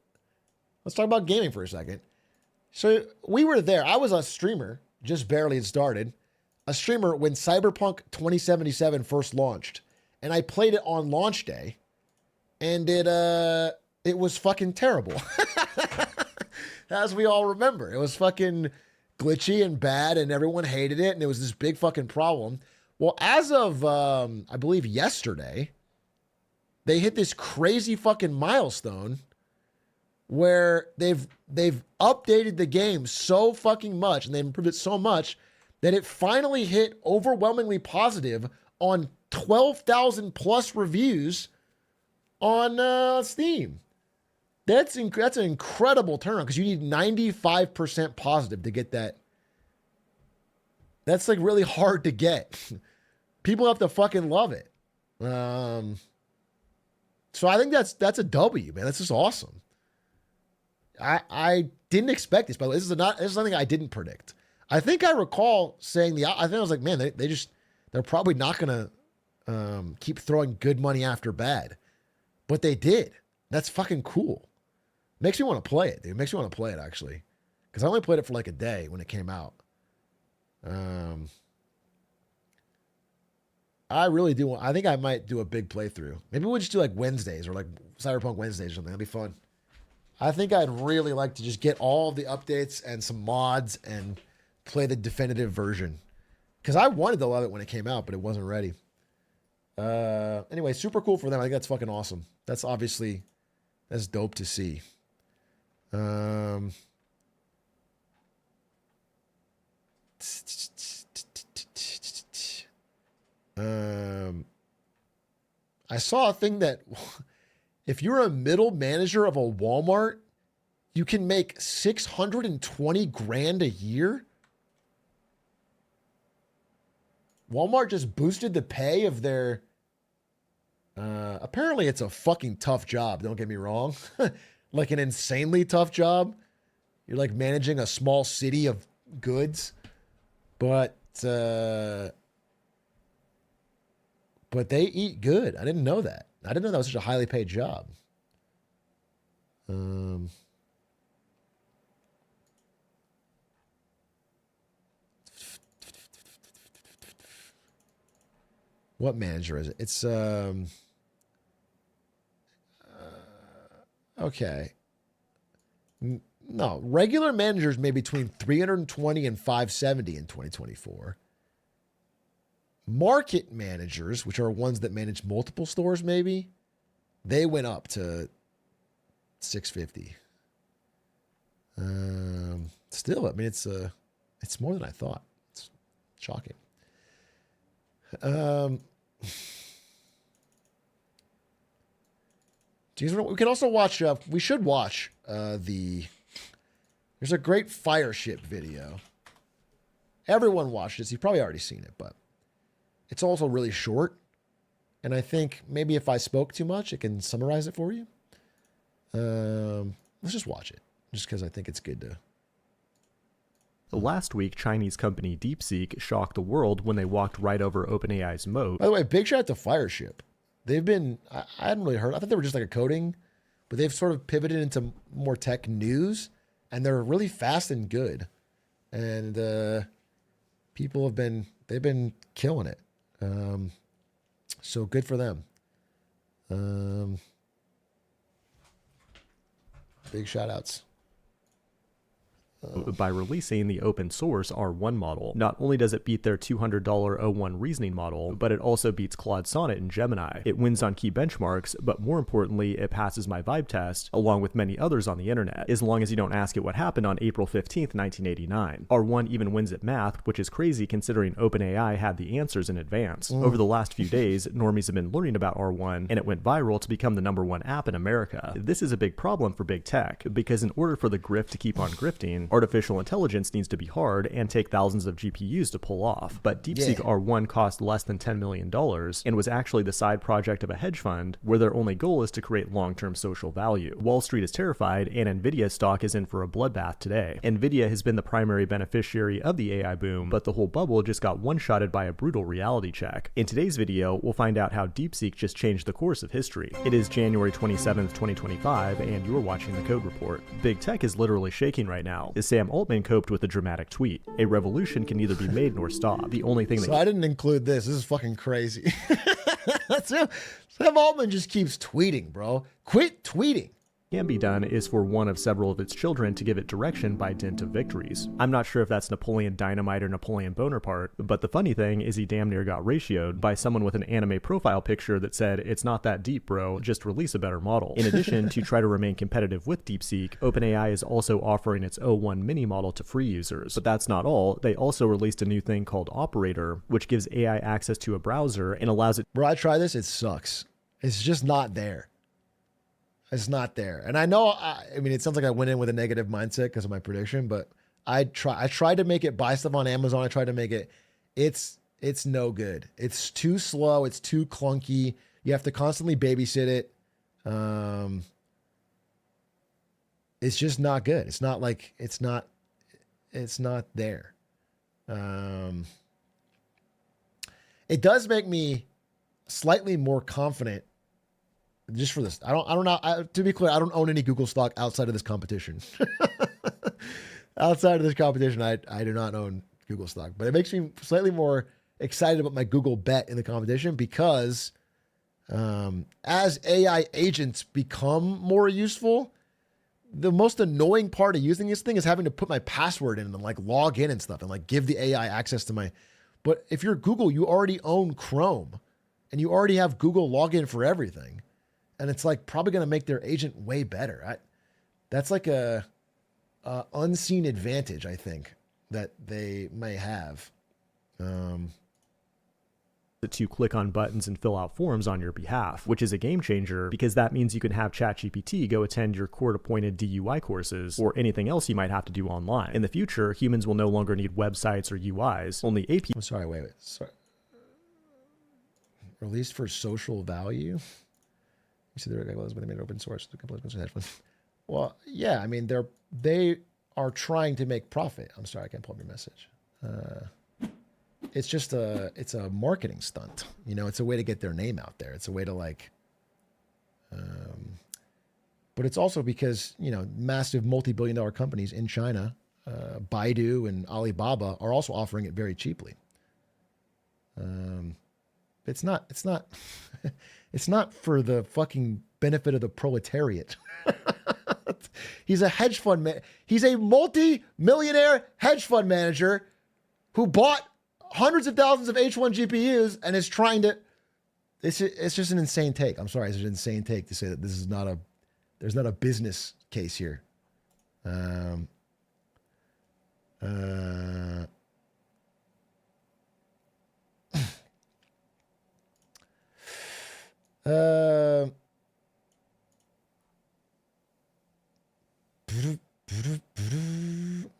A: Let's talk about gaming for a second. So we were there. I was a streamer, just barely had started. A streamer when Cyberpunk 2077 first launched. And I played it on launch day. And it was fucking terrible. As we all remember. It was fucking glitchy and bad and everyone hated it. And it was this big fucking problem. Well, as of, I believe yesterday, they hit this crazy fucking milestone where they've updated the game so fucking much and they've improved it so much that it finally hit overwhelmingly positive on 12,000 plus reviews on Steam. That's an incredible turnaround because you need 95% positive to get that. That's like really hard to get. People have to fucking love it. So I think that's a W, man. That's just awesome. I didn't expect this, by the way. This is something I didn't predict. I think I recall saying I think I was like, man, they're probably not gonna keep throwing good money after bad, but they did. That's fucking cool. Makes me want to play it, dude. Makes me want to play it actually, because I only played it for like a day when it came out. I really do want. I think I might do a big playthrough. Maybe we'll just do like Wednesdays or like Cyberpunk Wednesdays or something. That'd be fun. I think I'd really like to just get all the updates and some mods and play the definitive version. Because I wanted to love it when it came out, but it wasn't ready. Anyway, super cool for them. I think that's fucking awesome. That's dope to see. I saw a thing that if you're a middle manager of a Walmart, you can make 620 grand a year. Walmart just boosted the pay of their, apparently it's a fucking tough job. Don't get me wrong. Like an insanely tough job. You're like managing a small city of goods, but they eat good. I didn't know that. I didn't know that was such a highly paid job. What manager is it? It's okay. No, regular managers made between 320 and 570 in 2024. Market managers, which are ones that manage multiple stores, maybe, they went up to 650. Still, I mean, it's more than I thought. It's shocking. We can also watch, we should watch there's a great fire ship video. Everyone watched this. You've probably already seen it, but it's also really short. And I think maybe if I spoke too much, it can summarize it for you. Let's just watch it, just because I think it's good to.
M: Last week, Chinese company DeepSeek shocked the world when they walked right over OpenAI's moat.
A: By the way, big shout out to Fireship. They've been, I hadn't really heard, I thought they were just like a coding, but they've sort of pivoted into more tech news, and they're really fast and good. And people they've been killing it. So good for them. Big shout outs.
M: By releasing the open source R1 model. Not only does it beat their $200 O1 reasoning model, but it also beats Claude Sonnet and Gemini. It wins on key benchmarks, but more importantly, it passes my vibe test, along with many others on the internet, as long as you don't ask it what happened on April 15th, 1989. R1 even wins at math, which is crazy considering OpenAI had the answers in advance. Over the last few days, normies have been learning about R1, and it went viral to become the #1 app in America. This is a big problem for big tech, because in order for the grift to keep on grifting, artificial intelligence needs to be hard and take thousands of GPUs to pull off. But DeepSeek R1 cost less than $10 million and was actually the side project of a hedge fund where their only goal is to create long-term social value. Wall Street is terrified, and Nvidia stock is in for a bloodbath today. Nvidia has been the primary beneficiary of the AI boom, but the whole bubble just got one-shotted by a brutal reality check. In today's video, we'll find out how DeepSeek just changed the course of history. It is January 27th, 2025, and you're watching the Code Report. Big tech is literally shaking right now. Sam Altman coped with a dramatic tweet. A revolution can neither be made nor stopped. The only thing
A: So I didn't include this. This is fucking crazy. Sam Altman just keeps tweeting, bro. Quit tweeting.
M: Can be done is for one of several of its children to give it direction by dint of victories. I'm not sure if that's Napoleon Dynamite or Napoleon Bonaparte, but the funny thing is he damn near got ratioed by someone with an anime profile picture that said, "It's not that deep, bro, just release a better model." In addition, to try to remain competitive with DeepSeek, OpenAI is also offering its O1 mini model to free users. But that's not all. They also released a new thing called Operator, which gives AI access to a browser and allows it.
A: Bro, I tried this. It sucks. It's just not there. It's not there. And I know, I mean, it sounds like I went in with a negative mindset because of my prediction, but I tried to make it buy stuff on Amazon. I tried to make it, it's no good. It's too slow. It's too clunky. You have to constantly babysit it. It's just not good. It's not like, it's not there. It does make me slightly more confident. Just for this, I don't know. To be clear, I don't own any Google stock outside of this competition. Outside of this competition, I do not own Google stock. But it makes me slightly more excited about my Google bet in the competition because as AI agents become more useful, the most annoying part of using this thing is having to put my password in and like log in and stuff and like give the AI access to my. But if you're Google, you already own Chrome and you already have Google login for everything. And it's like probably going to make their agent way better. That's like a unseen advantage, I think, that they may have.
M: To click on buttons and fill out forms on your behalf, which is a game changer because that means you can have ChatGPT go attend your court-appointed DUI courses or anything else you might have to do online. In the future, humans will no longer need websites or UIs. Only APIs.
A: I'm sorry, wait. Sorry. Released for social value. You see the regulators when they made it open source. Well, yeah, I mean they are trying to make profit. I'm sorry, I can't pull up your message. It's just it's a marketing stunt. You know, it's a way to get their name out there. It's a way to like, but it's also because, you know, massive multi-billion-dollar companies in China, Baidu and Alibaba are also offering it very cheaply. It's not it's not for the fucking benefit of the proletariat. He's a hedge fund man. He's a multi-millionaire hedge fund manager who bought hundreds of thousands of H1 GPUs and is trying to. It's just an insane take. I'm sorry, it's an insane take to say that this is not a. There's not a business case here.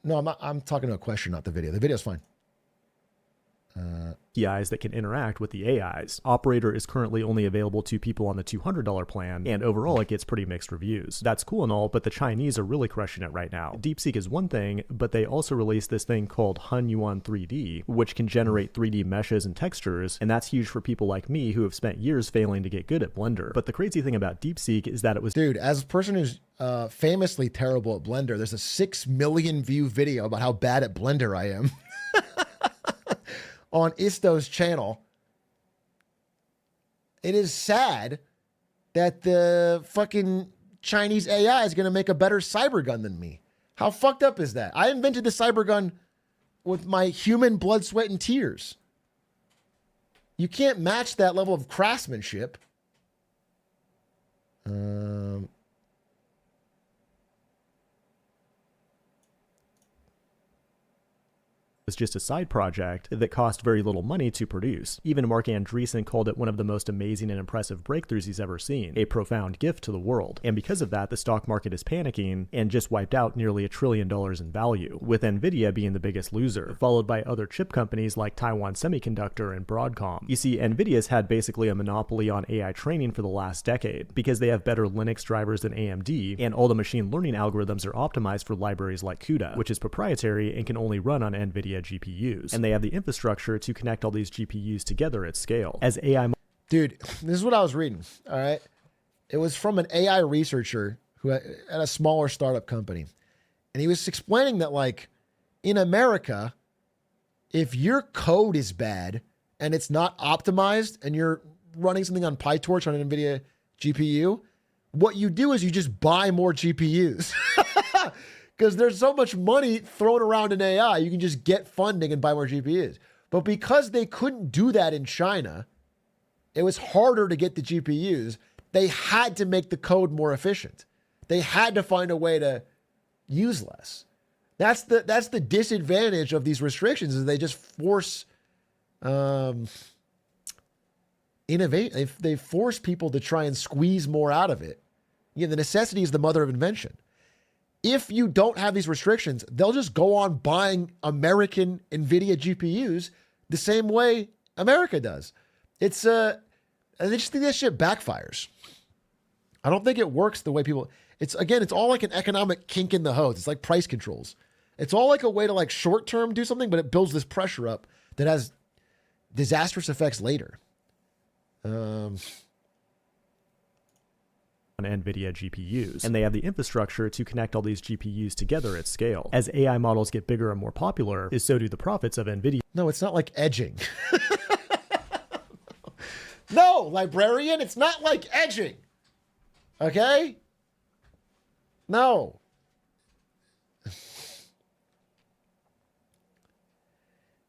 A: No, I'm talking to a question, not the video. The video's fine.
M: AIs that can interact with the AIs. Operator is currently only available to people on the $200 plan, and overall it gets pretty mixed reviews. That's cool and all, but the Chinese are really crushing it right now. DeepSeek is one thing, but they also released this thing called Hunyuan 3D, which can generate 3D meshes and textures, and that's huge for people like me who have spent years failing to get good at Blender. But the crazy thing about DeepSeek is that it was—
A: Dude, as a person who's famously terrible at Blender, there's a 6 million view video about how bad at Blender I am on Isto's channel. It is sad that the fucking Chinese AI is going to make a better cyber gun than me. How fucked up is that? I invented the cyber gun with my human blood, sweat, and tears. You can't match that level of craftsmanship.
M: Was just a side project that cost very little money to produce. Even Mark Andreessen called it one of the most amazing and impressive breakthroughs he's ever seen, a profound gift to the world. And because of that, the stock market is panicking and just wiped out nearly $1 trillion in value, with Nvidia being the biggest loser, followed by other chip companies like Taiwan Semiconductor and Broadcom. You see, Nvidia's had basically a monopoly on AI training for the last decade, because they have better Linux drivers than AMD, and all the machine learning algorithms are optimized for libraries like CUDA, which is proprietary and can only run on Nvidia GPUs, and they have the infrastructure to connect all these GPUs together at scale. As AI—
A: Dude, this is what I was reading, all right? It was from an AI researcher who at a smaller startup company, and he was explaining that, like, in America, if your code is bad and it's not optimized and you're running something on PyTorch on an NVIDIA GPU, what you do is you just buy more GPUs. Because there's so much money thrown around in AI, you can just get funding and buy more GPUs. But because they couldn't do that in China, it was harder to get the GPUs. They had to make the code more efficient. They had to find a way to use less. That's the disadvantage of these restrictions, is they just force innovate. They force people to try and squeeze more out of it. Yeah, the necessity is the mother of invention. If you don't have these restrictions, they'll just go on buying American NVIDIA GPUs the same way America does. I just think that shit backfires. I don't think it works the way people— it's all like an economic kink in the hose. It's like price controls. It's all like a way to, like, short term do something, but it builds this pressure up that has disastrous effects later.
M: On NVIDIA GPUs, and they have the infrastructure to connect all these GPUs together at scale. As AI models get bigger and more popular, so do the profits of NVIDIA.
A: No, it's not like edging. No, librarian, it's not like edging. Okay? No.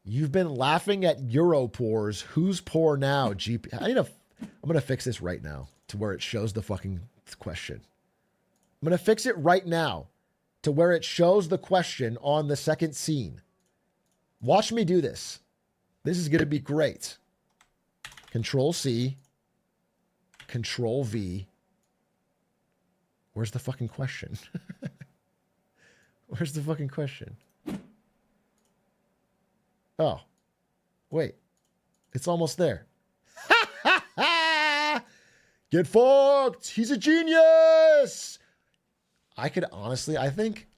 A: You've been laughing at Europores. Who's poor now? I'm going to fix this right now to where it shows the fucking question. I'm going to fix it right now to where it shows the question on the second scene. Watch me do this. This is going to be great. Control C. Control V. Where's the fucking question? Where's the fucking question? Oh, wait. It's almost there. Get fucked. He's a genius. I could honestly, I think,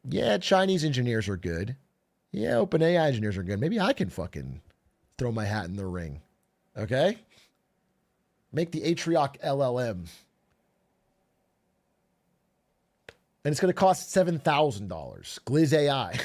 A: yeah, Chinese engineers are good. Yeah, OpenAI engineers are good. Maybe I can fucking throw my hat in the ring. Okay? Make the Atrioc LLM. And it's going to cost $7,000. Gliz AI.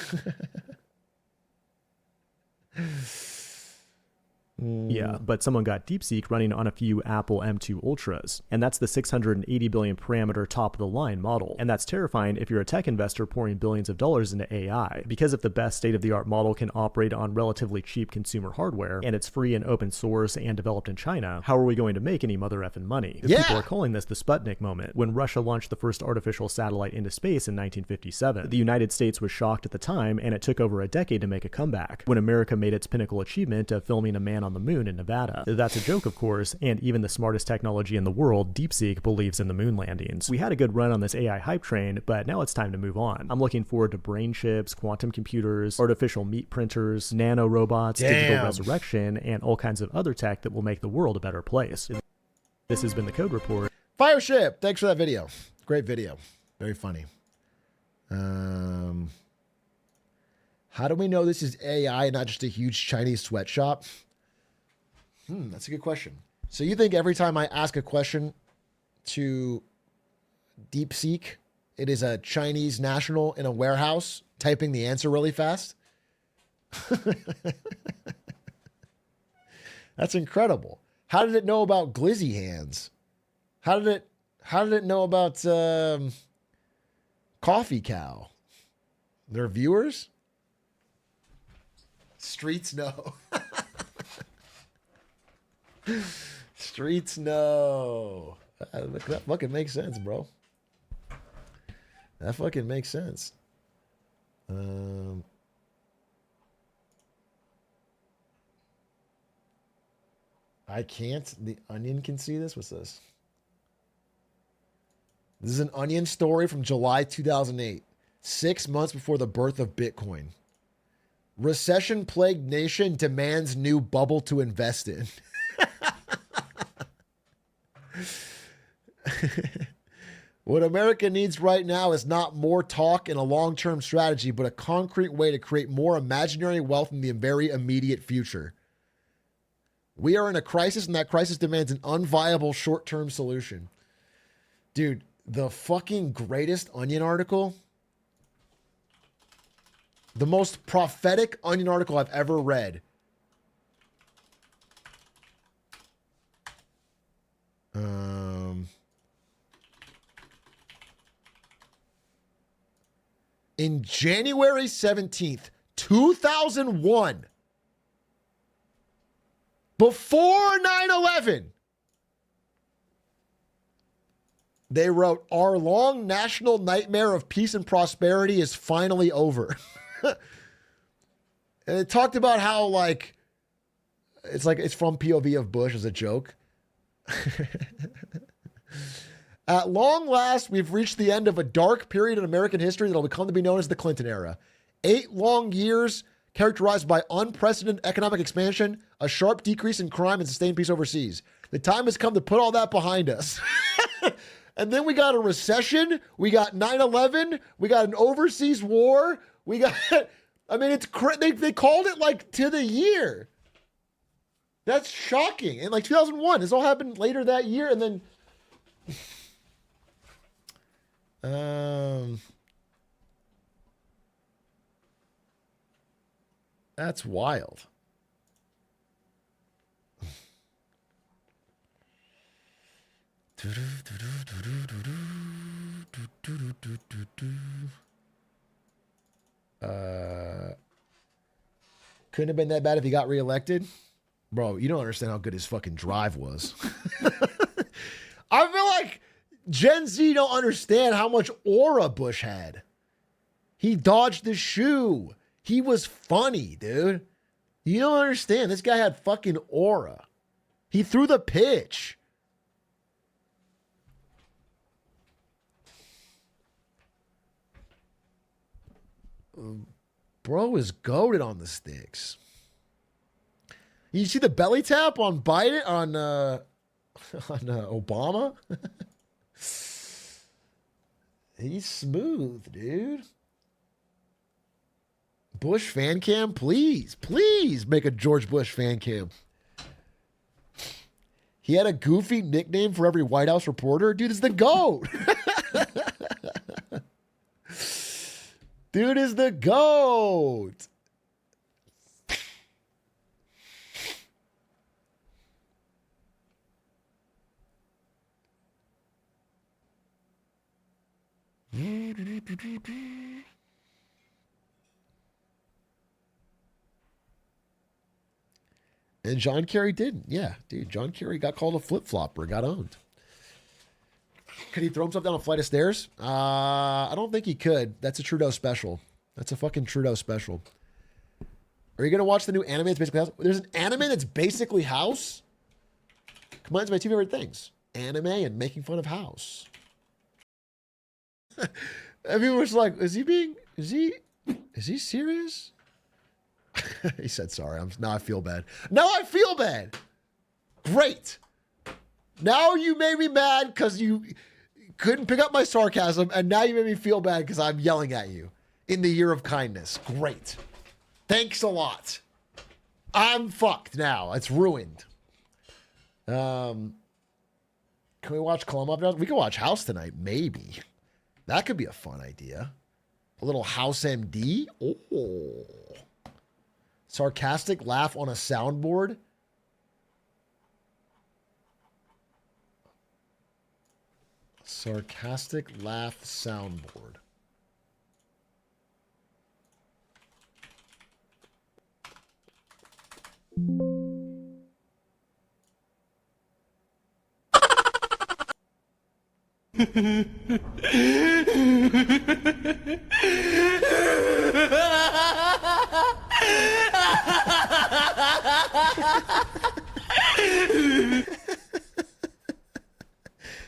M: Yeah, but someone got DeepSeek running on a few Apple M2 Ultras, and that's the 680 billion parameter top-of-the-line model. And that's terrifying if you're a tech investor pouring billions of dollars into AI, because if the best state-of-the-art model can operate on relatively cheap consumer hardware, and it's free and open source and developed in China, how are we going to make any mother effing money?
A: Yeah.
M: People are calling this the Sputnik moment, when Russia launched the first artificial satellite into space in 1957. The United States was shocked at the time, and it took over a decade to make a comeback, when America made its pinnacle achievement of filming a man on on the moon in Nevada. That's a joke, of course, and even the smartest technology in the world, DeepSeek, believes in the moon landings. We had a good run on this AI hype train, but now it's time to move on. I'm looking forward to brain chips, quantum computers, artificial meat printers, nano robots, digital resurrection, and all kinds of other tech that will make the world a better place. This has been the Code Report.
A: Fireship, thanks for that video. Great video. Very funny. How do we know this is AI and not just a huge Chinese sweatshop? That's a good question. So you think every time I ask a question to DeepSeek, it is a Chinese national in a warehouse typing the answer really fast? That's incredible. How did it know about glizzy hands? How did it know about Coffee Cow? Their viewers? Streets know. Streets know. That fucking makes sense, bro. That fucking makes sense. I can't. The Onion can see this. What's this? This is an Onion story from July 2008, 6 months before the birth of Bitcoin. Recession-plagued nation demands new bubble to invest in. What America needs right now is not more talk and a long-term strategy, but a concrete way to create more imaginary wealth in the very immediate future. We are in a crisis, and that crisis demands an unviable short-term solution. Dude, the fucking greatest Onion article, the most prophetic Onion article I've ever read. In January 17th, 2001, before 9/11, they wrote, "Our long national nightmare of peace and prosperity is finally over." And it talked about how, like it's from POV of Bush as a joke. At long last, we've reached the end of a dark period in American history that will come to be known as the Clinton era. 8 long years characterized by unprecedented economic expansion, a sharp decrease in crime, and sustained peace overseas. The time has come to put all that behind us. And then we got a recession. We got 9/11. We got an overseas war. We got, I mean, they called it like to the year. That's shocking. And like 2001, this all happened later that year. And then, that's wild. Couldn't have been that bad if he got reelected. Bro, you don't understand how good his fucking drive was. I feel like Gen Z don't understand how much aura Bush had. He dodged the shoe. He was funny, dude. You don't understand. This guy had fucking aura. He threw the pitch. Bro is goated on the sticks. You see the belly tap on Biden, on Obama? He's smooth, dude. Bush fan cam, please, please make a George Bush fan cam. He had a goofy nickname for every White House reporter. Dude is the GOAT. Dude is the GOAT. And John Kerry didn't. Yeah, dude, John Kerry got called a flip-flopper, got owned. Could he throw himself down a flight of stairs? I don't think he could. That's a Trudeau special. That's a fucking Trudeau special. Are you going to watch the new anime that's basically House? There's an anime that's basically House? Combines my two favorite things. Anime and making fun of House. Everyone was like, is he serious? He said, sorry. Now I feel bad. Now I feel bad. Great. Now you made me mad because you couldn't pick up my sarcasm, and now you made me feel bad because I'm yelling at you in the year of kindness. Great. Thanks a lot. I'm fucked now. It's ruined. Can we watch Columbine? We can watch House tonight, maybe. That could be a fun idea. A little House MD. Oh. Sarcastic laugh on a soundboard. Sarcastic laugh soundboard.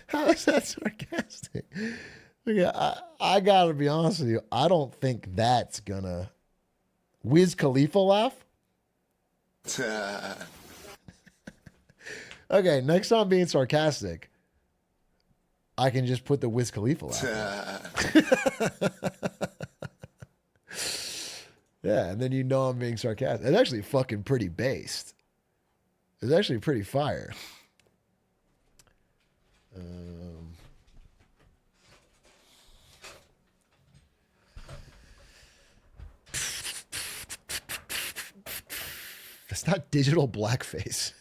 A: How is that sarcastic? Okay, I gotta be honest with you. I don't think that's gonna Wiz Khalifa laugh. Okay, next time being sarcastic, I can just put the Wiz Khalifa laugh. Yeah, and then you know I'm being sarcastic. It's actually fucking pretty based. It's actually pretty fire. That's not digital blackface.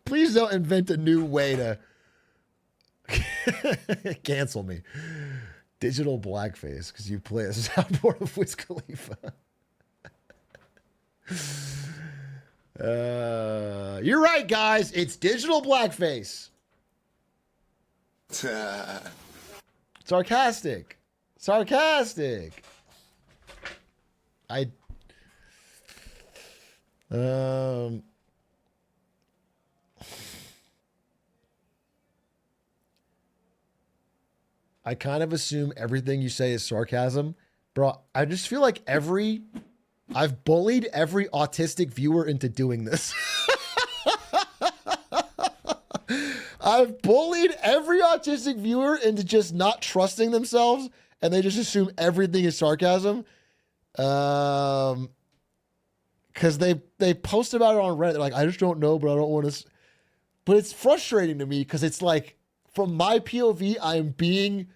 A: Please don't invent a new way to cancel me. Digital blackface because you play a soundboard of Wiz Khalifa. You're right, guys. It's digital blackface. Sarcastic. Sarcastic. I kind of assume everything you say is sarcasm. Bro, I just feel like I've bullied every autistic viewer into doing this. I've bullied every autistic viewer into just not trusting themselves, and they just assume everything is sarcasm. Because they post about it on Reddit. They're like, I just don't know, but I don't want to. But it's frustrating to me because it's like, from my POV, I am being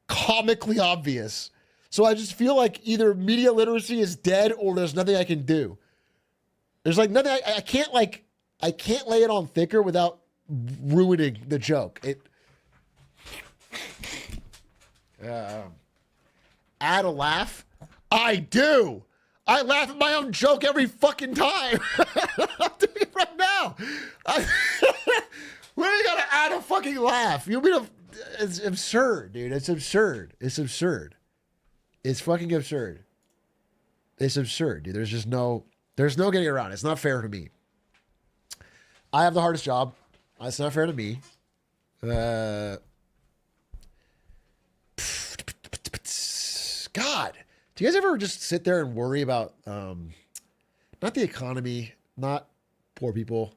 A: comically obvious. So I just feel like either media literacy is dead or there's nothing I can do. There's like nothing I can't lay it on thicker without ruining the joke. Add a laugh? I do. I laugh at my own joke every fucking time. I'm doing it right now. Where are you gonna add a fucking laugh? You'll be it's absurd, dude. It's absurd. It's absurd. It's fucking absurd. It's absurd, dude. There's no getting around it. It's not fair to me. I have the hardest job. It's not fair to me. God, do you guys ever just sit there and worry about not the economy, not poor people,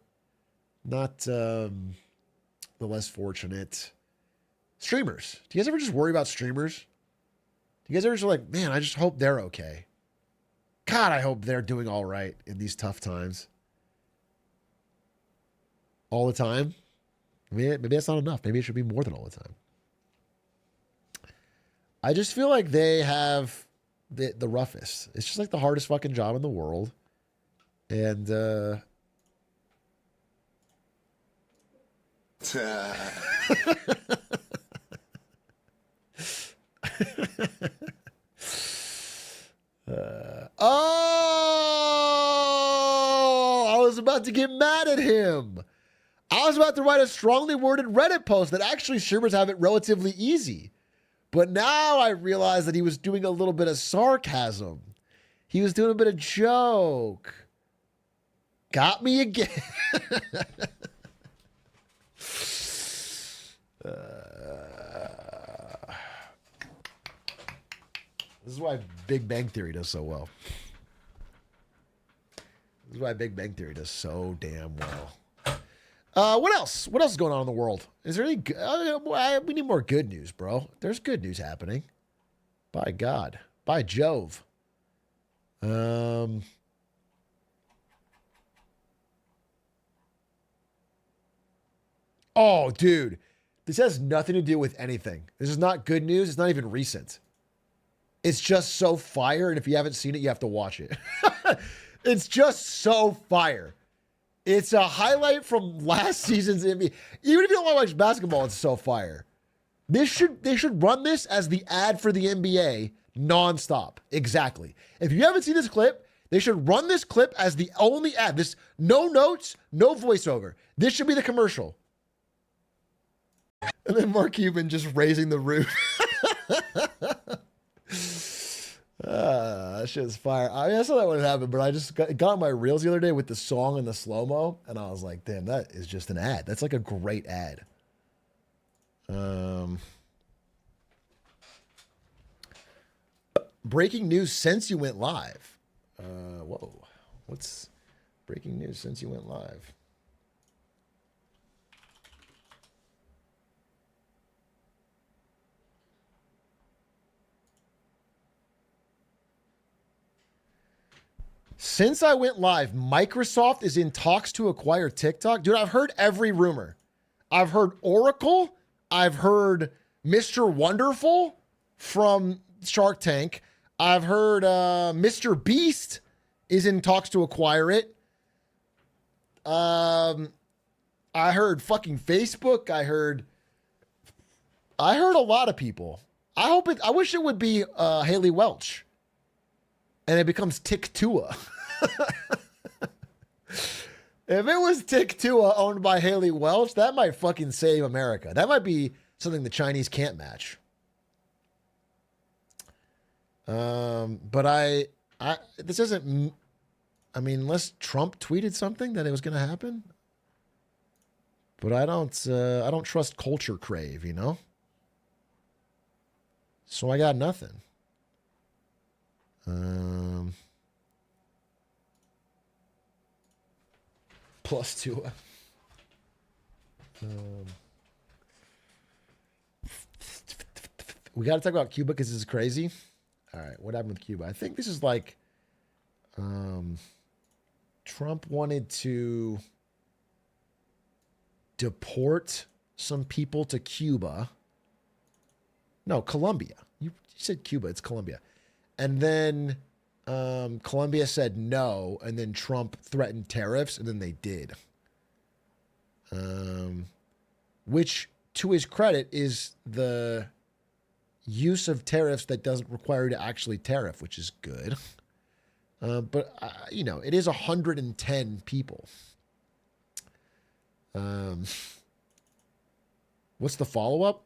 A: not the less fortunate, streamers? Do you guys ever just worry about streamers? Do you guys ever just like, man, I just hope they're okay. God, I hope they're doing all right in these tough times. All the time? Maybe that's not enough. Maybe it should be more than all the time. I just feel like they have the roughest. It's just like the hardest fucking job in the world. And I was about to get mad at him. I was about to write a strongly worded Reddit post that actually streamers have it relatively easy. But now I realize that he was doing a little bit of sarcasm. He was doing a bit of joke. Got me again. This is why Big Bang Theory does so well. This is why Big Bang Theory does so damn well. What else? What else is going on in the world? Is there any? We need more good news, bro. There's good news happening. By God. By Jove. Oh, dude. This has nothing to do with anything. This is not good news. It's not even recent. It's just so fire, and if you haven't seen it, you have to watch it. It's just so fire. It's a highlight from last season's NBA. Even if you don't want to watch basketball, it's so fire. They should run this as the ad for the NBA nonstop. Exactly. If you haven't seen this clip, they should run this clip as the only ad. This no notes, no voiceover. This should be the commercial. And then Mark Cuban just raising the roof. That shit's fire. I mean, I saw that would happen, but I just got my reels the other day with the song and the slow-mo, and I was like, damn, that is just an ad. That's like a great ad. Breaking news since you went live. Whoa. What's breaking news since you went live? Since I went live, Microsoft is in talks to acquire TikTok. Dude, I've heard every rumor. I've heard Oracle. I've heard Mr. Wonderful from Shark Tank. I've heard Mr. Beast is in talks to acquire it. I heard fucking Facebook. I heard a lot of people. I wish it would be Haley Welch. And it becomes Tic-Tua. If it was Tic-Tua owned by Haley Welch, that might fucking save America. That might be something the Chinese can't match. But this isn't, I mean, unless Trump tweeted something that it was going to happen. But I don't trust Culture Crave, you know? So I got nothing. Plus two. We got to talk about Cuba because this is crazy. All right, what happened with Cuba? I think this is like Trump wanted to deport some people to Cuba. No, Colombia. You said Cuba, it's Colombia. And then Colombia said no, and then Trump threatened tariffs, and then they did. Which, to his credit, is the use of tariffs that doesn't require you to actually tariff, which is good. But, you know, it is 110 people. What's the follow-up?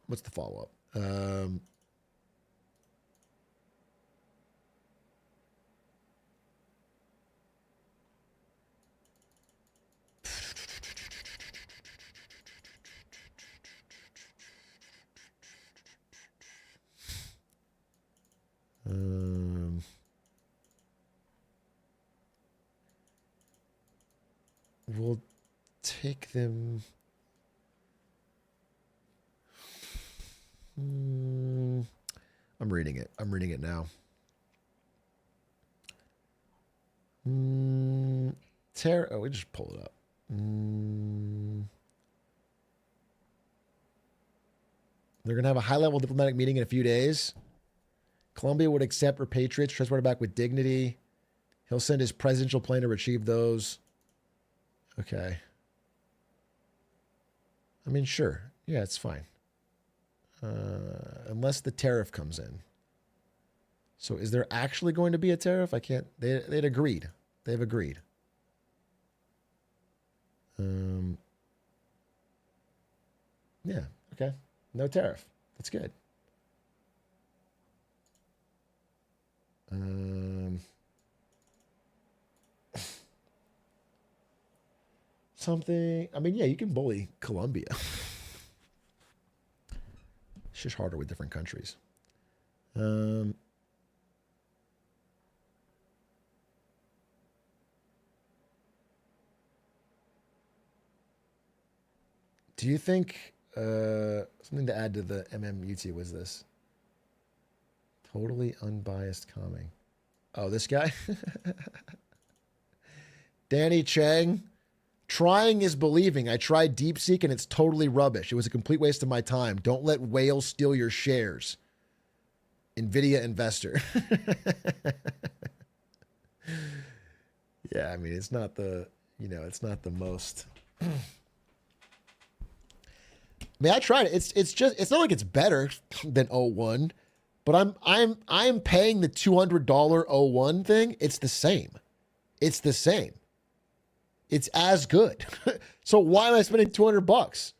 A: We'll take them. I'm reading it. I'm reading it now. Oh, we just pull it up. They're going to have a high-level diplomatic meeting in a few days. Colombia would accept repatriates, transported back with dignity. He'll send his presidential plane to retrieve those. Okay. I mean, sure. Yeah, it's fine. Unless the tariff comes in. So is there actually going to be a tariff? I can't. They'd agreed. They've agreed. Yeah. Okay. No tariff. That's good. something. I mean, yeah, you can bully Colombia. It's just harder with different countries. Do you think something to add to the MMUT was this? Totally unbiased calming. Oh, this guy? Danny Chang. Trying is believing. I tried DeepSeek and it's totally rubbish. It was a complete waste of my time. Don't let whales steal your shares. NVIDIA investor. Yeah, I mean, it's not the, it's not the most. I mean, I tried it. It's not like it's better than O1, but I'm paying the $200 O1 thing. It's the same. It's the same. It's as good. So why am I spending $200?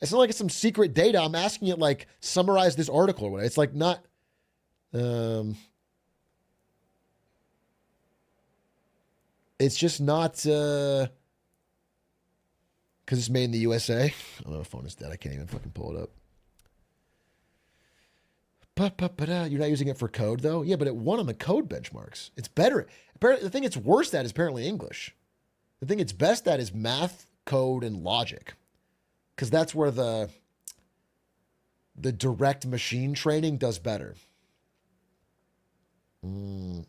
A: It's not like it's some secret data. I'm asking it like summarize this article or whatever. It's like not. It's just not because it's made in the USA. Oh, my phone is dead. I can't even fucking pull it up. You're not using it for code though? Yeah, but it won on the code benchmarks. It's better. The thing it's worst at is apparently English. The thing it's best at is math, code, and logic. Because that's where the direct machine training does better. And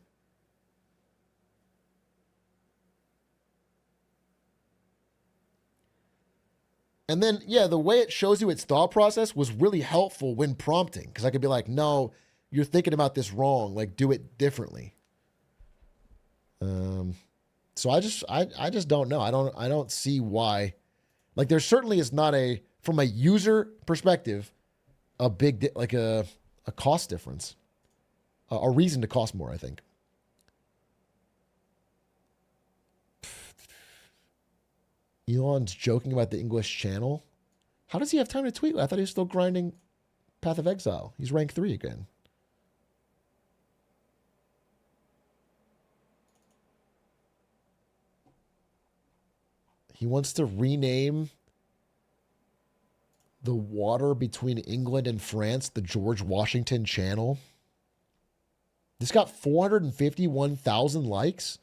A: then, yeah, the way it shows you its thought process was really helpful when prompting. Because I could be like, no, you're thinking about this wrong. Like, do it differently. So I just don't know. I don't see why. Like, there certainly is not from a user perspective, a big, like a cost difference. A reason to cost more, I think. Elon's joking about the English channel. How does he have time to tweet? I thought he was still grinding Path of Exile. He's rank 3 again. He wants to rename the water between England and France the George Washington Channel. This got 451,000 likes.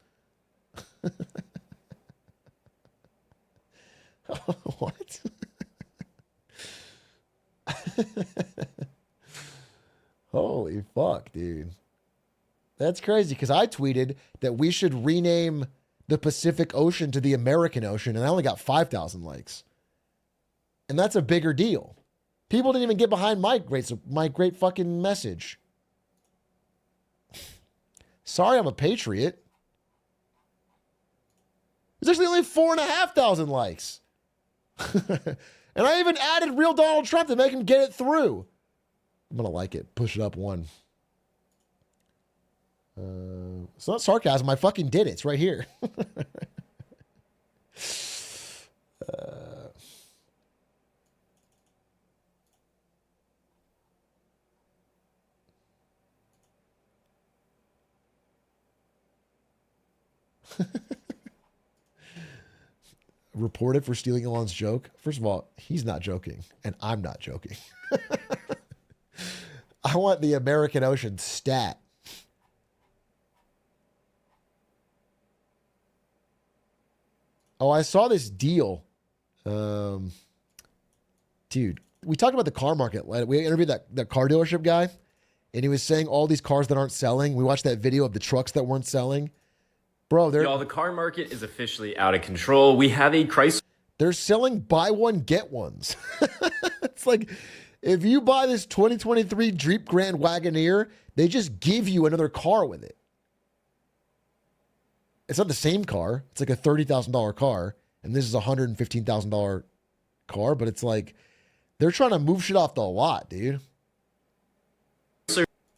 A: What? Holy fuck, dude. That's crazy because I tweeted that we should rename the Pacific Ocean to the American Ocean, and I only got 5,000 likes. And that's a bigger deal. People didn't even get behind my great fucking message. Sorry, I'm a patriot. There's actually only 4,500 likes. And I even added real Donald Trump to make him get it through. I'm going to like it. Push it up one. It's not sarcasm. I fucking did it. It's right here. Reported for stealing Elon's joke. First of all, he's not joking, and I'm not joking. I want the American Ocean stat. Oh, I saw this deal. Dude, we talked about the car market. We interviewed that car dealership guy, and he was saying all these cars that aren't selling. We watched that video of the trucks that weren't selling. Bro,
N: y'all, the car market is officially out of control. We have a Chrysler.
A: They're selling buy one, get ones. It's like, if you buy this 2023 Jeep Grand Wagoneer, they just give you another car with it. It's not the same car. It's like a $30,000 car, and this is a $115,000 car, but it's like, they're trying to move shit off the lot, dude.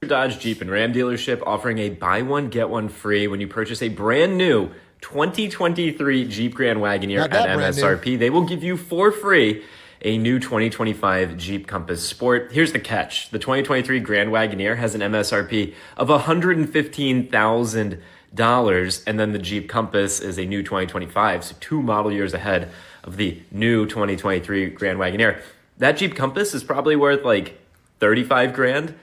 N: Dodge, Jeep, and Ram dealership offering a buy one, get one free when you purchase a brand new 2023 Jeep Grand Wagoneer at MSRP. They will give you for free a new 2025 Jeep Compass Sport. Here's the catch. The 2023 Grand Wagoneer has an MSRP of $115,000, and then the Jeep Compass is a new 2025, so 2 model years ahead of the new 2023 Grand Wagoneer. That Jeep Compass is probably worth like 35 grand.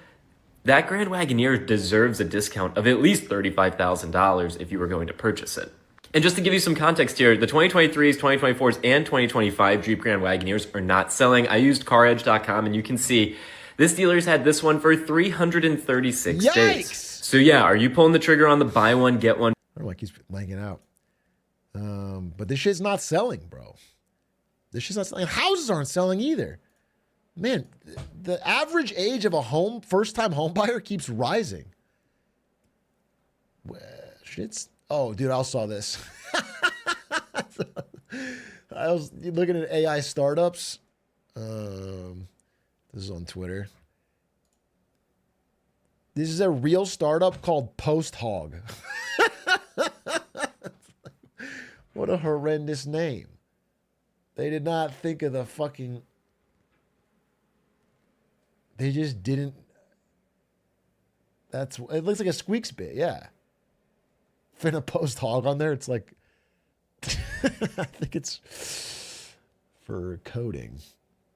N: That Grand Wagoneer deserves a discount of at least $35,000 if you were going to purchase it. And just to give you some context here, the 2023s, 2024s, and 2025 Jeep Grand Wagoneers are not selling. I used CarEdge.com, and you can see this dealer's had this one for 336 days. So yeah, are you pulling the trigger on the buy one, get one?
A: I don't know why he's laying it out. But this shit's not selling, bro. This shit's not selling. Houses aren't selling either. Man, the average age of a first-time home buyer keeps rising. Shit's... Oh, dude, I saw this. I was looking at AI startups. This is on Twitter. This is a real startup called Post Hog. What a horrendous name. They did not think of the fucking... They just didn't... It looks like a Squeaks bit, yeah. Finna Post Hog on there. It's like... I think it's for coding.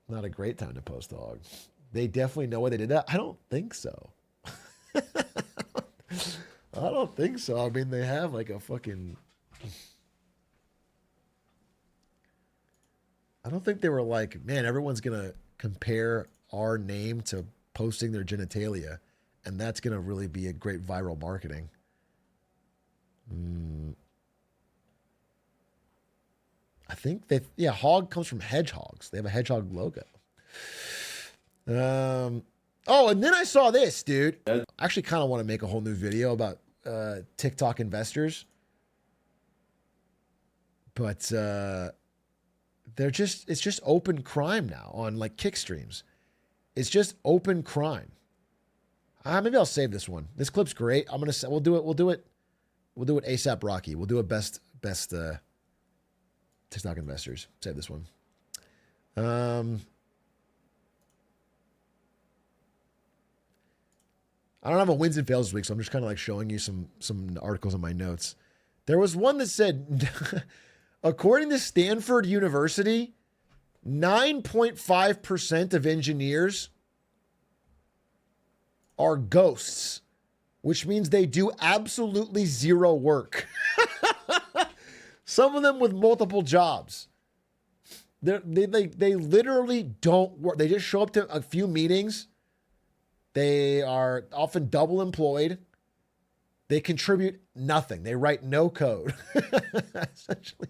A: Not a great time to post Hog. They definitely know why they did that. I don't think so. I don't think so. I mean, they have like a fucking... I don't think they were like, man, everyone's going to compare our name to posting their genitalia, and that's going to really be a great viral marketing. I think hog comes from hedgehogs. They have a hedgehog logo. Oh, and then I saw this, dude. I actually kind of want to make a whole new video about TikTok investors. But it's just open crime now on like kick streams. It's just open crime. Maybe I'll save this one. This clip's great. We'll do it ASAP Rocky. We'll do a best TikTok investors. Save this one. I don't have a wins and fails this week, so I'm just kind of like showing you some articles in my notes. There was one that said, according to Stanford University, 9.5% of engineers are ghosts, which means they do absolutely zero work. Some of them with multiple jobs. They literally don't work. They just show up to a few meetings. They are often double employed. They contribute nothing. They write no code. Essentially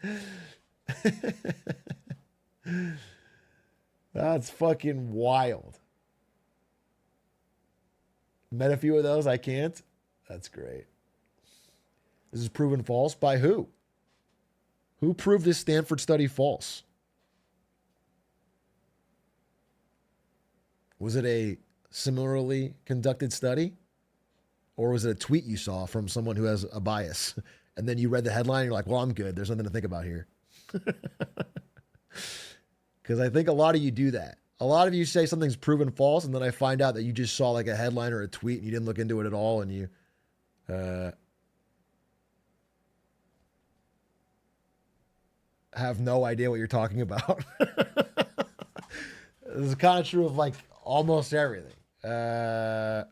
A: nothing. That's fucking wild. Met a few of those. I can't. That's great. This is proven false by who? Who proved this Stanford study false? Was it a similarly conducted study? Or was it a tweet you saw from someone who has a bias? And then you read the headline and you're like, well, I'm good. There's nothing to think about here. Because I think a lot of you do that. A lot of you say something's proven false, and then I find out that you just saw like a headline or a tweet and you didn't look into it at all, and you have no idea what you're talking about. This is kind of true of like almost everything. I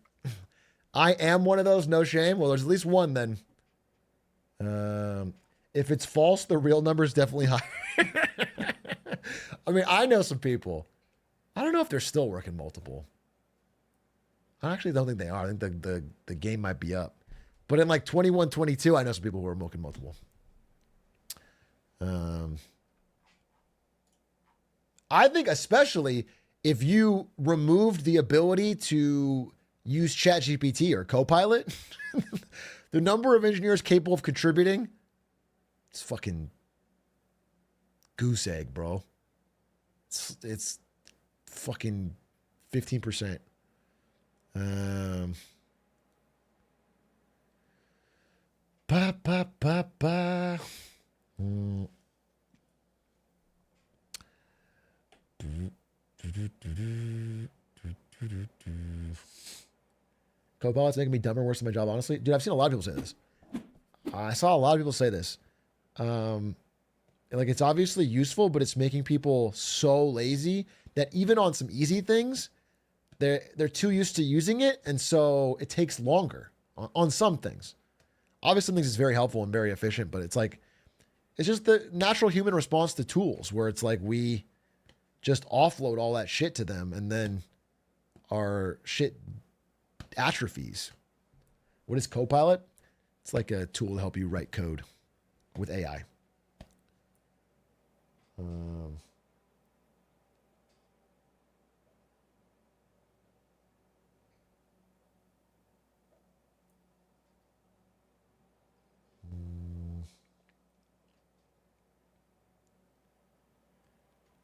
A: am one of those, no shame. Well, there's at least one then. If it's false, the real number is definitely higher. I mean, I know some people. I don't know if they're still working multiple. I actually don't think they are. I think the game might be up. But in like 21, 22, I know some people who are working multiple. I think especially if you removed the ability to use ChatGPT or Copilot, the number of engineers capable of contributing, it's fucking goose egg, bro. It's fucking 15%. Copilot's making me dumber and worse than my job, honestly. Dude, I've seen a lot of people say this. I saw a lot of people say this. Like it's obviously useful, but it's making people so lazy that even on some easy things, they're too used to using it, and so it takes longer on some things. Obviously, some things is very helpful and very efficient, but it's just the natural human response to tools where it's like we just offload all that shit to them, and then our shit atrophies. What is Copilot? It's like a tool to help you write code with AI.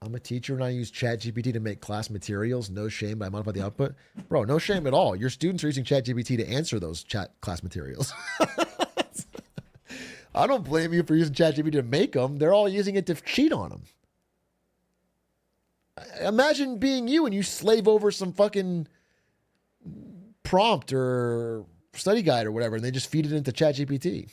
A: I'm a teacher and I use ChatGPT to make class materials. No shame, but I modify the output. Bro, no shame at all. Your students are using ChatGPT to answer those class materials. I don't blame you for using ChatGPT to make them. They're all using it to cheat on them. Imagine being you and you slave over some fucking prompt or study guide or whatever, and they just feed it into ChatGPT.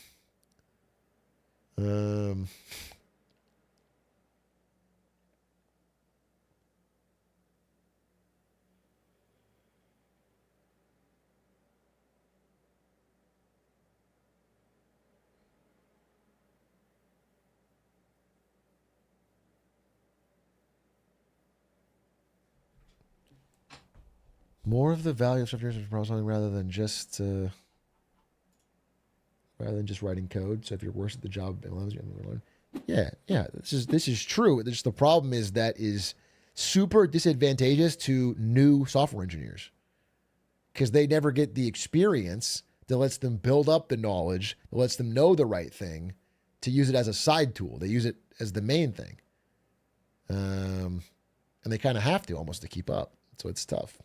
A: More of the value of software is problem solving rather than just writing code. So if you're worse at the job, yeah, this is true. Just the problem is that is super disadvantageous to new software engineers because they never get the experience that lets them build up the knowledge, that lets them know the right thing, to use it as a side tool. They use it as the main thing, and they kind of have to almost to keep up. So it's tough.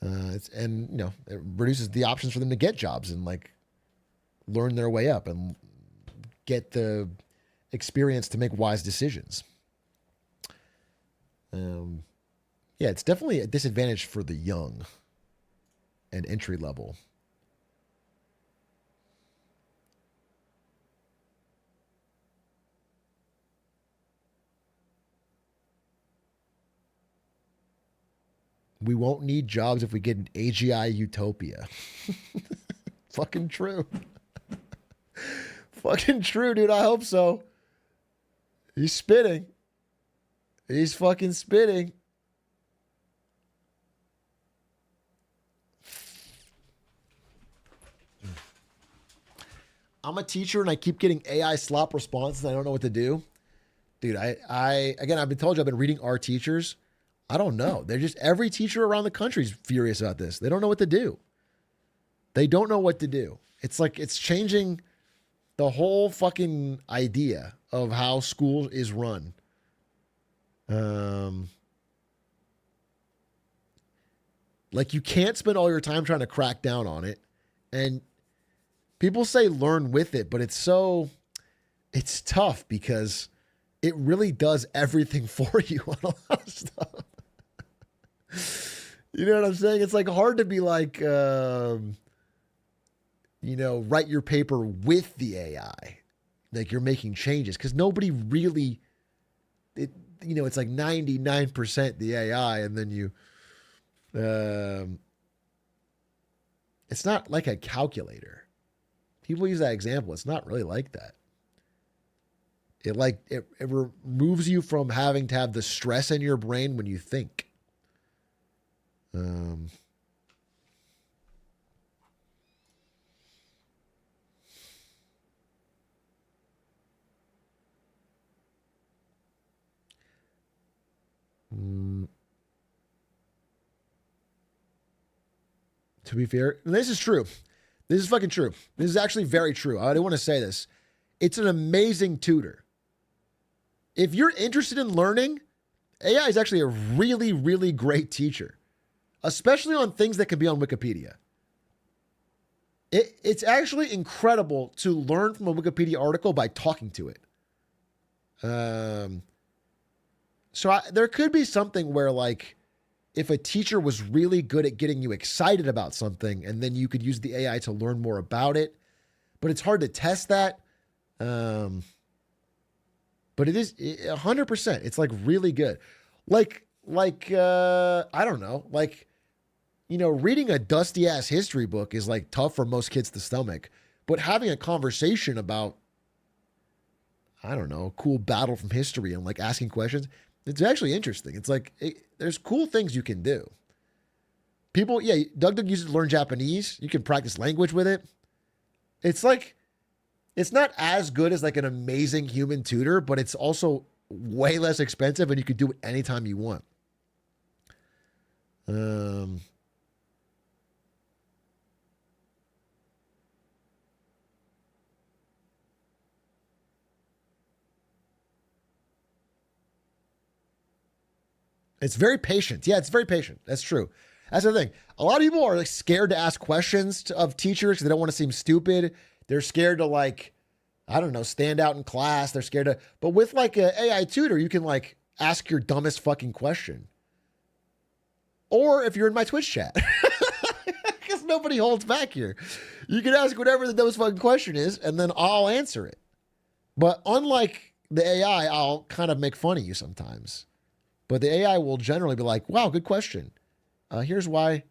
A: It reduces the options for them to get jobs and like learn their way up and get the experience to make wise decisions. It's definitely a disadvantage for the young and entry level. We won't need jobs if we get an AGI utopia. Fucking true. Fucking true, dude. I hope so. He's spitting. He's fucking spitting. I'm a teacher and I keep getting AI slop responses and I don't know what to do. Dude, I've been told you I've been reading Our Teachers. I don't know. They're just, every teacher around the country is furious about this. They don't know what to do. They don't know what to do. It's like, it's changing the whole fucking idea of how school is run. Like you can't spend all your time trying to crack down on it. And people say learn with it, but it's tough because it really does everything for you on a lot of stuff. You know what I'm saying? It's like hard to be like, write your paper with the AI. Like you're making changes because nobody really, it's like 99% the AI. And then it's not like a calculator. People use that example. It's not really like that. It removes you from having to have the stress in your brain when you think. To be fair, and this is true. This is fucking true. This is actually very true. I do want to say this. It's an amazing tutor. If you're interested in learning, AI is actually a really, really great teacher, especially on things that can be on Wikipedia. It's actually incredible to learn from a Wikipedia article by talking to it. There could be something where like, if a teacher was really good at getting you excited about something and then you could use the AI to learn more about it, but it's hard to test that. But it is 100%. It's like really good. Like I don't know, like, you know, reading a dusty ass history book is like tough for most kids to stomach, but having a conversation about, I don't know, a cool battle from history and like asking questions, it's actually interesting. It's like, there's cool things you can do. People, yeah, Doug uses it to learn Japanese. You can practice language with it. It's like, it's not as good as like an amazing human tutor, but it's also way less expensive and you could do it anytime you want. It's very patient. Yeah, it's very patient. That's true. That's the thing. A lot of people are like scared to ask questions of teachers because they don't want to seem stupid. They're scared to like, I don't know, stand out in class. They're scared to, but with like an AI tutor, you can like ask your dumbest fucking question. Or if you're in my Twitch chat, because nobody holds back here, you can ask whatever the dumbest fucking question is, and then I'll answer it. But unlike the AI, I'll kind of make fun of you sometimes. But the AI will generally be like, wow, good question. Here's why.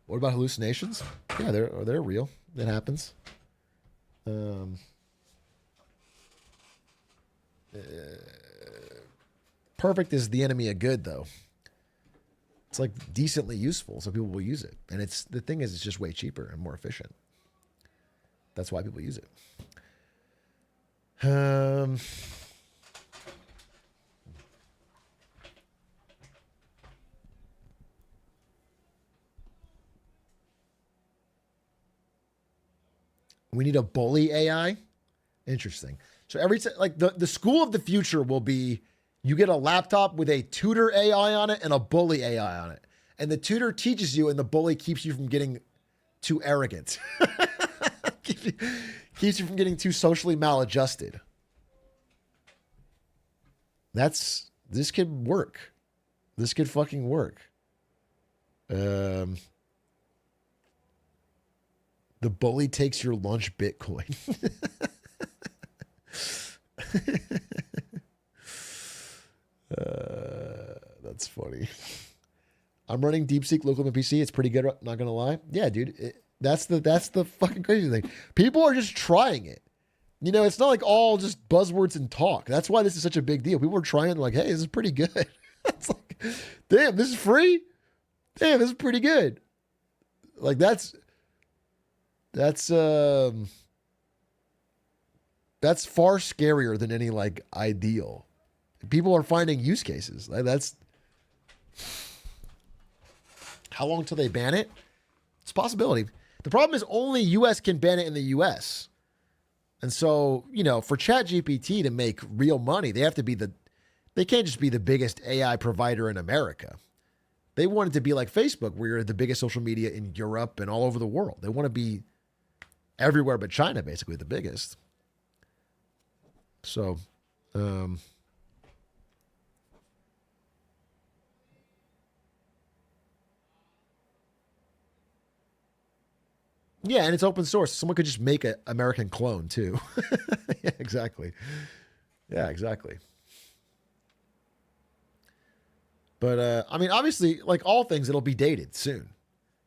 A: What about hallucinations? Yeah, they're real. It happens. Perfect is the enemy of good, though. It's like decently useful, so people will use it. And it's the thing is, it's just way cheaper and more efficient. That's why people use it. We need a bully AI. Interesting. So like the school of the future will be, you get a laptop with a tutor AI on it and a bully AI on it. And the tutor teaches you and the bully keeps you from getting too arrogant. keeps you from getting too socially maladjusted. This could work. This could fucking work. The bully takes your lunch Bitcoin. That's funny. I'm running DeepSeek local on my PC. It's pretty good, not gonna lie. Yeah, dude. That's the fucking crazy thing. People are just trying it. You know, it's not like all just buzzwords and talk. That's why this is such a big deal. People are trying like, hey, this is pretty good. It's like, damn, this is free? Damn, this is pretty good. Like that's far scarier than any like ideal. People are finding use cases. That's how long till they ban it? It's a possibility. The problem is only US can ban it in the US. And so, you know, for ChatGPT to make real money, they have to be they can't just be the biggest AI provider in America. They want it to be like Facebook, where you're the biggest social media in Europe and all over the world. They want to be everywhere but China, basically the biggest. So, yeah, and it's open source. Someone could just make an American clone too. Yeah, exactly. Yeah, exactly. But I mean, obviously, like all things, it'll be dated soon.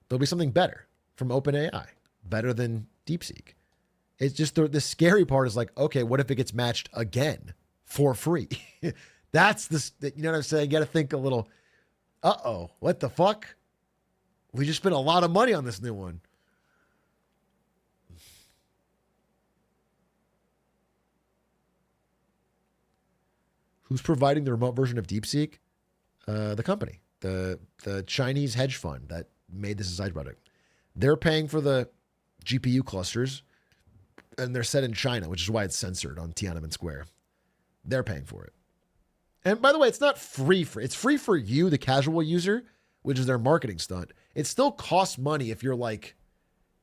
A: There'll be something better from OpenAI, better than DeepSeek. It's just the scary part is like, okay, what if it gets matched again for free? That's you know what I'm saying? You got to think a little, uh-oh, what the fuck? We just spent a lot of money on this new one. Who's providing the remote version of DeepSeek? The company, the Chinese hedge fund that made this a side product. They're paying for the GPU clusters, and they're set in China, which is why it's censored on Tiananmen Square. They're paying for it. And by the way, it's not free. It's free for you, the casual user, which is their marketing stunt. It still costs money if you're like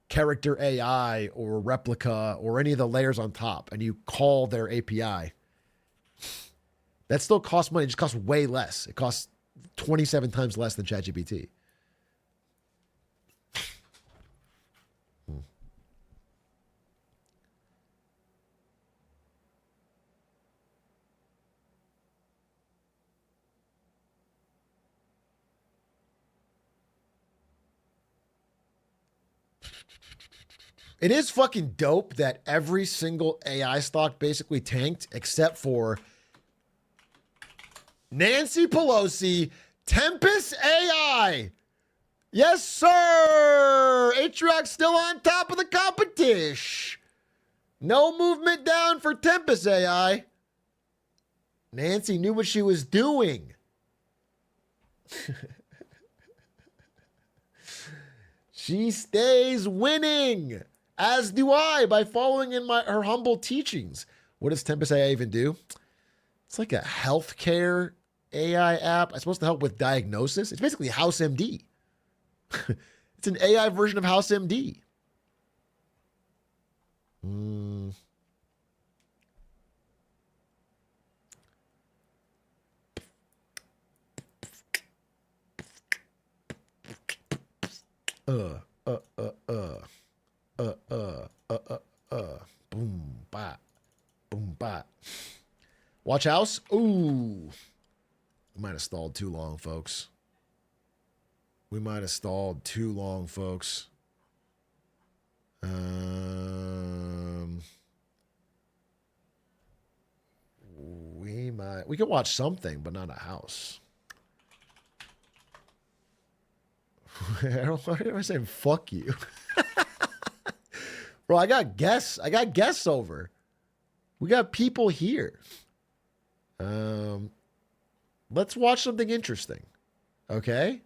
A: character AI or replica or any of the layers on top, and you call their API, that still costs money. It just costs way less. It costs 27 times less than ChatGPT. It is fucking dope that every single AI stock basically tanked except for Nancy Pelosi, Tempest AI. Yes, sir. Atrioc still on top of the competition. No movement down for Tempest AI. Nancy knew what she was doing. She stays winning. As do I, by following in her humble teachings. What does Tempest AI even do? It's like a healthcare AI app. It's supposed to help with diagnosis. It's basically House MD. It's an AI version of House MD. Boom, bop. Boom, bop. Watch house. Ooh. We might have stalled too long, folks. We might have stalled too long, folks. We could watch something, but not a house. Why am I saying fuck you? Bro, I got guests. I got guests over. We got people here. Let's watch something interesting. Okay?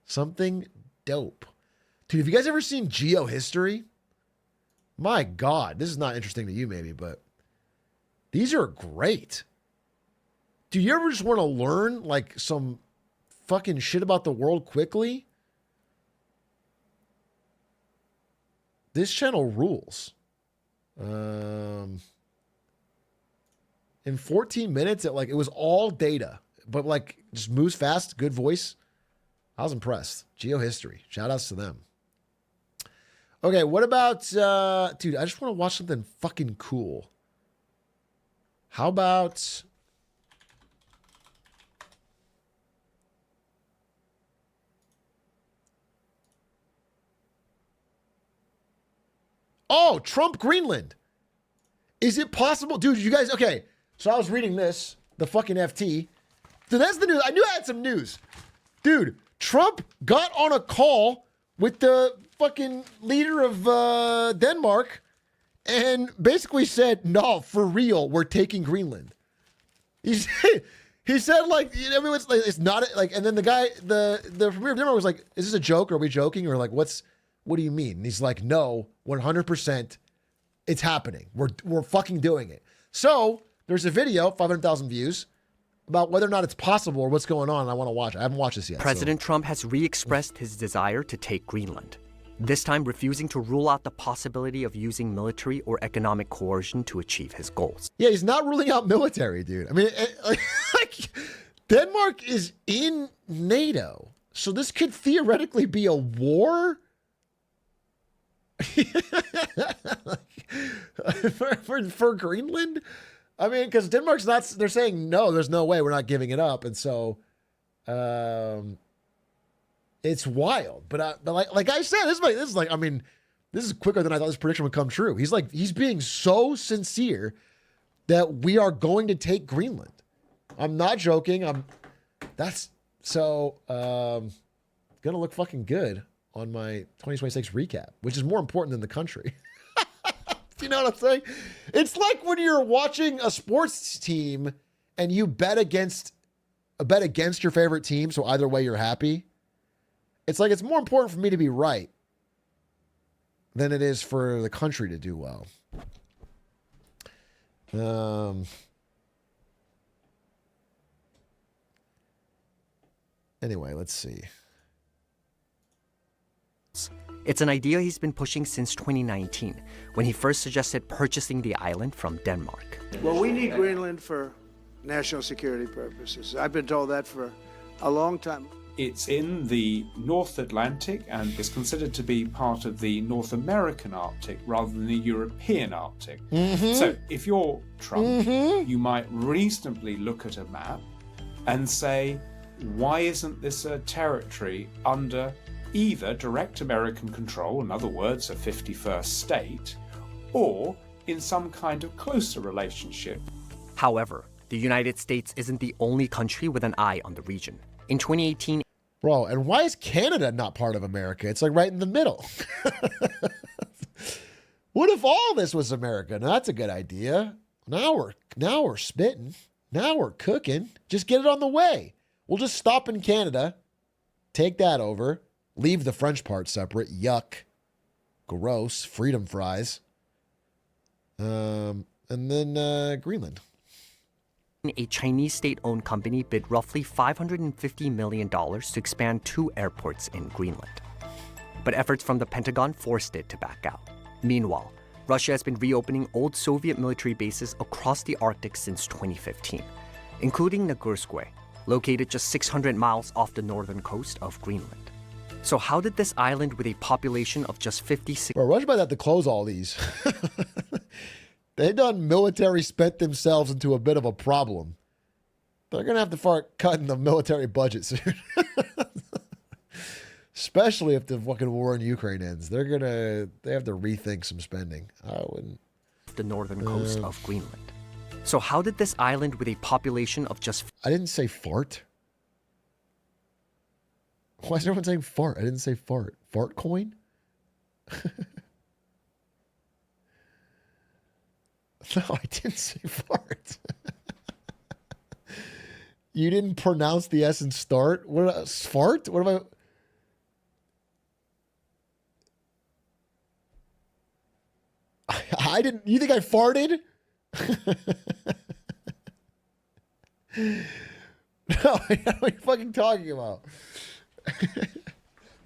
A: Something dope. Dude, have you guys ever seen Geohistory? My God, this is not interesting to you maybe, but these are great. Do you ever just want to learn like some fucking shit about the world quickly? This channel rules. In 14 minutes, it was all data, but like just moves fast, good voice. I was impressed. Geohistory. Shout outs to them. Okay, what about, dude, I just want to watch something fucking cool. How about, oh, Trump Greenland. Is it possible? Dude, you guys, okay. So I was reading this, the fucking FT. So that's the news. I knew I had some news. Dude, Trump got on a call with the fucking leader of Denmark and basically said, no, for real, we're taking Greenland. He said like, I mean, it's not like, and then the guy, the premier of Denmark was like, is this a joke? Are we joking? Or like, what do you mean? And he's like, no, 100%. It's happening. We're fucking doing it. So there's a video, 500,000 views, about whether or not it's possible or what's going on. And I want to watch it. I haven't watched this yet.
O: President Trump has re-expressed his desire to take Greenland, this time refusing to rule out the possibility of using military or economic coercion to achieve his goals.
A: Yeah, he's not ruling out military, dude. I mean, like Denmark is in NATO, so this could theoretically be a war. for Greenland. I mean, because Denmark's not, they're saying no, there's no way, we're not giving it up. And so it's wild. But like I said, this is like, I mean, this is quicker than I thought this prediction would come true. He's being so sincere that we are going to take Greenland. I'm not joking. Gonna look fucking good on my 2026 recap, which is more important than the country. Do you know what I'm saying? It's like when you're watching a sports team and you bet against your favorite team, so either way you're happy. It's like it's more important for me to be right than it is for the country to do well. Anyway, let's see.
O: It's an idea he's been pushing since 2019, when he first suggested purchasing the island from Denmark.
L: Well, we need Greenland for national security purposes. I've been told that for a long time.
J: It's in the North Atlantic and is considered to be part of the North American Arctic rather than the European Arctic. So if you're Trump, you might reasonably look at a map and say, why isn't this a territory under either direct American control, in other words, a 51st state, or in some kind of closer relationship?
O: However, the United States isn't the only country with an eye on the region. In 2018,
A: bro, and why is Canada not part of America? It's like right in the middle. What if all this was America? Now, that's a good idea. Now we're spitting. Now we're cooking. Just get it on the way. We'll just stop in Canada, take that over, leave the French part separate. Yuck. Gross. Freedom fries. And then Greenland.
O: a Chinese state-owned company bid roughly $550 million to expand 2 airports in Greenland. But efforts from the Pentagon forced it to back out. Meanwhile, Russia has been reopening old Soviet military bases across the Arctic since 2015, including Nagurskoye, located just 600 miles off the northern coast of Greenland. So how did this island with a population of just 56...
A: Bro, Russia might have to close all these. They done military spent themselves into a bit of a problem. They're going to have to start cutting the military budget soon. Especially if the fucking war in Ukraine ends. They have to rethink some spending. I wouldn't.
O: The northern coast of Greenland. So how did this island with a population of just...
A: I didn't say fart. Why is everyone saying fart? I didn't say fart. Fart coin? No, I didn't say fart. You didn't pronounce the S and start? What, fart? What am I didn't. You think I farted? No, what are you fucking talking about?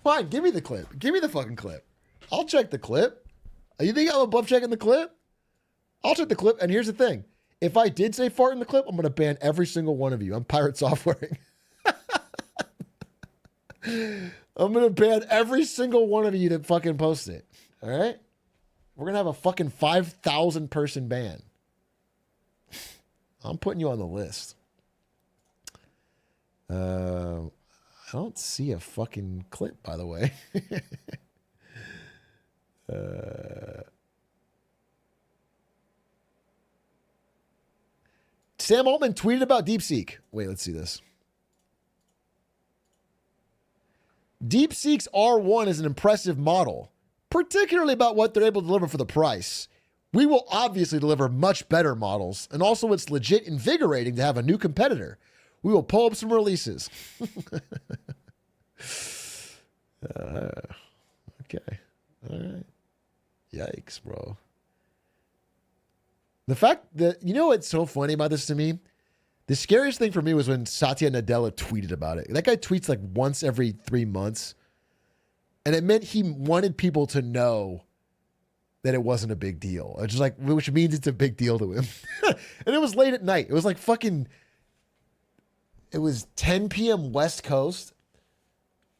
A: Fine, give me the clip. Give me the fucking clip. I'll check the clip. You think I'm above checking the clip? I'll check the clip, and here's the thing. If I did say fart in the clip, I'm going to ban every single one of you. I'm pirate softwaring. I'm going to ban every single one of you that fucking post it. All right? We're going to have a fucking 5,000 person ban. I'm putting you on the list. I don't see a fucking clip, by the way. Sam Altman tweeted about DeepSeek. Wait, let's see this. DeepSeek's R1 is an impressive model, particularly about what they're able to deliver for the price. We will obviously deliver much better models, and also it's legit invigorating to have a new competitor. We will pull up some releases. Okay. All right. Yikes, bro. The fact that, you know what's so funny about this to me? The scariest thing for me was when Satya Nadella tweeted about it. That guy tweets like once every 3 months. And it meant he wanted people to know that it wasn't a big deal. It's just like, which means it's a big deal to him. And it was late at night. It was like it was 10 p.m. West Coast.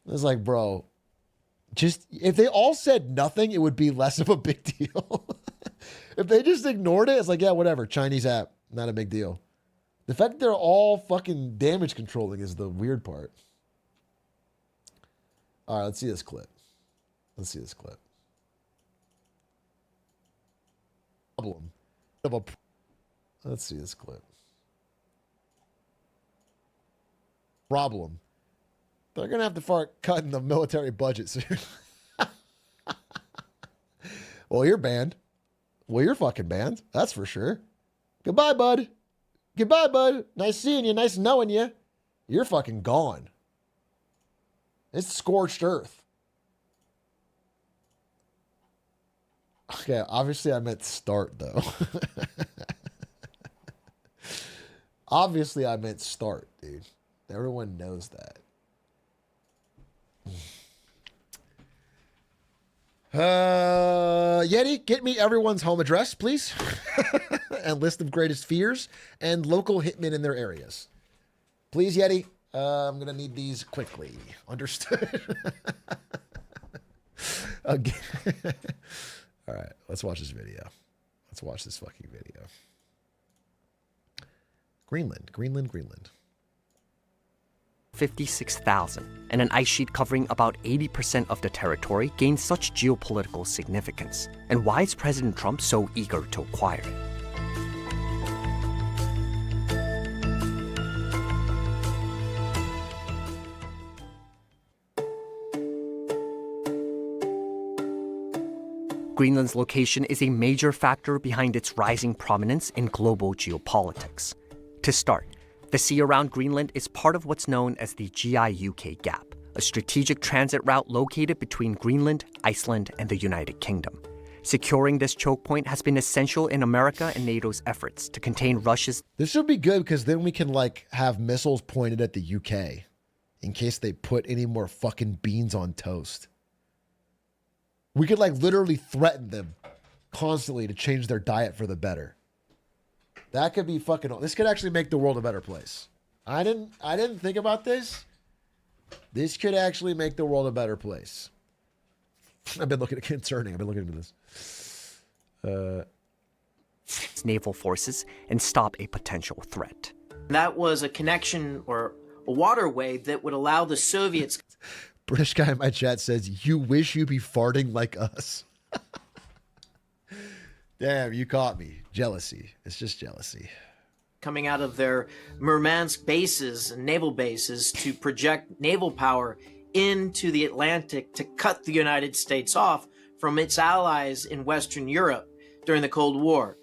A: It was like, bro, just, if they all said nothing, it would be less of a big deal. If they just ignored it, it's like, yeah, whatever. Chinese app, not a big deal. The fact that they're all fucking damage controlling is the weird part. All right, let's see this clip. Let's see this clip. Let's see this clip. Problem. They're going to have to start cutting the military budget soon. Well, you're banned. Well, you're fucking banned. That's for sure. Goodbye, bud. Goodbye, bud. Nice seeing you. Nice knowing you. You're fucking gone. It's scorched earth. Okay, obviously I meant start, though. Obviously I meant start, dude. Everyone knows that. Yeti, get me everyone's home address, please. And list of greatest fears and local hitmen in their areas. Please, Yeti. I'm going to need these quickly. Understood? Again. All right, let's watch this video. Let's watch this fucking video. Greenland.
O: 56,000, and an ice sheet covering about 80% of the territory gained such geopolitical significance? And why is President Trump so eager to acquire it? Greenland's location is a major factor behind its rising prominence in global geopolitics. To start, the sea around Greenland is part of what's known as the GI-UK Gap, a strategic transit route located between Greenland, Iceland, and the United Kingdom. Securing this choke point has been essential in America and NATO's efforts to contain Russia's...
A: This should be good because then we can have missiles pointed at the UK in case they put any more fucking beans on toast. We could literally threaten them constantly to change their diet for the better. That could be fucking... This could actually make the world a better place. I didn't think about this. This could actually make the world a better place. I've been looking at concerning. I've been looking into this.
O: Naval forces and stop a potential threat.
P: That was a connection or a waterway that would allow the Soviets...
A: British guy in my chat says, "You wish you be farting like us." Damn, you caught me. Jealousy. It's just jealousy.
P: Coming out of their Murmansk bases and naval bases to project naval power into the Atlantic to cut the United States off from its allies in Western Europe during the Cold War.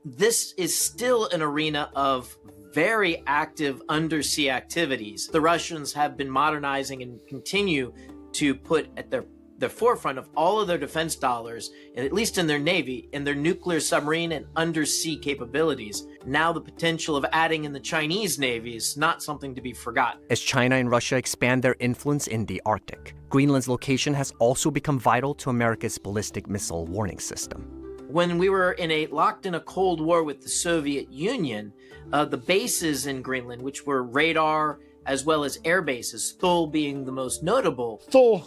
P: This is still an arena of very active undersea activities. The Russians have been modernizing and continue to put at the forefront of all of their defense dollars, and at least in their Navy, in their nuclear submarine and undersea capabilities. Now the potential of adding in the Chinese Navy is not something to be forgotten.
O: As China and Russia expand their influence in the Arctic, Greenland's location has also become vital to America's ballistic missile warning system.
P: When we were locked in a Cold War with the Soviet Union, the bases in Greenland, which were radar as well as air bases, Thule being the most notable,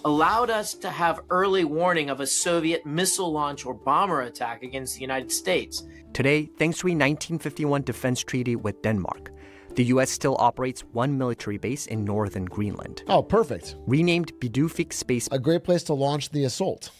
P: allowed us to have early warning of a Soviet missile launch or bomber attack against the United States.
O: Today, thanks to a 1951 defense treaty with Denmark, the U.S. still operates one military base in northern Greenland.
A: Oh, perfect.
O: Renamed Bidufik Space.
A: A great place to launch the assault.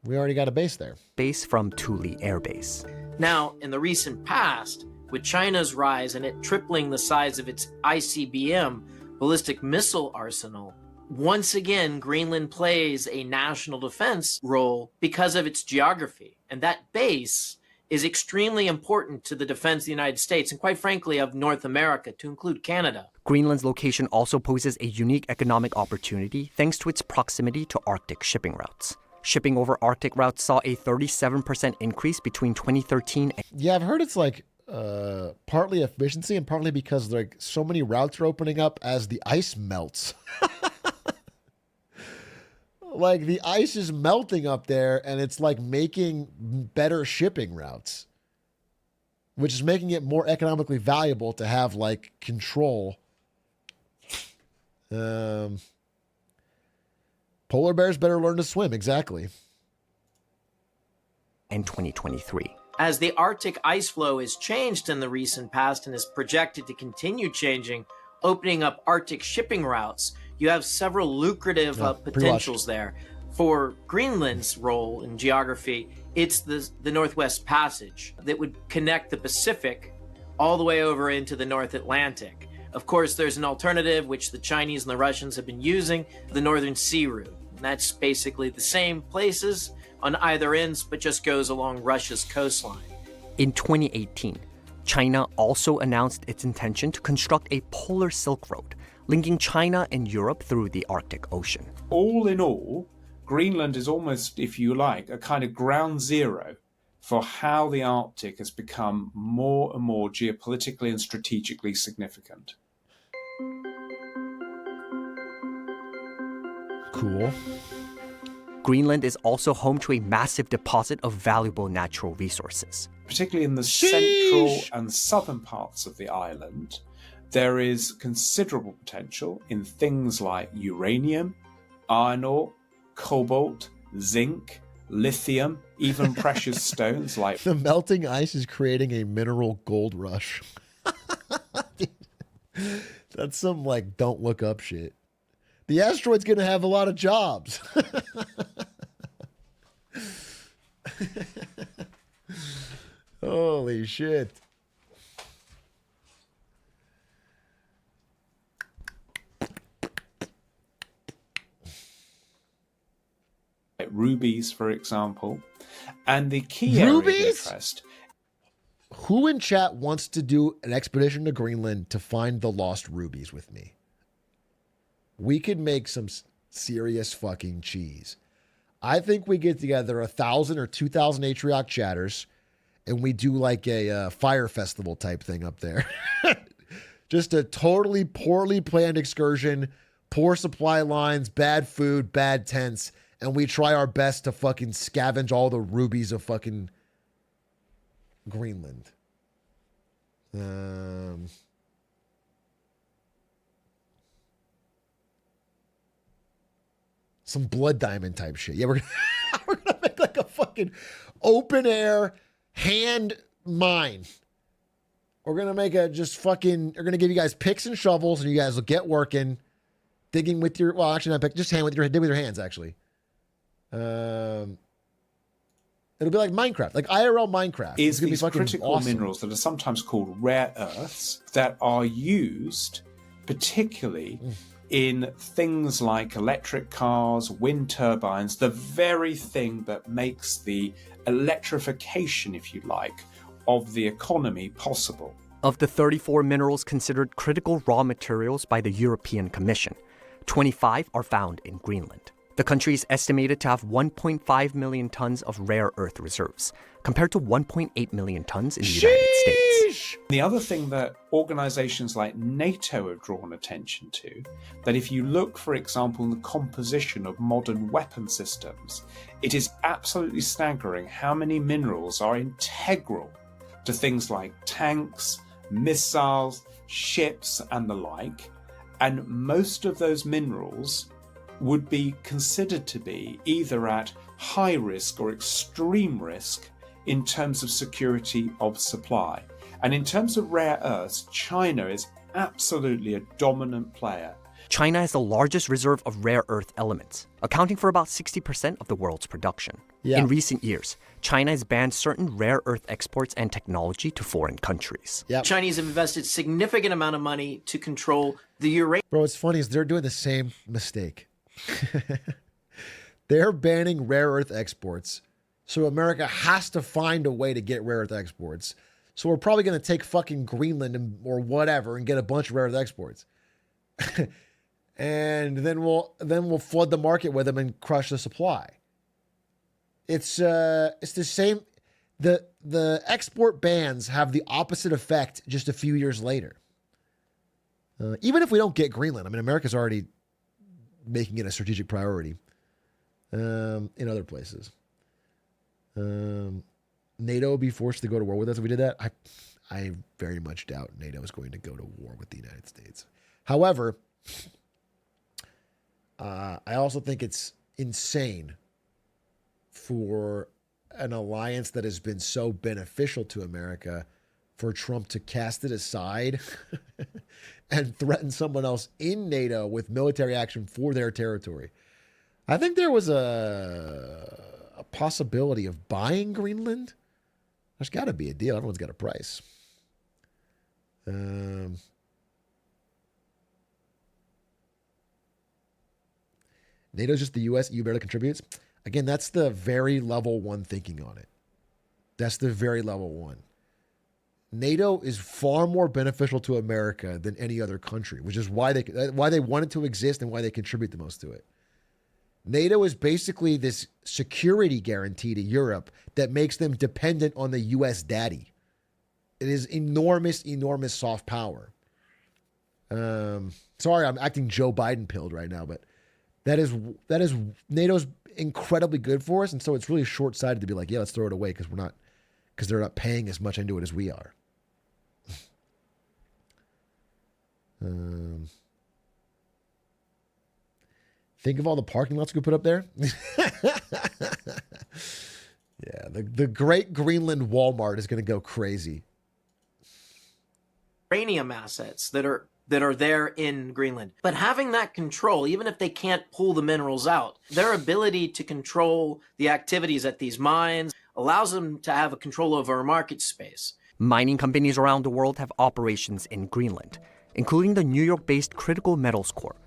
A: We already got a base there.
O: Base from Thule Air Base.
P: Now, in the recent past, with China's rise and it tripling the size of its ICBM ballistic missile arsenal, once again, Greenland plays a national defense role because of its geography. And that base is extremely important to the defense of the United States and, quite frankly, of North America, to include Canada.
O: Greenland's location also poses a unique economic opportunity thanks to its proximity to Arctic shipping routes. Shipping over Arctic routes saw a 37% increase between 2013 and...
A: Yeah, I've heard it's partly efficiency and partly because so many routes are opening up as the ice melts. The ice is melting up there and it's making better shipping routes, which is making it more economically valuable to have control. Polar bears better learn to swim, exactly.
O: In 2023.
P: As the Arctic ice flow has changed in the recent past and is projected to continue changing, opening up Arctic shipping routes, you have several lucrative potentials there. For Greenland's role in geography, it's the Northwest Passage that would connect the Pacific all the way over into the North Atlantic. Of course, there's an alternative, which the Chinese and the Russians have been using, the Northern Sea Route. And that's basically the same places on either ends, but just goes along Russia's coastline.
O: In 2018, China also announced its intention to construct a polar Silk Road, linking China and Europe through the Arctic Ocean.
Q: All in all, Greenland is almost, if you like, a kind of ground zero for how the Arctic has become more and more geopolitically and strategically significant.
A: Cool.
O: Greenland is also home to a massive deposit of valuable natural resources.
Q: Particularly in the central and southern parts of the island, there is considerable potential in things like uranium, iron ore, cobalt, zinc, lithium, even precious stones like...
A: The melting ice is creating a mineral gold rush. That's some, like, don't look up shit. The asteroid's going to have a lot of jobs. Holy shit.
Q: like rubies, for example. And the key area of interest...
A: Who in chat wants to do an expedition to Greenland to find the lost rubies with me? We could make some serious fucking cheese. I think we get together 1,000 or 2,000 Atrioc chatters and we do like a fire festival type thing up there. Just a totally poorly planned excursion, poor supply lines, bad food, bad tents, and we try our best to fucking scavenge all the rubies of fucking Greenland. Some blood diamond type shit. Yeah, we're gonna make like a fucking open air hand mine. We're gonna make a we're gonna give you guys picks and shovels, and you guys will get working, digging with your actually not pick, just dig with your hands actually. It'll be like Minecraft, like IRL Minecraft.
Q: Is these critical awesome minerals that are sometimes called rare earths that are used particularly in things like electric cars, wind turbines, the very thing that makes the electrification, if you like, of the economy possible.
O: Of the 34 minerals considered critical raw materials by the European Commission, 25 are found in Greenland. The country is estimated to have 1.5 million tons of rare earth reserves, compared to 1.8 million tons in the United States.
Q: The other thing that organizations like NATO have drawn attention to, that if you look, for example, in the composition of modern weapon systems, it is absolutely staggering how many minerals are integral to things like tanks, missiles, ships, and the like. And most of those minerals would be considered to be either at high risk or extreme risk in terms of security of supply. And in terms of rare earths, China is absolutely a dominant player.
O: China has the largest reserve of rare earth elements, accounting for about 60% of the world's production.
A: Yeah.
O: In recent years, China has banned certain rare earth exports and technology to foreign countries.
A: Yep.
P: Chinese have invested significant amount of money to control the uranium.
A: Bro, what's funny is they're doing the same mistake. They're banning rare earth exports. So America has to find a way to get rare earth exports. So we're probably going to take fucking Greenland or whatever and get a bunch of rare earth exports. And then we'll flood the market with them and crush the supply. It's the same. The export bans have the opposite effect just a few years later. Even if we don't get Greenland, I mean, America's already making it a strategic priority in other places. NATO would be forced to go to war with us if we did that. I very much doubt NATO is going to go to war with the United States. However, I also think it's insane for an alliance that has been so beneficial to America for Trump to cast it aside and threaten someone else in NATO with military action for their territory. I think there was a possibility of buying Greenland. There's got to be a deal. Everyone's got a price. NATO's just the U.S. EU barely contributes. Again, that's the very level one thinking on it. That's the very level one. NATO is far more beneficial to America than any other country, which is why they want it to exist and why they contribute the most to it. NATO is basically this security guarantee to Europe that makes them dependent on the U.S. daddy. It is enormous, enormous soft power. Sorry, I'm acting Joe Biden pilled right now, but that is NATO's incredibly good for us. And so it's really short-sighted to be like, yeah, let's throw it away because they're not paying as much into it as we are. Think of all the parking lots we could put up there. Yeah, the great Greenland Walmart is going to go crazy.
P: Uranium assets that are there in Greenland. But having that control, even if they can't pull the minerals out, their ability to control the activities at these mines allows them to have a control over our market space.
O: Mining companies around the world have operations in Greenland, including the New York-based Critical Metals Corp,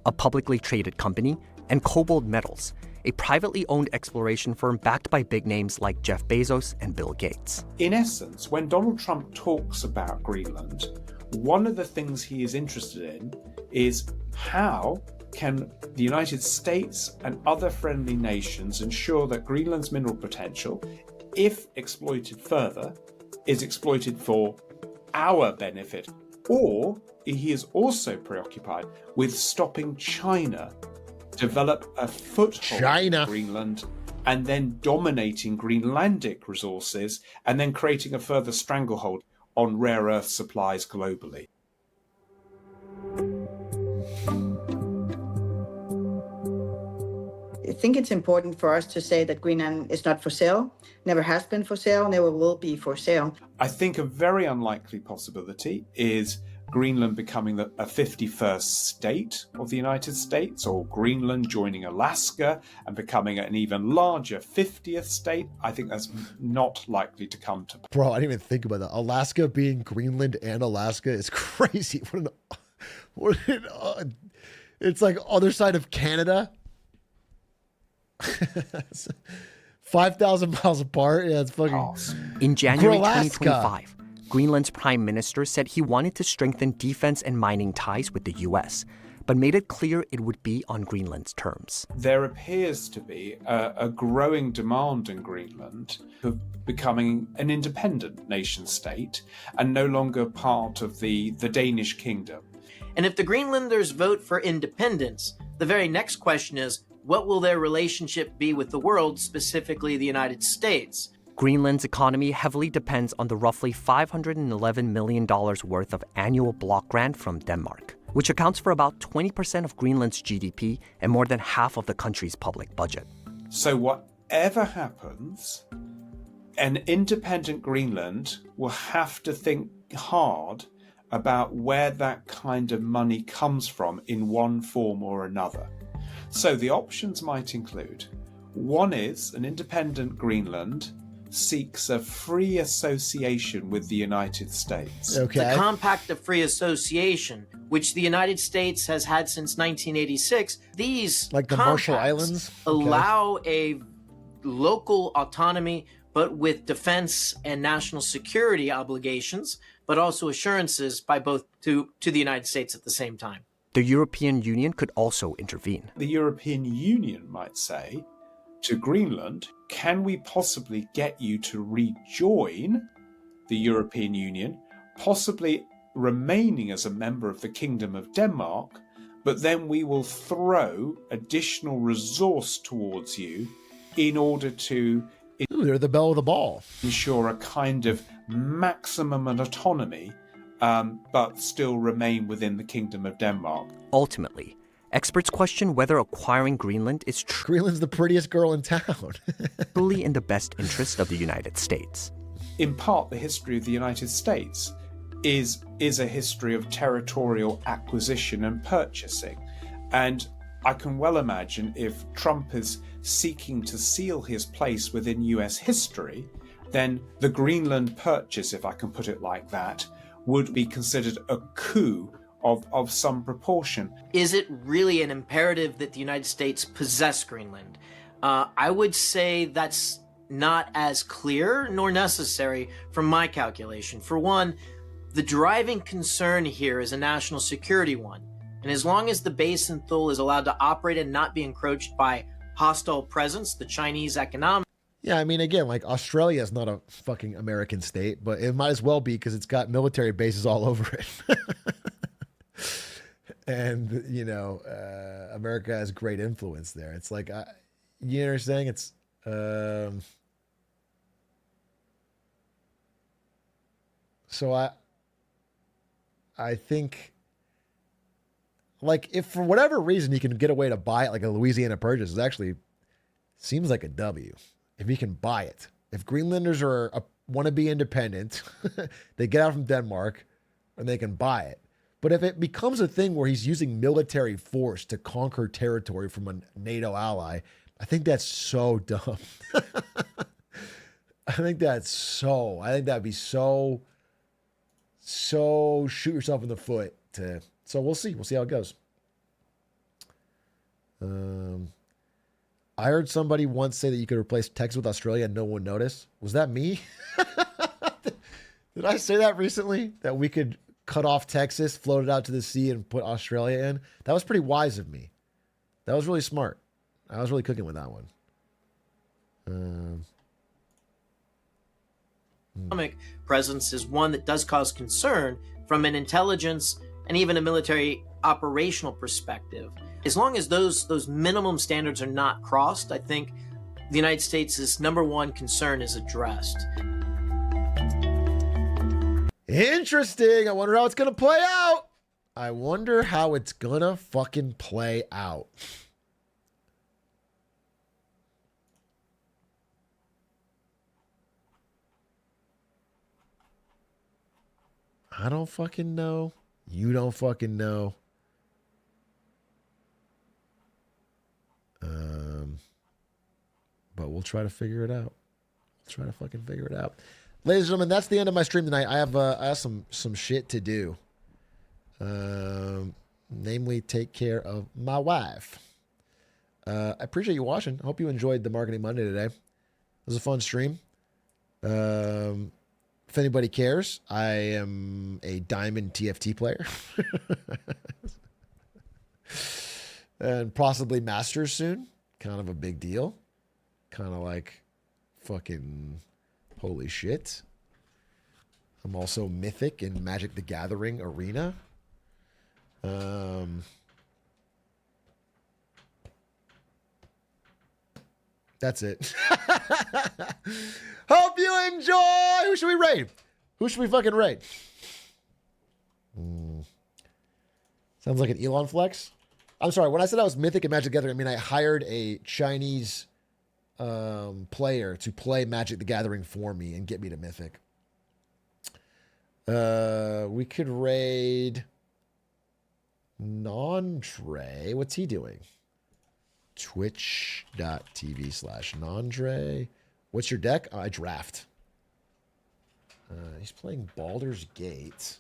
O: a publicly traded company, and Cobalt Metals, a privately owned exploration firm backed by big names like Jeff Bezos and Bill Gates.
Q: In essence, when Donald Trump talks about Greenland, one of the things he is interested in is how can the United States and other friendly nations ensure that Greenland's mineral potential, if exploited further, is exploited for our benefit. Or he is also preoccupied with stopping China develop a foothold in Greenland and then dominating Greenlandic resources and then creating a further stranglehold on rare earth supplies globally.
R: I think it's important for us to say that Greenland is not for sale, never has been for sale, never will be for sale.
Q: I think a very unlikely possibility is Greenland becoming a 51st state of the United States, or Greenland joining Alaska and becoming an even larger 50th state. I think that's not likely to come to pass.
A: Bro, I didn't even think about that. Alaska being Greenland and Alaska is crazy. It's like other side of Canada. 5,000 miles apart. Yeah, it's fucking.
O: In January 2025, Greenland's prime minister said he wanted to strengthen defense and mining ties with the U.S., but made it clear it would be on Greenland's terms.
Q: There appears to be a growing demand in Greenland of becoming an independent nation state and no longer part of the Danish kingdom.
P: And if the Greenlanders vote for independence, the very next question is, what will their relationship be with the world, specifically the United States?
O: Greenland's economy heavily depends on the roughly $511 million worth of annual block grant from Denmark, which accounts for about 20% of Greenland's GDP and more than half of the country's public budget.
Q: So whatever happens, an independent Greenland will have to think hard about where that kind of money comes from in one form or another. So the options might include, one is an independent Greenland seeks a free association with the United States.
P: Okay. The Compact of Free Association, which the United States has had since 1986, these
A: like the Marshall Islands
P: allow a local autonomy, but with defense and national security obligations, but also assurances by both to the United States at the same time.
O: The European Union could also intervene.
Q: The European Union might say to Greenland, can we possibly get you to rejoin the European Union, possibly remaining as a member of the Kingdom of Denmark, but then we will throw additional resource towards you in order to
A: they're the belle of the ball.
Q: Ensure a kind of maximum autonomy, but still remain within the Kingdom of Denmark.
O: Ultimately, experts question whether acquiring Greenland is
A: Greenland's the prettiest girl in town.
O: truly in the best interest of the United States.
Q: In part, the history of the United States is a history of territorial acquisition and purchasing. And I can well imagine if Trump is seeking to seal his place within US history, then the Greenland purchase, if I can put it like that, would be considered a coup of some proportion.
P: Is it really an imperative that the United States possess Greenland? I would say that's not as clear nor necessary from my calculation. For one, the driving concern here is a national security one. And as long as the base in Thule is allowed to operate and not be encroached by hostile presence, the Chinese economic.
A: Yeah, I mean, again, like Australia is not a fucking American state, but it might as well be because it's got military bases all over it. And, you know, America has great influence there. It's like, You know what I'm saying? It's so I think, like, if for whatever reason you can get away to buy it, like a Louisiana Purchase, it actually seems like a W. If you can buy it, if Greenlanders want to be independent, they get out from Denmark, and they can buy it. But if it becomes a thing where he's using military force to conquer territory from a NATO ally, I think that's so dumb. I think that'd be so shoot yourself in the foot to. So we'll see. We'll see how it goes. I heard somebody once say that you could replace Texas with Australia and no one noticed. Was that me? Did I say that recently? That we could cut off Texas, float it out to the sea, and put Australia in? That was pretty wise of me. That was really smart. I was really cooking with that one.
P: Economic presence is one that does cause concern from an intelligence and even a military operational perspective. As long as those minimum standards are not crossed, I think the United States' number one concern is addressed.
A: Interesting. I wonder how it's going to play out. I wonder how it's going to fucking play out. I don't fucking know. You don't fucking know. But we'll try to figure it out. We'll try to fucking figure it out. Ladies and gentlemen, that's the end of my stream tonight. I have some shit to do. Namely, take care of my wife. I appreciate you watching. I hope you enjoyed the Marketing Monday today. It was a fun stream. If anybody cares, I am a Diamond TFT player. And possibly Masters soon. Kind of a big deal. Kind of like fucking holy shit. I'm also Mythic in Magic the Gathering Arena. That's it. Hope you enjoy. Who should we raid? Who should we fucking raid? Sounds like an Elon flex. I'm sorry. When I said I was Mythic in Magic the Gathering, I mean I hired a Chinese player to play Magic the Gathering for me and get me to Mythic. We could raid Nandre. What's he doing? Twitch.tv/Nandre. What's your deck? I draft. He's playing Baldur's Gate.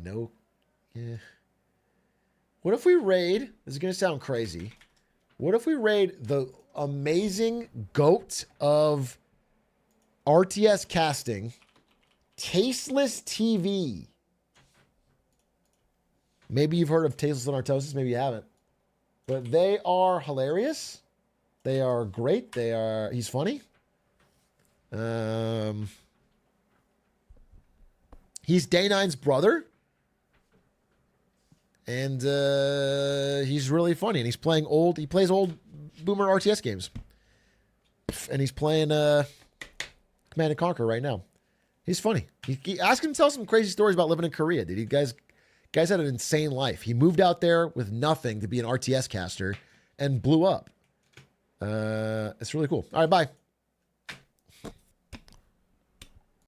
A: No. Yeah. What if we raid? This is going to sound crazy. What if we raid the amazing GOAT of RTS casting, Tasteless TV? Maybe you've heard of Tasteless and Artosis. Maybe you haven't. But they are hilarious. They are great. He's funny. He's Day9's brother. And he's really funny. And he plays old boomer RTS games. And he's playing Command & Conquer right now. He's funny. Ask him to tell some crazy stories about living in Korea, dude. Guys had an insane life. He moved out there with nothing to be an RTS caster and blew up. It's really cool. All right, bye.